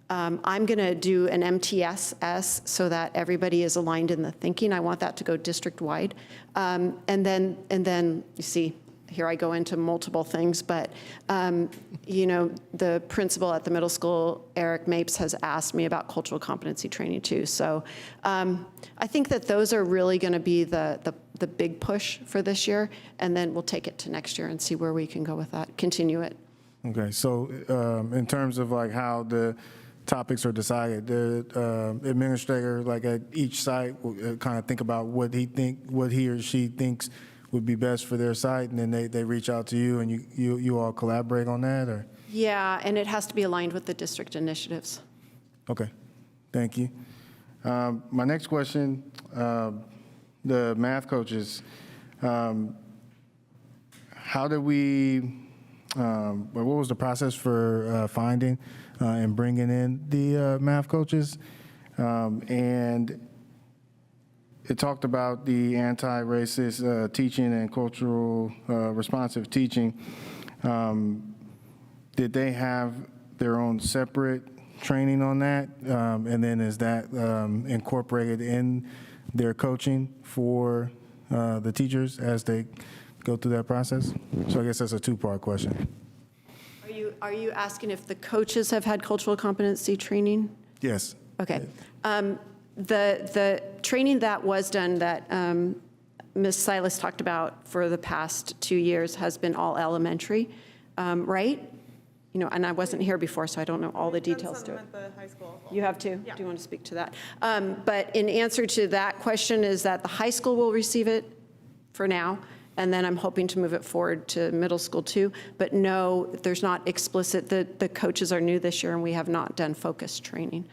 Speaker 16: I'm going to do an MTSS so that everybody is aligned in the thinking. I want that to go district-wide. And then you see, here I go into multiple things, but the principal at the middle school, Eric Mapes, has asked me about cultural competency training too. So I think that those are really going to be the big push for this year, and then we'll take it to next year and see where we can go with that, continue it.
Speaker 10: Okay, so in terms of like how the topics are decided, the administrator, like at each site, will kind of think about what he or she thinks would be best for their site, and then they reach out to you, and you all collaborate on that, or?
Speaker 16: Yeah, and it has to be aligned with the district initiatives.
Speaker 10: Okay, thank you. My next question, the math coaches, how did we, what was the process for finding and bringing in the math coaches? And it talked about the anti-racist teaching and cultural responsive teaching. Did they have their own separate training on that? And then is that incorporated in their coaching for the teachers as they go through that process? So I guess that's a two-part question.
Speaker 16: Are you asking if the coaches have had cultural competency training?
Speaker 10: Yes.
Speaker 16: Okay. The training that was done that Ms. Silas talked about for the past 2 years has been all elementary, right? And I wasn't here before, so I don't know all the details to it.
Speaker 17: At the high school.
Speaker 16: You have too?
Speaker 17: Yeah.
Speaker 16: Do you want to speak to that? But in answer to that question is that the high school will receive it for now, and then I'm hoping to move it forward to middle school too. But no, there's not explicit, the coaches are new this year and we have not done focused training.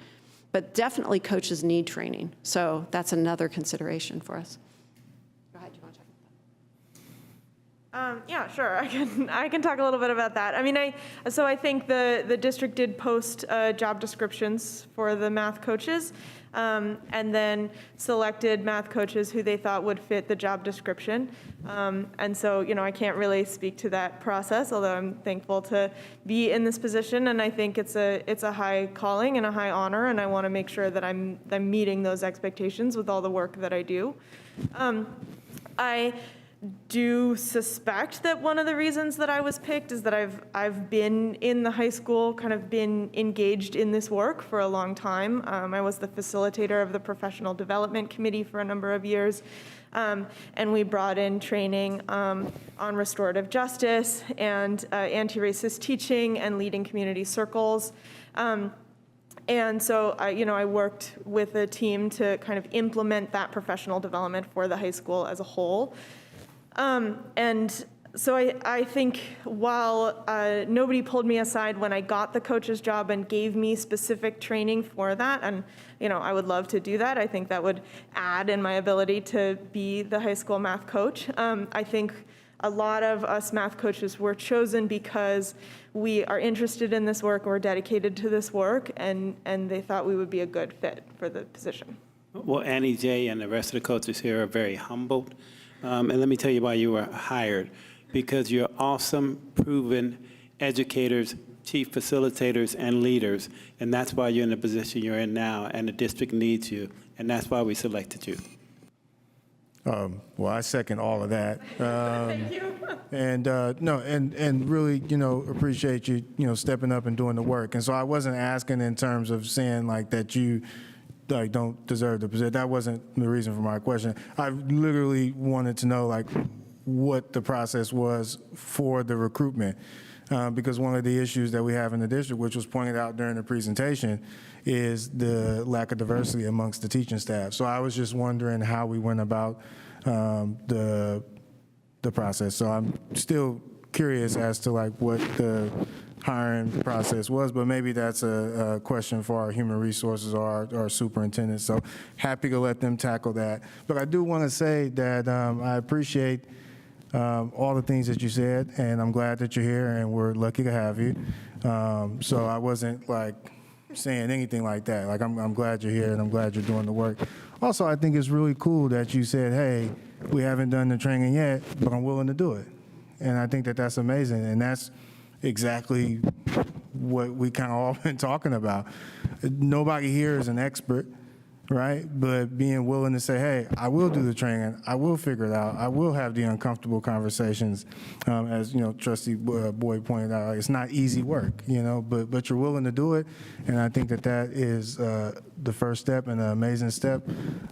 Speaker 16: But definitely coaches need training, so that's another consideration for us. Go ahead, do you want to talk about that?
Speaker 17: Yeah, sure. I can talk a little bit about that. I mean, I think the district did post job descriptions for the math coaches, and then selected math coaches who they thought would fit the job description. And so, I can't really speak to that process, although I'm thankful to be in this position, and I think it's a high calling and a high honor, and I want to make sure that I'm meeting those expectations with all the work that I do. I do suspect that one of the reasons that I was picked is that I've been in the high school, kind of been engaged in this work for a long time. I was the facilitator of the professional development committee for a number of years, and we brought in training on restorative justice and anti-racist teaching and leading community circles. And so I worked with a team to kind of implement that professional development for the high school as a whole. And so I think while nobody pulled me aside when I got the coach's job and gave me specific training for that, and I would love to do that. I think that would add in my ability to be the high school math coach. I think a lot of us math coaches were chosen because we are interested in this work, we're dedicated to this work, and they thought we would be a good fit for the position.
Speaker 2: Well, Annie J. and the rest of the coaches here are very humbled. And let me tell you why you were hired. Because you're awesome, proven educators, chief facilitators and leaders, and that's why you're in the position you're in now, and the district needs you, and that's why we selected you.
Speaker 10: Well, I second all of that.
Speaker 17: Thank you.
Speaker 10: And no, and really, appreciate you, stepping up and doing the work. And so I wasn't asking in terms of saying like that you like don't deserve the position. That wasn't the reason for my question. I literally wanted to know like what the process was for the recruitment. Because one of the issues that we have in the district, which was pointed out during the presentation, is the lack of diversity amongst the teaching staff. So I was just wondering how we went about the process. So I'm still curious as to like what the hiring process was, but maybe that's a question for our human resources or our superintendent. So happy to let them tackle that. But I do want to say that I appreciate all the things that you said, and I'm glad that you're here, and we're lucky to have you. So I wasn't like saying anything like that. Like I'm glad you're here, and I'm glad you're doing the work. Also, I think it's really cool that you said, hey, we haven't done the training yet, but I'm willing to do it. And I think that that's amazing, and that's exactly what we kind of all been talking about. Nobody here is an expert, right? But being willing to say, hey, I will do the training, I will figure it out, I will have the uncomfortable conversations, as Trustee Boyd pointed out, it's not easy work, but you're willing to do it, and I think that that is the first step and an amazing step,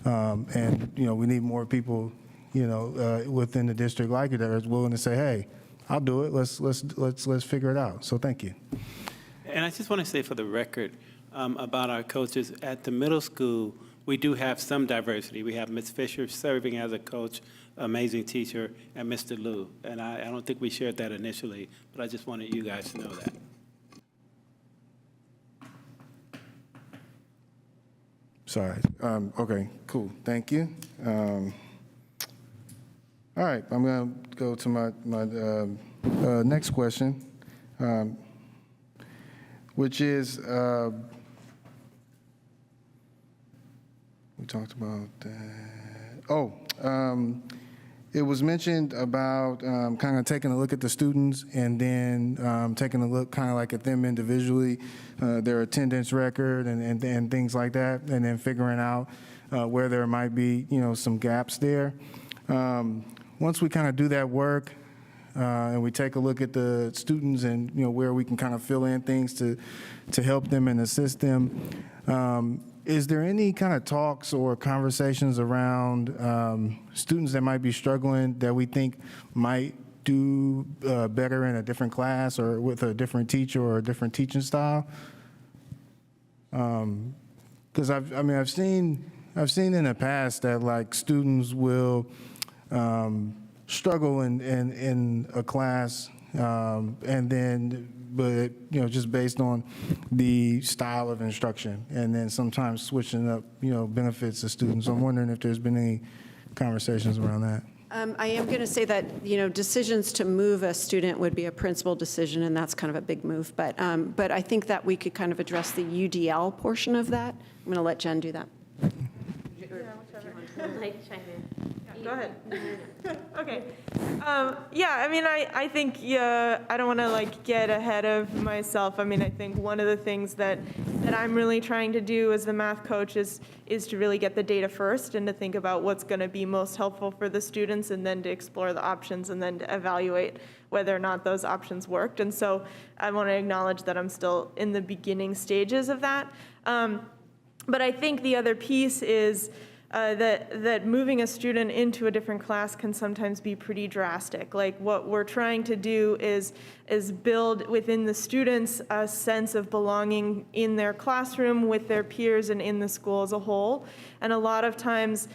Speaker 10: and we need more people, within the district like you that are willing to say, hey, I'll do it, let's figure it out. So thank you.
Speaker 2: And I just want to say for the record about our coaches at the middle school, we do have some diversity. We have Ms. Fisher serving as a coach, amazing teacher, and Mr. Liu. And I don't think we shared that initially, but I just wanted you guys to know that.
Speaker 10: Sorry. Okay, cool. Thank you. All right, I'm going to go to my next question, which is, we talked about that. It was mentioned about kind of taking a look at the students and then taking a look kind of like at them individually, their attendance record and things like that, and then figuring out where there might be, some gaps there. Once we kind of do that work and we take a look at the students and, where we can kind of fill in things to help them and assist them, is there any kind of talks or conversations around students that might be struggling that we think might do better in a different class or with a different teacher or a different teaching style? Because I've seen in the past that like students will struggle in a class and then. But, just based on the style of instruction, and then sometimes switching up, benefits to students. I'm wondering if there's been any conversations around that.
Speaker 16: I am going to say that, decisions to move a student would be a principal decision, and that's kind of a big move. But I think that we could kind of address the UDL portion of that. I'm going to let Jen do that.
Speaker 17: Go ahead. Okay. I think I don't want to get ahead of myself. I think one of the things that I'm really trying to do as the math coach is to really get the data first and to think about what's going to be most helpful for the students, and then to explore the options and then to evaluate whether or not those options worked. And so I want to acknowledge that I'm still in the beginning stages of that. But I think the other piece is that moving a student into a different class can sometimes be pretty drastic. Like what we're trying to do is build within the students a sense of belonging in their classroom with their peers and in the school as a whole. And a lot of times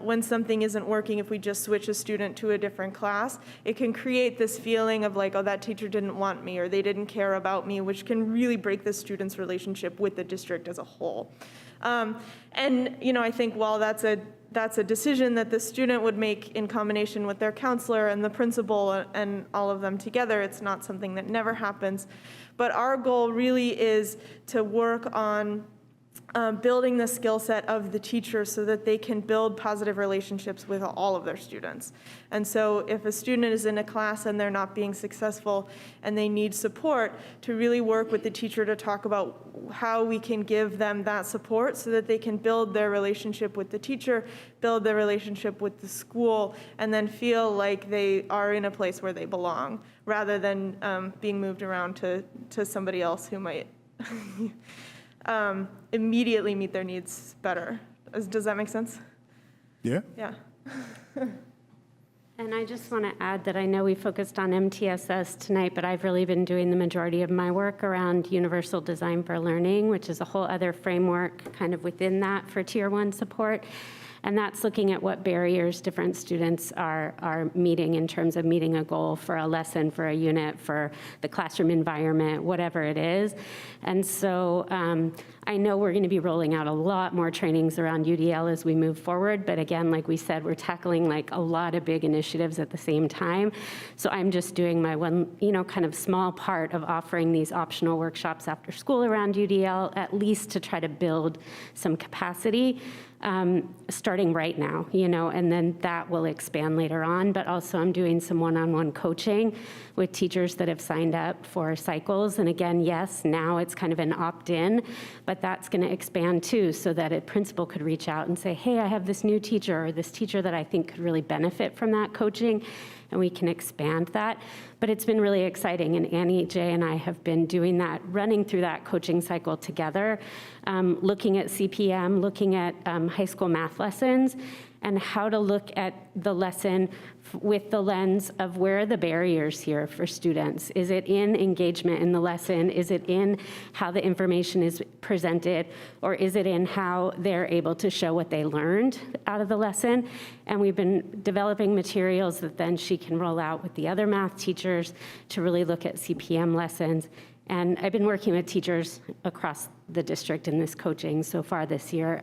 Speaker 17: when something isn't working, if we just switch a student to a different class, it can create this feeling of like, oh, that teacher didn't want me or they didn't care about me, which can really break the student's relationship with the district as a whole. I think while that's a decision that the student would make in combination with their counselor and the principal and all of them together, it's not something that never happens. But our goal really is to work on building the skill set of the teacher so that they can build positive relationships with all of their students. And so if a student is in a class and they're not being successful and they need support, to really work with the teacher to talk about how we can give them that support so that they can build their relationship with the teacher, build their relationship with the school, and then feel like they are in a place where they belong, rather than being moved around to somebody else who might immediately meet their needs better. Does that make sense?
Speaker 10: Yeah.
Speaker 17: Yeah.
Speaker 19: And I just want to add that I know we focused on MTSS tonight, but I've really been doing the majority of my work around Universal Design for Learning, which is a whole other framework kind of within that for Tier 1 support. And that's looking at what barriers different students are meeting in terms of meeting a goal for a lesson, for a unit, for the classroom environment, whatever it is. And so I know we're going to be rolling out a lot more trainings around UDL as we move forward. But again, like we said, we're tackling like a lot of big initiatives at the same time. So I'm just doing my one, kind of small part of offering these optional workshops after school around UDL, at least to try to build some capacity. Starting right now, and then that will expand later on. But also I'm doing some one-on-one coaching with teachers that have signed up for cycles. And again, yes, now it's kind of an opt-in, but that's going to expand too, so that a principal could reach out and say, hey, I have this new teacher or this teacher that I think could really benefit from that coaching, and we can expand that. But it's been really exciting, and Annie, Jay, and I have been doing that, running through that coaching cycle together, looking at CPM, looking at high school math lessons, and how to look at the lesson with the lens of where are the barriers here for students. Is it in engagement in the lesson? Is it in how the information is presented? Or is it in how they're able to show what they learned out of the lesson? And we've been developing materials that then she can roll out with the other math teachers to really look at CPM lessons. And I've been working with teachers across the district in this coaching so far this year,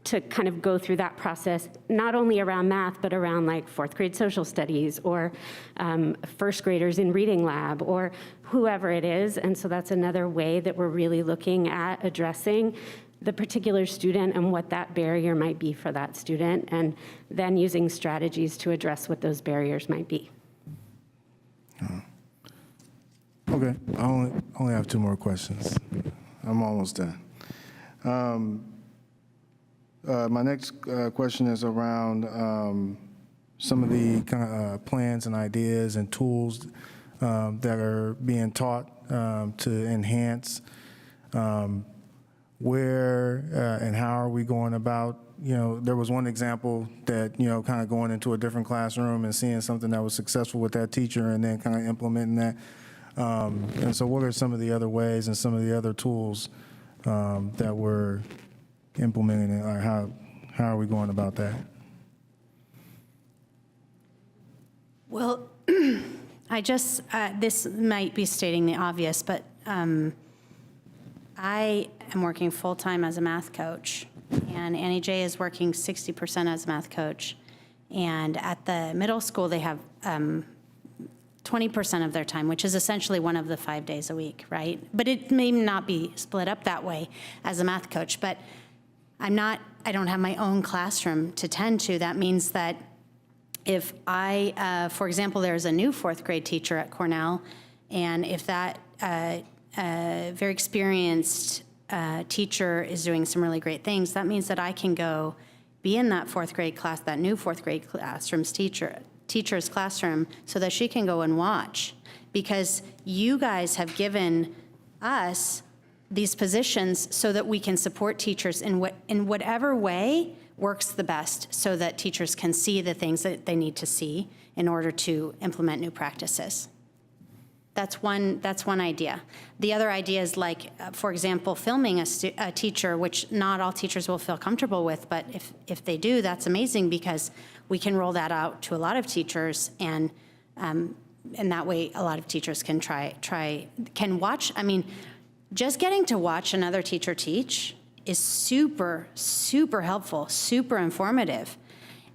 Speaker 19: to kind of go through that process, not only around math, but around like fourth grade social studies or first graders in reading lab or whoever it is. And so that's another way that we're really looking at addressing the particular student and what that barrier might be for that student, and then using strategies to address what those barriers might be.
Speaker 10: Okay, I only have 2 more questions. I'm almost done. My next question is around some of the kind of plans and ideas and tools that are being taught to enhance where and how are we going about. There was one example that, kind of going into a different classroom and seeing something that was successful with that teacher and then kind of implementing that. And so what are some of the other ways and some of the other tools that we're implementing, or how are we going about that?
Speaker 18: Well, this might be stating the obvious, but I am working full-time as a math coach, and Annie J is working 60% as a math coach. And at the middle school, they have 20% of their time, which is essentially one of the 5 days a week, right? But it may not be split up that way as a math coach, but I don't have my own classroom to tend to. That means that if for example, there's a new 4th grade teacher at Cornell, and if that very experienced teacher is doing some really great things, that means that I can go be in that 4th grade class, that new 4th grade classroom's teacher's classroom, so that she can go and watch. Because you guys have given us these positions so that we can support teachers in whatever way works the best, so that teachers can see the things that they need to see in order to implement new practices. That's one idea. The other idea is like, for example, filming a teacher, which not all teachers will feel comfortable with, but if they do, that's amazing, because we can roll that out to a lot of teachers, and that way a lot of teachers can can watch. I mean, just getting to watch another teacher teach is super, super helpful, super informative.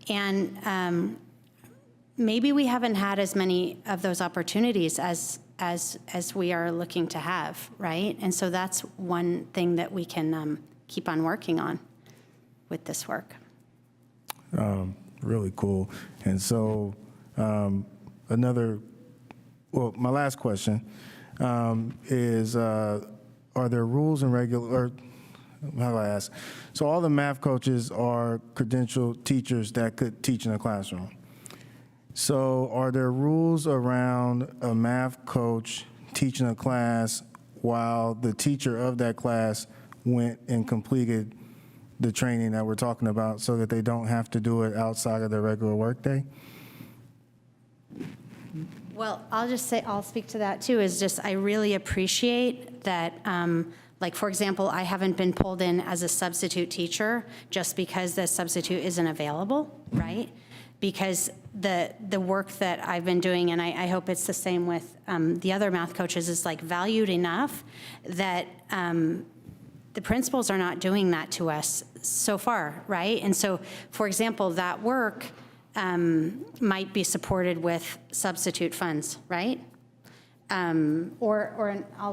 Speaker 18: And maybe we haven't had as many of those opportunities as as we are looking to have, right? And so that's one thing that we can keep on working on with this work.
Speaker 10: Really cool. And so my last question is, are there rules and how do I ask? So all the math coaches are credentialed teachers that could teach in a classroom. So are there rules around a math coach teaching a class while the teacher of that class went and completed the training that we're talking about so that they don't have to do it outside of their regular workday?
Speaker 18: Well, I'll speak to that too, is just I really appreciate that, like, for example, I haven't been pulled in as a substitute teacher just because the substitute isn't available, right? Because the work that I've been doing, and I hope it's the same with the other math coaches, is like valued enough that the principals are not doing that to us so far, right? And so, for example, that work might be supported with substitute funds, right? Or I'll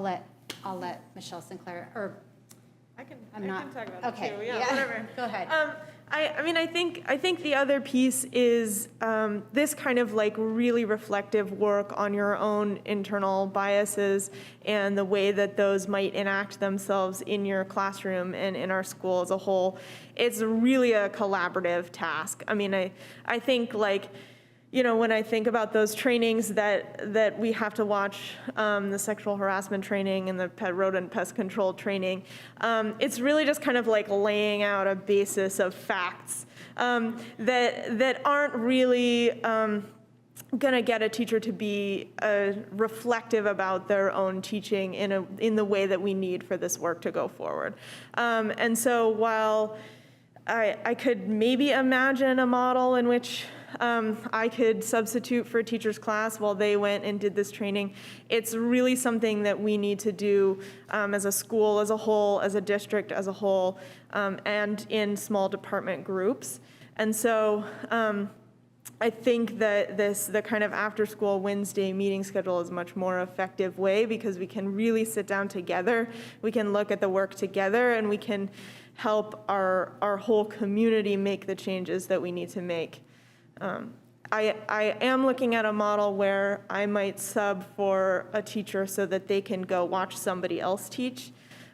Speaker 18: let Michelle Sinclair, or
Speaker 17: I can
Speaker 18: talk
Speaker 17: about
Speaker 18: okay.
Speaker 17: it too. Yeah, whatever.
Speaker 18: Go ahead.
Speaker 17: I mean, I think the other piece is this kind of like really reflective work on your own internal biases and the way that those might enact themselves in your classroom and in our school as a whole. It's really a collaborative task. I mean, I think like, you know, when I think about those trainings that we have to watch, the sexual harassment training and the rodent pest control training, it's really just kind of like laying out a basis of facts that aren't really going to get a teacher to be reflective about their own teaching in the way that we need for this work to go forward. And so while I could maybe imagine a model in which I could substitute for a teacher's class while they went and did this training, it's really something that we need to do as a school as a whole, as a district as a whole, and in small department groups. And so I think that the kind of after-school Wednesday meeting schedule is a much more effective way because we can really sit down together, we can look at the work together, and we can help our whole community make the changes that we need to make. I am looking at a model where I might sub for a teacher so that they can go watch somebody else teach.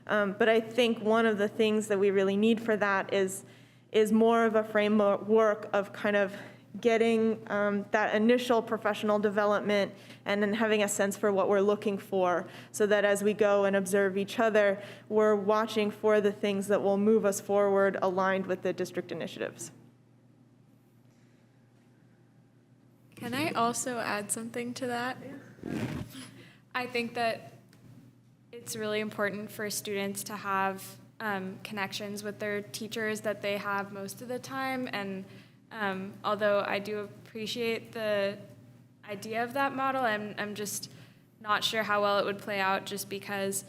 Speaker 17: But I think one of the things that we really need for that is more of a framework of kind of getting that initial professional development and then having a sense for what we're looking for so that as we go and observe each other, we're watching for the things that will move us forward aligned with the district initiatives.
Speaker 20: Can I also add something to that? I think that it's really important for students to have connections with their teachers that they have most of the time. And although I do appreciate the idea of that model, I'm just not sure how well it would play out just because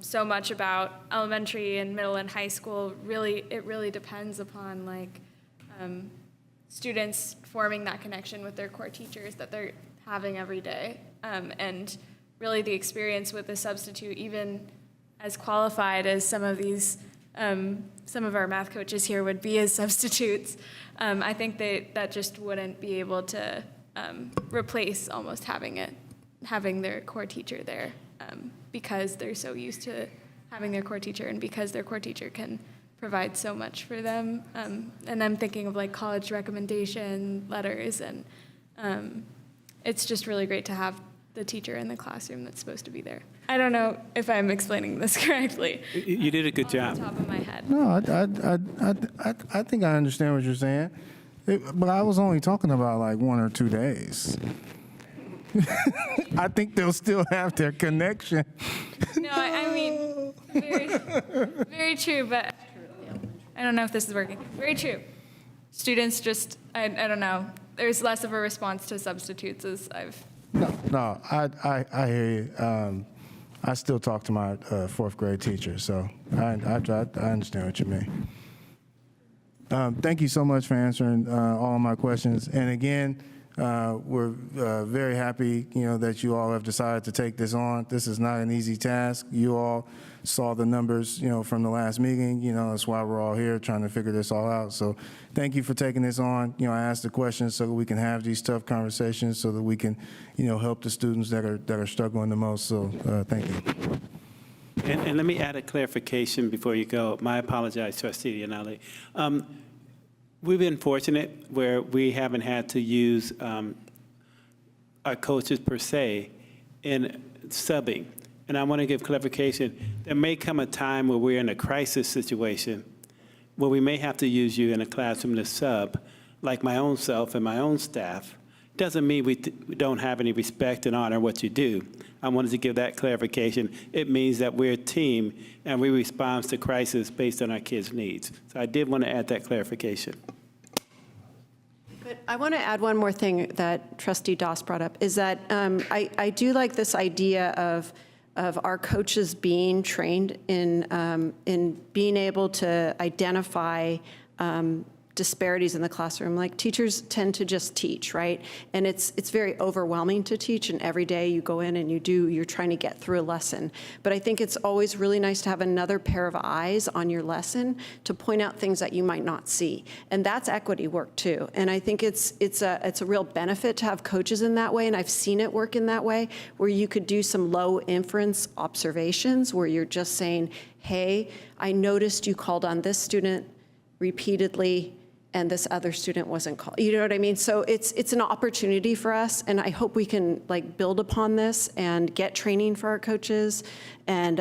Speaker 20: so much about elementary and middle and high school really depends upon like students forming that connection with their core teachers that they're having every day. And really the experience with a substitute, even as qualified as some of our math coaches here would be as substitutes, I think that just wouldn't be able to replace almost having their core teacher there because they're so used to having their core teacher and because their core teacher can provide so much for them. And I'm thinking of like college recommendation letters, and it's just really great to have the teacher in the classroom that's supposed to be there. I don't know if I'm explaining this correctly.
Speaker 2: You did a good job.
Speaker 20: Off the top of my head.
Speaker 10: No, I think I understand what you're saying, but I was only talking about like 1 or 2 days. I think they'll still have their connection.
Speaker 20: No, I mean, very true, but I don't know if this is working. Very true. Students just, I don't know, there's less of a response to substitutes as I've...
Speaker 10: No, I hear you. I still talk to my 4th grade teacher, so I understand what you mean. Thank you so much for answering all of my questions. And again, we're very happy, that you all have decided to take this on. This is not an easy task. You all saw the numbers, from the last meeting. That's why we're all here trying to figure this all out. So thank you for taking this on. I asked the questions so that we can have these tough conversations so that we can, help the students that are struggling the most. So thank you.
Speaker 2: And let me add a clarification before you go. I apologize, Trustee Yanali. We've been fortunate where we haven't had to use our coaches per se in subbing. And I want to give clarification. There may come a time where we're in a crisis situation where we may have to use you in a classroom to sub, like my own self and my own staff. Doesn't mean we don't have any respect and honor what you do. I wanted to give that clarification. It means that we're a team and we respond to crisis based on our kids' needs. So I did want to add that clarification.
Speaker 16: But I want to add one more thing that Trustee Doss brought up, is that I do like this idea of our coaches being trained in being able to identify disparities in the classroom. Like, teachers tend to just teach, right? And it's very overwhelming to teach, and every day you go in and you're trying to get through a lesson. But I think it's always really nice to have another pair of eyes on your lesson to point out things that you might not see. And that's equity work too. And I think it's a real benefit to have coaches in that way, and I've seen it work in that way, where you could do some low inference observations where you're just saying, hey, I noticed you called on this student repeatedly and this other student wasn't called. You know what I mean? So it's an opportunity for us, and I hope we can build upon this and get training for our coaches and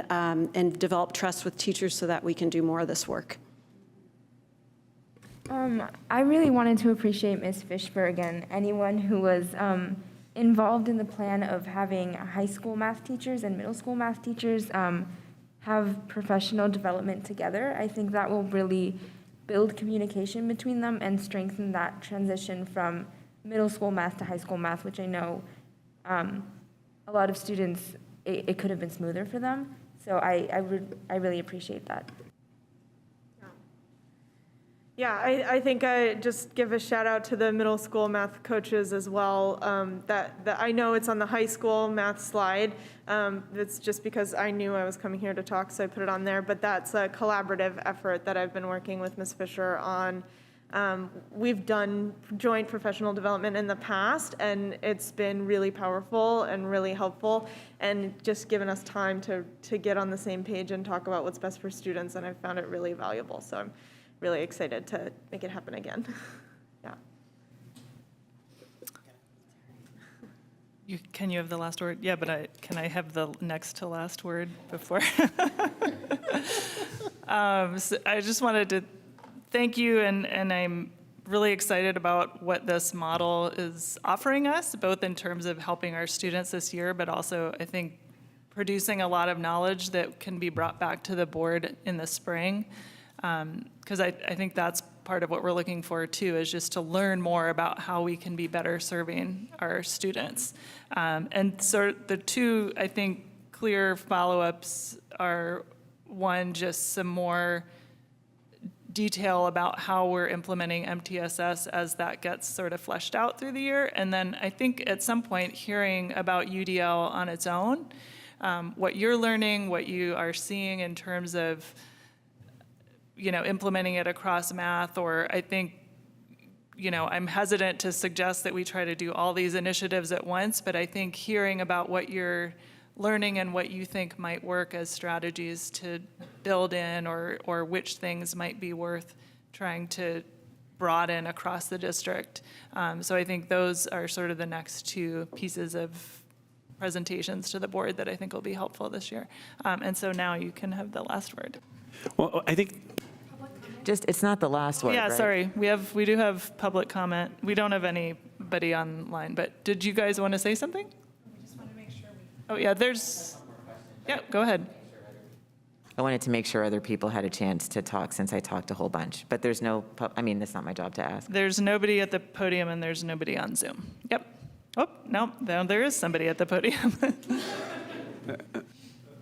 Speaker 16: develop trust with teachers so that we can do more of this work.
Speaker 21: I really wanted to appreciate Ms. Fishberg and anyone who was involved in the plan of having high school math teachers and middle school math teachers have professional development together. I think that will really build communication between them and strengthen that transition from middle school math to high school math, which I know a lot of students, it could have been smoother for them. So I really appreciate that.
Speaker 17: Yeah, I think I just give a shout out to the middle school math coaches as well. That I know it's on the high school math slide. It's just because I knew I was coming here to talk, so I put it on there. But that's a collaborative effort that I've been working with Ms. Fisher on. We've done joint professional development in the past, and it's been really powerful and really helpful, and just given us time to get on the same page and talk about what's best for students, and I've found it really valuable. So I'm really excited to make it happen again. Yeah.
Speaker 1: Can you have the last word? Yeah, but can I have the next to last word before? So I just wanted to thank you, and I'm really excited about what this model is offering us, both in terms of helping our students this year, but also, I think, producing a lot of knowledge that can be brought back to the board in the spring. Because I think that's part of what we're looking for too, is just to learn more about how we can be better serving our students. And so the two, I think, clear follow-ups are, one, just some more detail about how we're implementing MTSS as that gets sort of fleshed out through the year. And then I think at some point hearing about UDL on its own, what you're learning, what you are seeing in terms of implementing it across math, or I think, I'm hesitant to suggest that we try to do all these initiatives at once, but I think hearing about what you're learning and what you think might work as strategies to build in, or which things might be worth trying to broaden across the district. So I think those are sort of the next two pieces of presentations to the board that I think will be helpful this year. And so now you can have the last word.
Speaker 2: Well, I think
Speaker 5: it's not the last word,
Speaker 1: Yeah,
Speaker 5: right?
Speaker 1: sorry. We do have public comment. We don't have anybody online, but did you guys want to say something? We just want to make sure Oh, yeah, yeah, go ahead.
Speaker 5: I wanted to make sure other people had a chance to talk, since I talked a whole bunch, but there's no, that's not my job to ask.
Speaker 1: There's nobody at the podium and there's nobody on Zoom. Yep. Oh, no, there is somebody at the podium.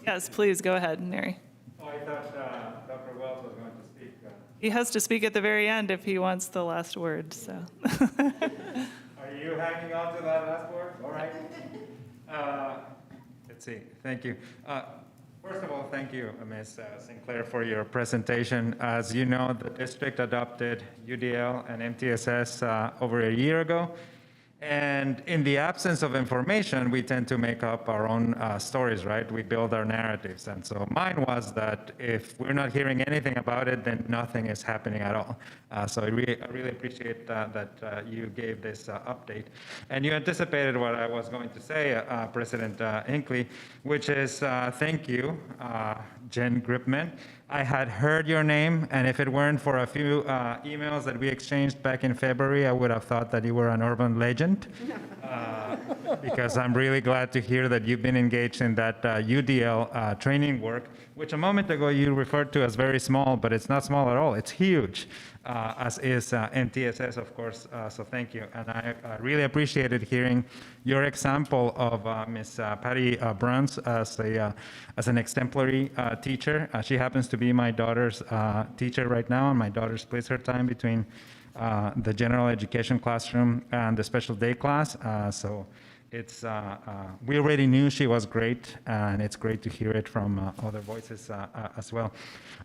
Speaker 1: Yes, please, go ahead, Neri.
Speaker 11: Oh, I thought Dr. Wells was going to speak.
Speaker 1: He has to speak at the very end if he wants the last word, so.
Speaker 11: I Are you hanging on to that last word? All right. Let's see. Thank you. First of all, thank you, Ms. Sinclair, for your presentation. As you know, the district adopted UDL and MTSS over a year ago. And in the absence of information, we tend to make up our own stories, right? We build our narratives. And so mine was that if we're not hearing anything about it, then nothing is happening at all. So I really appreciate that you gave this update. And you anticipated what I was going to say, President Hinckley, which is thank you, Jen Gripman. I had heard your name, and if it weren't for a few emails that we exchanged back in February, I would have thought that you were an urban legend. Because I'm really glad to hear that you've been engaged in that UDL training work, which a moment ago you referred to as very small, but it's not small at all. It's huge, as is MTSS, of course, so thank you. And I really appreciated hearing your example of Ms. Patty Bruns as an exemplary teacher. She happens to be my daughter's teacher right now, and my daughter splits her time between the general education classroom and the special day class. So it's we already knew she was great, and it's great to hear it from other voices as well.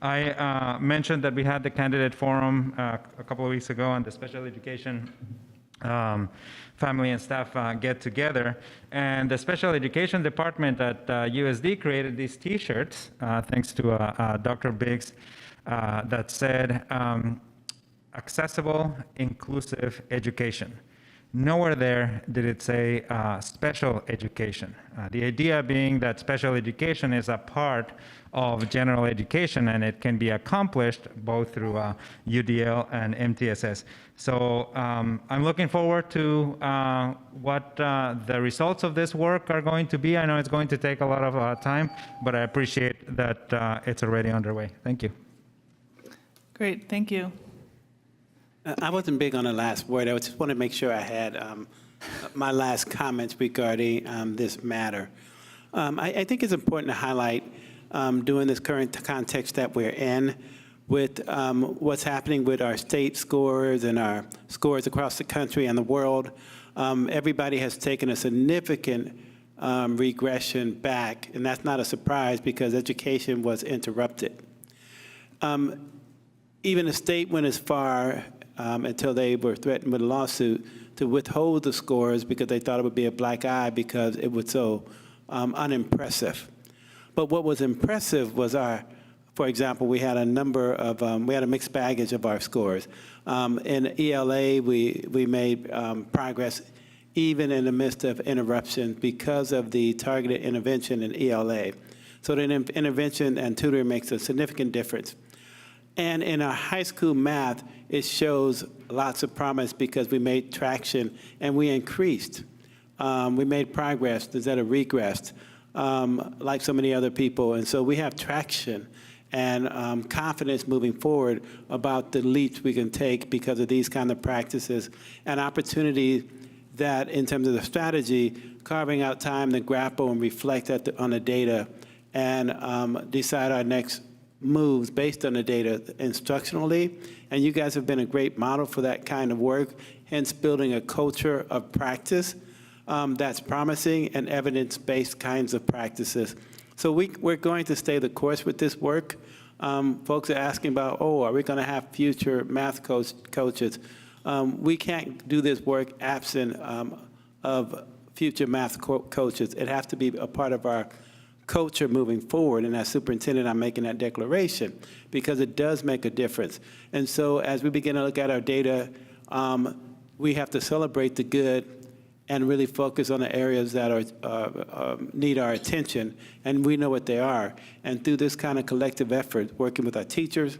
Speaker 11: I mentioned that we had the candidate forum a couple of weeks ago, and the special education family and staff get together, and the special education department at USD created these T-shirts, thanks to Dr. Biggs, that said, accessible, inclusive education. Nowhere there did it say special education. The idea being that special education is a part of general education, and it can be accomplished both through UDL and MTSS. So I'm looking forward to what the results of this work are going to be. I know it's going to take a lot of time, but I appreciate that it's already underway. Thank you.
Speaker 1: Great, thank you.
Speaker 2: I wasn't big on the last word. I just want to make sure I had my last comments regarding this matter. I think it's important to highlight, during this current context that we're in, with what's happening with our state scores and our scores across the country and the world. Everybody has taken a significant regression back, and that's not a surprise because education was interrupted. Even the state went as far until they were threatened with a lawsuit to withhold the scores because they thought it would be a black eye because it was so unimpressive. But what was impressive was for example, we had a number of, we had a mixed baggage of our scores. In ELA, we made progress even in the midst of interruption because of the targeted intervention in ELA. So the intervention and tutoring makes a significant difference. And in our high school math, it shows lots of promise because we made traction and we increased. We made progress instead of regressed, like so many other people. And so we have traction and confidence moving forward about the leaps we can take because of these kind of practices and opportunity that, in terms of the strategy, carving out time to grapple and reflect on the data and decide our next moves based on the data instructionally. And you guys have been a great model for that kind of work, hence building a culture of practice that's promising and evidence-based kinds of practices. So we're going to stay the course with this work. Folks are asking about, are we going to have future math coaches? We can't do this work absent of future math coaches. It has to be a part of our culture moving forward, and as superintendent, I'm making that declaration because it does make a difference. And so as we begin to look at our data, we have to celebrate the good and really focus on the areas that need our attention, and we know what they are. And through this kind of collective effort, working with our teachers,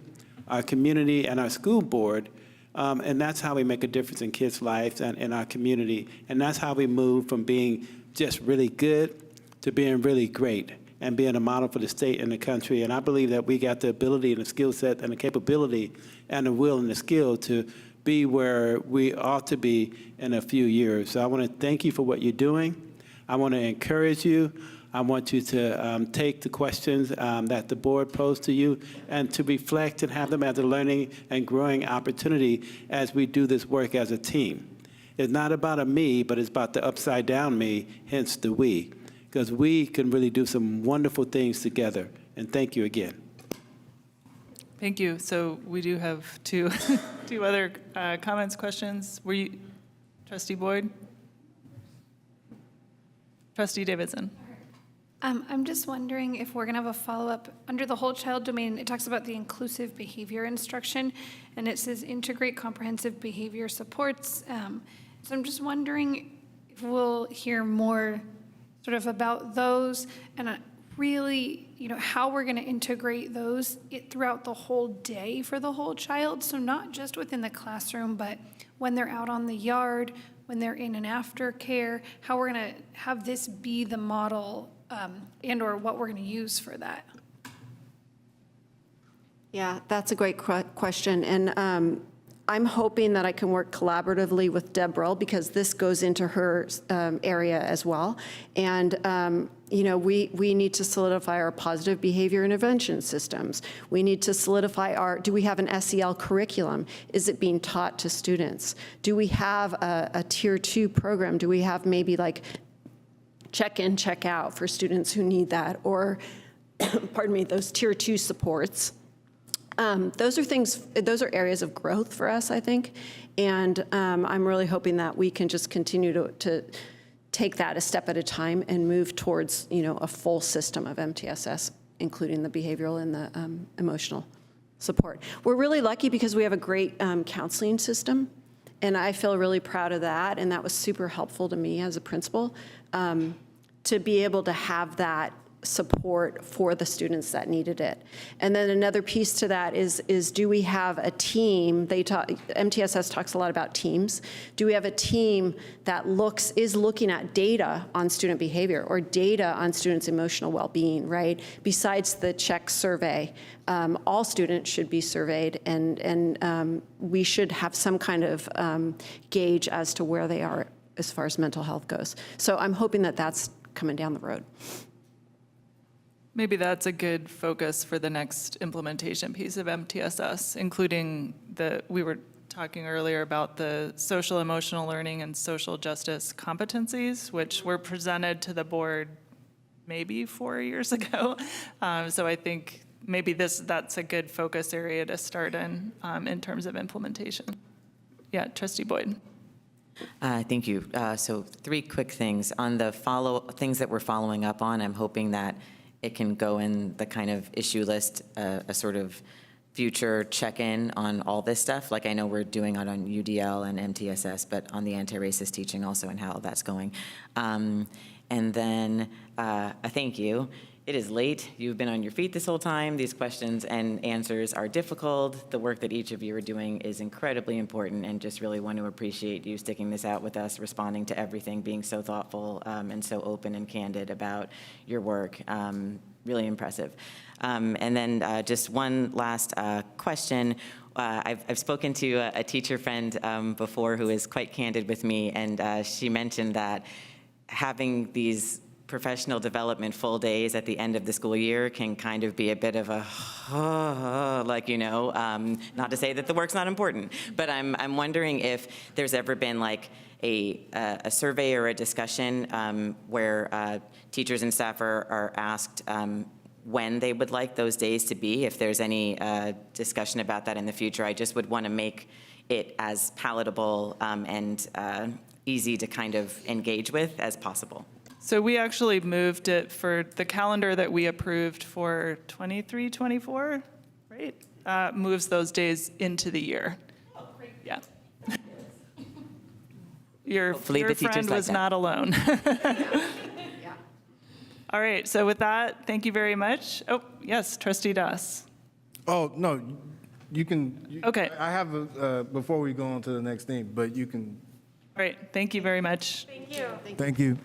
Speaker 2: our community, and our school board, and that's how we make a difference in kids' lives and in our community. And that's how we move from being just really good to being really great and being a model for the state and the country. And I believe that we got the ability and the skill set and the capability and the will and the skill to be where we ought to be in a few years. So I want to thank you for what you're doing. I want to encourage you. I want you to take the questions that the board posed to you and to reflect and have them as a learning and growing opportunity as we do this work as a team. It's not about a me, but it's about the upside down me, hence the we, because we can really do some wonderful things together. And thank you again.
Speaker 1: Thank you. So we do have two other comments, questions. Were you, Trustee Boyd? Trustee Davidson?
Speaker 6: I'm just wondering if we're going to have a follow-up. Under the whole child domain, it talks about the inclusive behavior instruction, and it says integrate comprehensive behavior supports. So I'm just wondering if we'll hear more sort of about those and really, how we're going to integrate those throughout the whole day for the whole child. So not just within the classroom, but when they're out on the yard, when they're in and after care, how we're going to have this be the model and or what we're going to use for that.
Speaker 16: Yeah, that's a great question. And I'm hoping that I can work collaboratively with Deb Brill because this goes into her area as well. And, we need to solidify our positive behavior intervention systems. We need to solidify do we have an SEL curriculum? Is it being taught to students? Do we have a tier 2 program? Do we have maybe like check-in, check-out for students who need that? Or, pardon me, those tier 2 supports. Those are areas of growth for us, I think. And I'm really hoping that we can just continue to take that a step at a time and move towards, a full system of MTSS, including the behavioral and the emotional support. We're really lucky because we have a great counseling system, and I feel really proud of that, and that was super helpful to me as a principal, to be able to have that support for the students that needed it. And then another piece to that is do we have a team? MTSS talks a lot about teams. Do we have a team that is looking at data on student behavior or data on students' emotional well-being, right? Besides the check survey, all students should be surveyed, and we should have some kind of gauge as to where they are as far as mental health goes. So I'm hoping that that's coming down the road.
Speaker 1: Maybe that's a good focus for the next implementation piece of MTSS, including we were talking earlier about the social emotional learning and social justice competencies, which were presented to the board maybe 4 years ago. So I think maybe that's a good focus area to start in terms of implementation. Yeah, Trustee Boyd.
Speaker 5: Thank you. So 3 quick things. On the things that we're following up on, I'm hoping that it can go in the kind of issue list, a sort of future check-in on all this stuff. Like I know we're doing it on UDL and MTSS, but on the anti-racist teaching also and how that's going. And then a thank you. It is late. You've been on your feet this whole time. These questions and answers are difficult. The work that each of you are doing is incredibly important, and just really want to appreciate you sticking this out with us, responding to everything, being so thoughtful and so open and candid about your work. Really impressive. And then just one last question. I've spoken to a teacher friend before who is quite candid with me, and she mentioned that having these professional development full days at the end of the school year can kind of be a bit of a, not to say that the work's not important, but I'm wondering if there's ever been like a survey or a discussion where teachers and staff are asked when they would like those days to be, if there's any discussion about that in the future. I just would want to make it as palatable and easy to kind of engage with as possible.
Speaker 1: So we actually moved it for the calendar that we approved for 23, 24, right? Moves those days into the year. Oh, great. Yeah. Your friend was not alone.
Speaker 16: Yeah.
Speaker 1: All right, so with that, thank you very much. Oh, yes, Trustee Das.
Speaker 10: Oh, no, you can.
Speaker 1: Okay.
Speaker 10: I have, before we go on to the next thing, but you can.
Speaker 1: All right, thank you very much.
Speaker 6: Thank you.
Speaker 10: Thank you.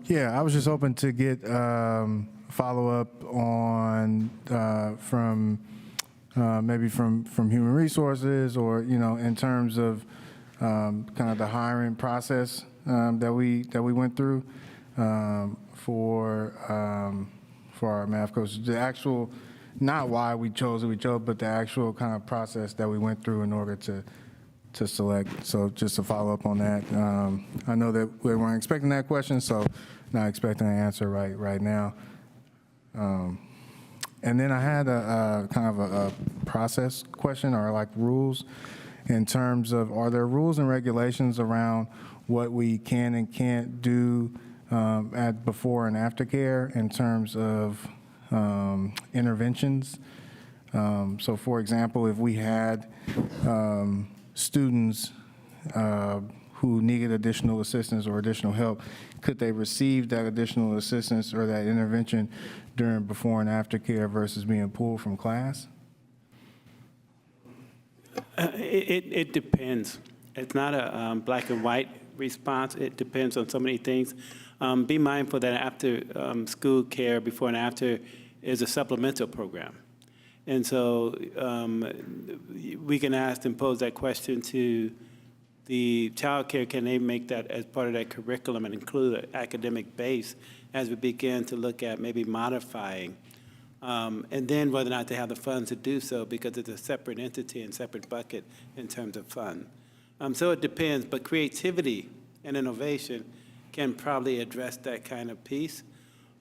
Speaker 10: Yeah, I was just hoping to get follow-up on maybe from human resources, or in terms of kind of the hiring process that we went through for our math coaches. The actual, not why we chose who we chose, but the actual kind of process that we went through in order to select. So just to follow up on that, I know that we weren't expecting that question, so not expecting an answer right now. And then I had a kind of a process question, or like rules in terms of, are there rules and regulations around what we can and can't do at before and after care in terms of interventions? So for example, if we had students who needed additional assistance or additional help, could they receive that additional assistance or that intervention during before and after care versus being pulled from class?
Speaker 2: It depends. It's not a black and white response. It depends on so many things. Be mindful that after school care, before and after, is a supplemental program. And so we can ask and pose that question to the child care. Can they make that as part of that curriculum and include an academic base as we begin to look at maybe modifying? And then whether or not they have the funds to do so, because it's a separate entity and separate bucket in terms of fund. So it depends, but creativity and innovation can probably address that kind of piece.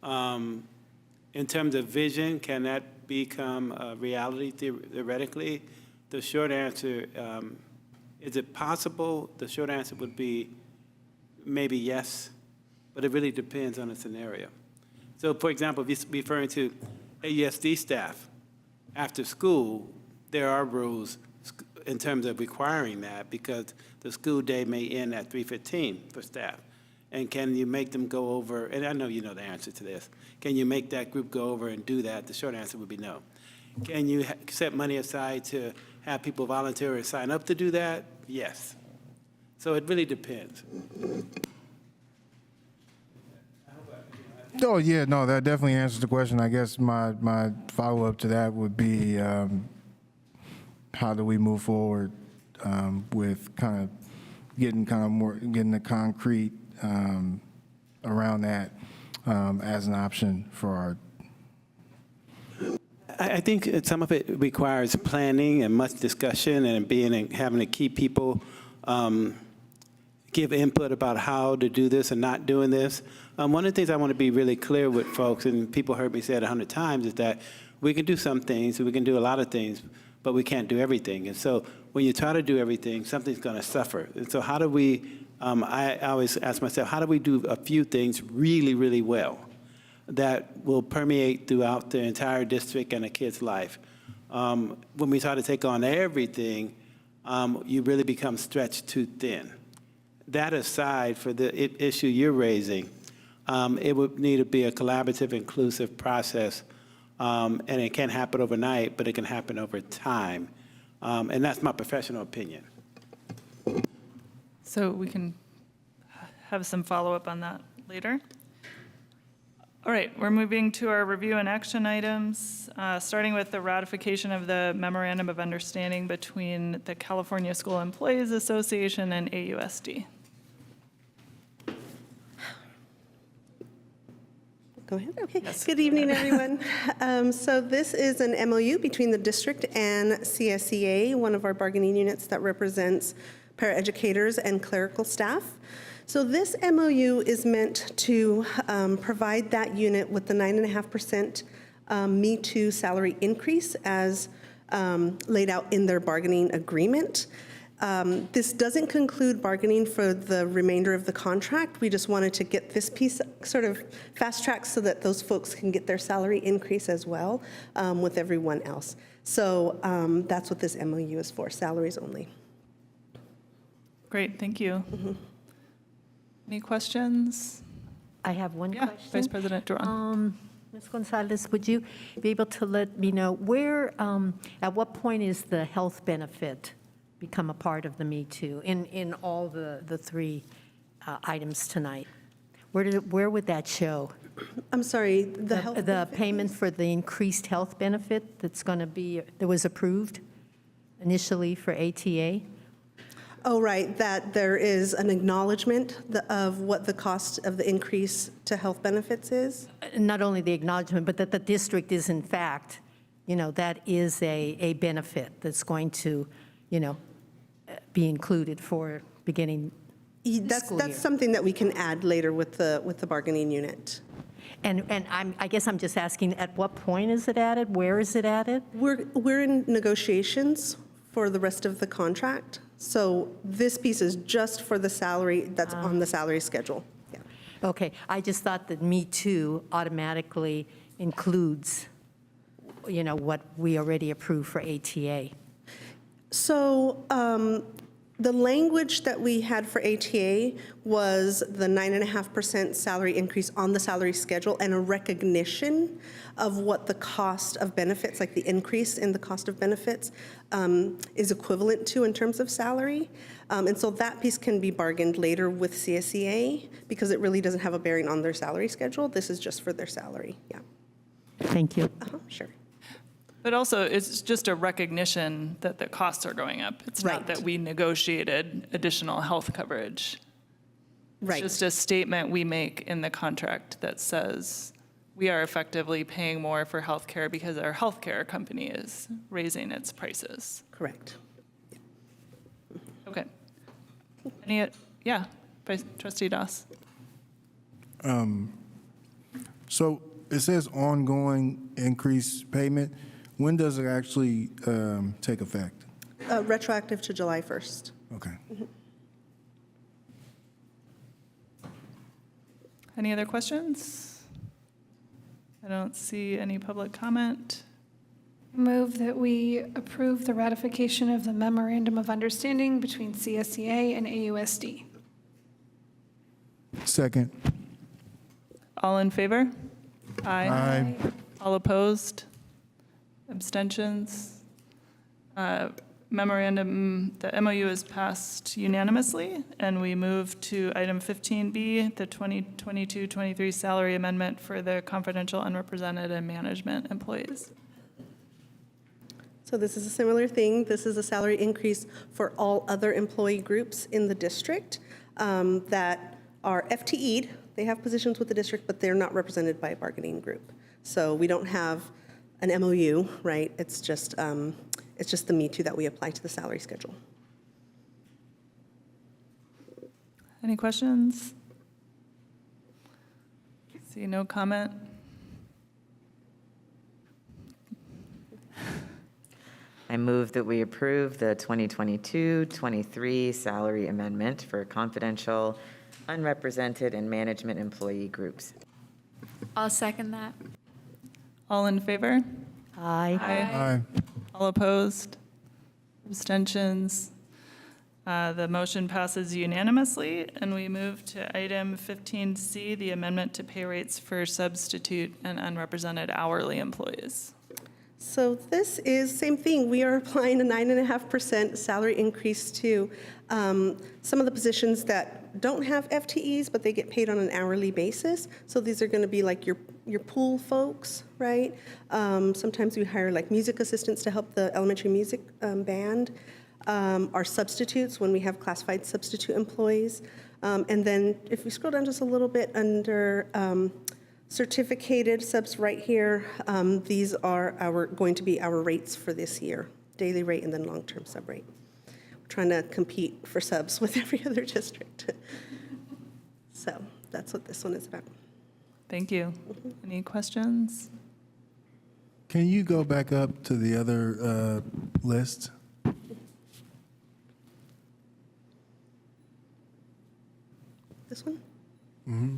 Speaker 2: In terms of vision, can that become a reality theoretically? The short answer, is it possible? The short answer would be maybe yes, but it really depends on the scenario. So for example, if you're referring to AUSD staff, after school, there are rules in terms of requiring that, because the school day may end at 3:15 for staff. And can you make them go over, and I know you know the answer to this, can you make that group go over and do that? The short answer would be no. Can you set money aside to have people volunteer or sign up to do that? Yes. So it really depends.
Speaker 10: Oh, yeah, no, that definitely answers the question. I guess my follow-up to that would be, how do we move forward with kind of getting the concrete around that as an option for our.
Speaker 2: I think some of it requires planning and much discussion and having to keep people give input about how to do this and not doing this. One of the things I want to be really clear with folks, and people heard me say it 100 times, is that we can do some things, we can do a lot of things, but we can't do everything. And so when you try to do everything, something's going to suffer. And so how do we, I always ask myself, how do we do a few things really, really well that will permeate throughout the entire district and a kid's life? When we try to take on everything, you really become stretched too thin. That aside, for the issue you're raising, it would need to be a collaborative, inclusive process, and it can't happen overnight, but it can happen over time. And that's my professional opinion.
Speaker 1: So we can have some follow-up on that later. All right, we're moving to our review and action items, starting with the ratification of the Memorandum of Understanding between the California School Employees Association and AUSD.
Speaker 9: Go ahead. Okay. Good evening, everyone. So this is an MOU between the district and CSEA, one of our bargaining units that represents paraeducators and clerical staff. So this MOU is meant to provide that unit with the 9.5% Me Too salary increase as laid out in their bargaining agreement. This doesn't conclude bargaining for the remainder of the contract. We just wanted to get this piece sort of fast-tracked so that those folks can get their salary increase as well with everyone else. So that's what this MOU is for, salaries only.
Speaker 1: Great, thank you. Mm-hmm. Any questions?
Speaker 3: I have one question.
Speaker 1: Vice President Duran.
Speaker 3: Ms. Gonzalez, would you be able to let me know where, at what point is the health benefit become a part of the Me Too in all the three items tonight? Where would that show?
Speaker 9: I'm sorry, the
Speaker 3: payment for the increased health benefit that was approved initially for ATA?
Speaker 9: Oh, right, that there is an acknowledgement of what the cost of the increase to health benefits is?
Speaker 3: Not only the acknowledgement, but that the district is in fact, that is a benefit that's going to, be included for beginning school year.
Speaker 9: That's something that we can add later with the bargaining unit.
Speaker 3: And I guess I'm just asking, at what point is it added? Where is it added?
Speaker 9: We're in negotiations for the rest of the contract. So this piece is just for the salary that's on the salary schedule. Yeah.
Speaker 3: Okay, I just thought that Me Too automatically includes, what we already approved for ATA.
Speaker 9: So the language that we had for ATA was the 9.5% salary increase on the salary schedule and a recognition of what the cost of benefits, like the increase in the cost of benefits, is equivalent to in terms of salary. And so that piece can be bargained later with CSEA because it really doesn't have a bearing on their salary schedule. This is just for their salary. Yeah.
Speaker 3: Thank you.
Speaker 9: Sure.
Speaker 1: But also, it's just a recognition that the costs are going up. It's not that we negotiated additional health coverage.
Speaker 9: Right.
Speaker 1: It's just a statement we make in the contract that says we are effectively paying more for healthcare because our healthcare company is raising its prices.
Speaker 9: Correct.
Speaker 1: Okay. Vice Trustee Doss.
Speaker 10: So it says ongoing increased payment. When does it actually take effect?
Speaker 9: Retroactive to July 1st.
Speaker 10: Okay.
Speaker 1: Any other questions? I don't see any public comment.
Speaker 6: Move that we approve the ratification of the Memorandum of Understanding between CSEA and AUSD.
Speaker 10: Second.
Speaker 1: All in favor?
Speaker 10: Aye.
Speaker 1: All opposed? Abstentions? Memorandum, the MOU is passed unanimously, and we move to item 15B, the 2022-23 salary amendment for the confidential, unrepresented, and management employees.
Speaker 9: So this is a similar thing. This is a salary increase for all other employee groups in the district that are FTE'd. They have positions with the district, but they're not represented by a bargaining group. So we don't have an MOU, right? It's just the Me Too that we apply to the salary schedule.
Speaker 1: Any questions? See no comment.
Speaker 5: I move that we approve the 2022-23 salary amendment for confidential, unrepresented, and management employee groups.
Speaker 20: I'll second that.
Speaker 1: All in favor?
Speaker 3: Aye.
Speaker 10: Aye.
Speaker 1: All opposed? Abstentions? The motion passes unanimously, and we move to item 15C, the amendment to pay rates for substitute and unrepresented hourly employees.
Speaker 9: So this is same thing. We are applying a 9.5% salary increase to some of the positions that don't have FTEs, but they get paid on an hourly basis. So these are going to be like your pool folks, right? Sometimes we hire like music assistants to help the elementary music band. Our substitutes when we have classified substitute employees. And then if we scroll down just a little bit under certificated subs right here, these are going to be our rates for this year, daily rate and then long-term sub rate. We're trying to compete for subs with every other district. So that's what this one is about.
Speaker 1: Thank you. Any questions?
Speaker 10: Can you go back up to the other list?
Speaker 9: This one?
Speaker 10: Mm-hmm.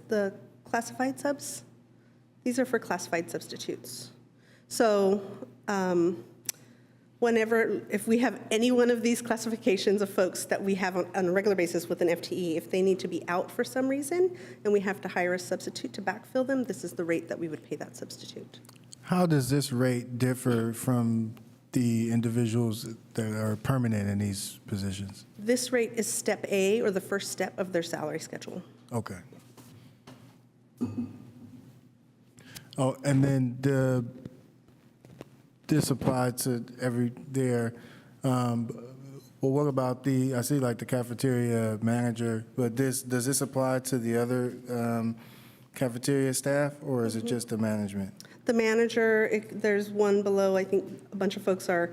Speaker 9: The classified subs? These are for classified substitutes. So if we have any one of these classifications of folks that we have on a regular basis with an FTE, if they need to be out for some reason and we have to hire a substitute to backfill them, this is the rate that we would pay that substitute.
Speaker 10: How does this rate differ from the individuals that are permanent in these positions?
Speaker 9: This rate is step A, or the first step of their salary schedule.
Speaker 10: Okay. Oh, and then this applies to Well, what about I see like the cafeteria manager, but does this apply to the other cafeteria staff, or is it just the management?
Speaker 9: The manager, there's one below, I think a bunch of folks are,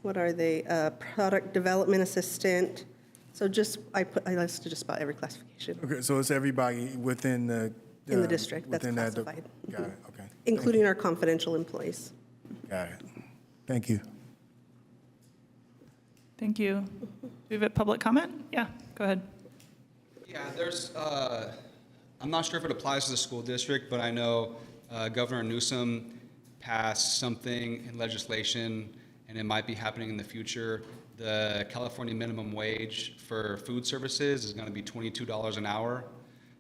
Speaker 9: what are they? Product development assistant. So I listed just about every classification.
Speaker 10: Okay, so it's everybody within the...
Speaker 9: In the district that's
Speaker 10: within that
Speaker 9: classified.
Speaker 10: Got it, okay.
Speaker 9: Including our confidential employees.
Speaker 10: Got it. Thank you.
Speaker 1: Thank you. Do we have a public comment? Yeah, go ahead.
Speaker 8: Yeah, I'm not sure if it applies to the school district, but I know Governor Newsom passed something in legislation, and it might be happening in the future. The California minimum wage for food services is going to be $22 an hour.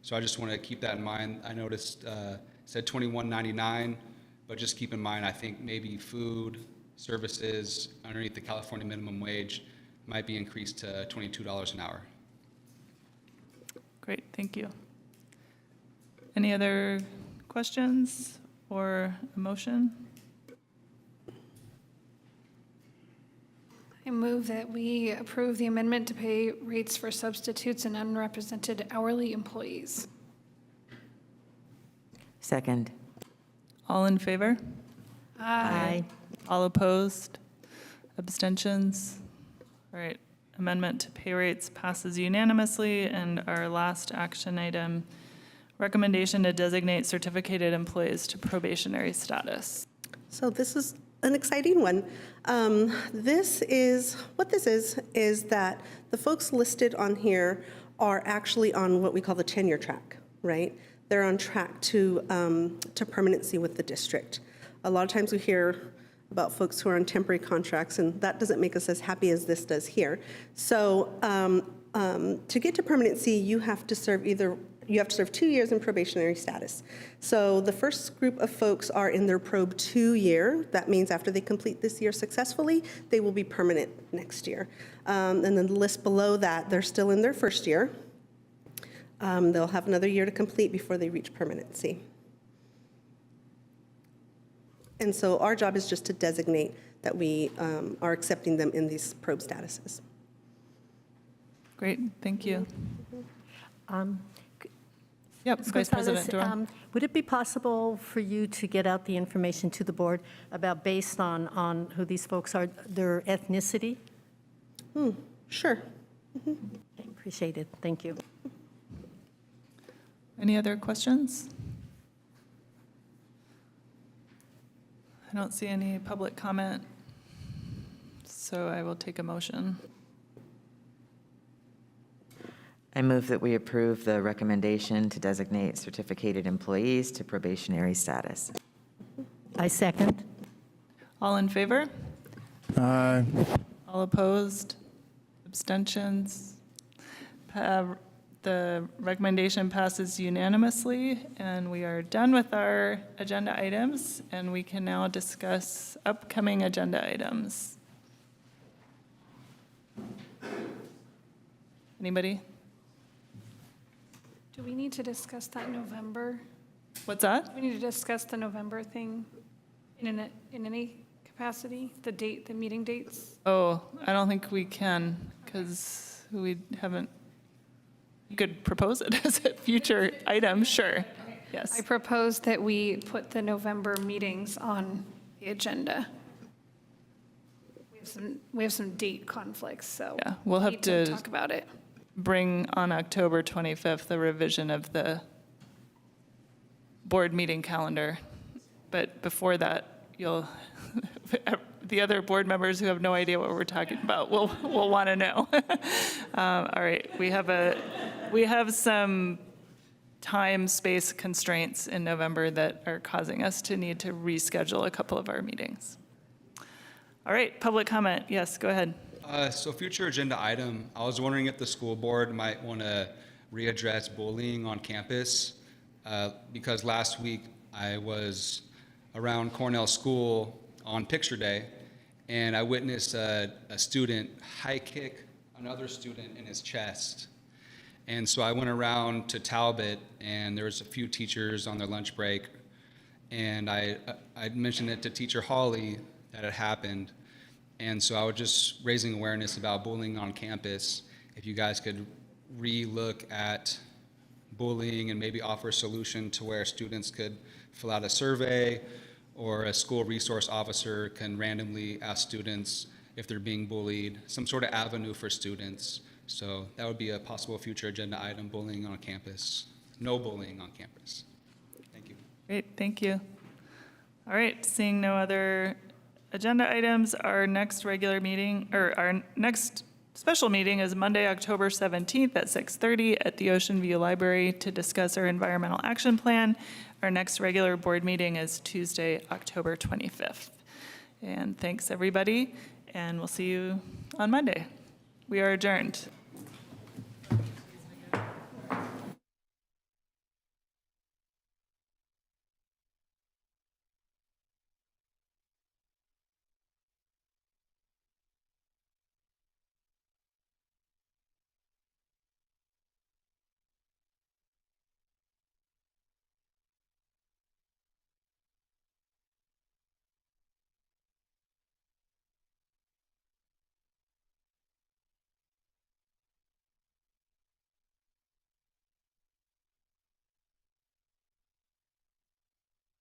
Speaker 8: So I just want to keep that in mind. I noticed it said $21.99, but just keep in mind, I think maybe food services underneath the California minimum wage might be increased to $22 an hour.
Speaker 1: Great, thank you. Any other questions or a motion?
Speaker 6: I move that we approve the amendment to pay rates for substitutes and unrepresented hourly employees.
Speaker 5: Second.
Speaker 1: All in favor?
Speaker 6: Aye.
Speaker 1: All opposed? Abstentions? All right, amendment to pay rates passes unanimously. And our last action item, recommendation to designate certificated employees to probationary status.
Speaker 9: So this is an exciting one. This is that the folks listed on here are actually on what we call the tenure track, right? They're on track to permanency with the district. A lot of times we hear about folks who are on temporary contracts, and that doesn't make us as happy as this does here. So to get to permanency, you have to serve 2 years in probationary status. So the first group of folks are in their probe 2 year. That means after they complete this year successfully, they will be permanent next year. And then the list below that, they're still in their first year. They'll have another year to complete before they reach permanency. And so our job is just to designate that we are accepting them in these probe statuses.
Speaker 1: Great, thank you. Yep,
Speaker 3: Ms.
Speaker 1: Vice President
Speaker 3: Gonzalez,
Speaker 1: Duran.
Speaker 3: would it be possible for you to get out the information to the board about based on who these folks are, their ethnicity?
Speaker 9: Sure.
Speaker 3: Appreciate it. Thank you.
Speaker 1: Any other questions? I don't see any public comment, so I will take a motion.
Speaker 5: I move that we approve the recommendation to designate certificated employees to probationary status.
Speaker 3: I second.
Speaker 1: All in favor?
Speaker 10: Aye.
Speaker 1: All opposed? Abstentions? The recommendation passes unanimously, and we are done with our agenda items, and we can now discuss upcoming agenda items. Anybody?
Speaker 6: Do we need to discuss that November?
Speaker 1: What's that?
Speaker 6: Do we need to discuss the November thing in any capacity, the meeting dates?
Speaker 1: Oh, I don't think we can, because we haven't. You could propose it as a future item, sure. Yes.
Speaker 6: I propose that we put the November meetings on the agenda. We have some date conflicts, so
Speaker 1: Yeah, we'll have
Speaker 6: need
Speaker 1: to
Speaker 6: talk about it.
Speaker 1: Bring on October 25th the revision of the board meeting calendar. But before that, the other board members who have no idea what we're talking about will want to know. All right, we have some time, space constraints in November that are causing us to need to reschedule a couple of our meetings. All right, public comment. Yes, go ahead.
Speaker 8: So future agenda item, I was wondering if the school board might want to readdress bullying on campus, because last week I was around Cornell School on picture day, and I witnessed a student high kick another student in his chest. And so I went around to Talbot, and there was a few teachers on their lunch break, and I mentioned it to Teacher Hawley that it happened. And so I was just raising awareness about bullying on campus. If you guys could re-look at bullying and maybe offer a solution to where students could fill out a survey, or a school resource officer can randomly ask students if they're being bullied, some sort of avenue for students. So that would be a possible future agenda item, bullying on campus. No bullying on campus. Thank you.
Speaker 1: Great, thank you. All right, seeing no other agenda items, our next regular meeting, or our next special meeting is Monday, October 17th at 6:30 at the Ocean View Library to discuss our environmental action plan. Our next regular board meeting is Tuesday, October 25th. And thanks, everybody, and we'll see you on Monday. We are adjourned.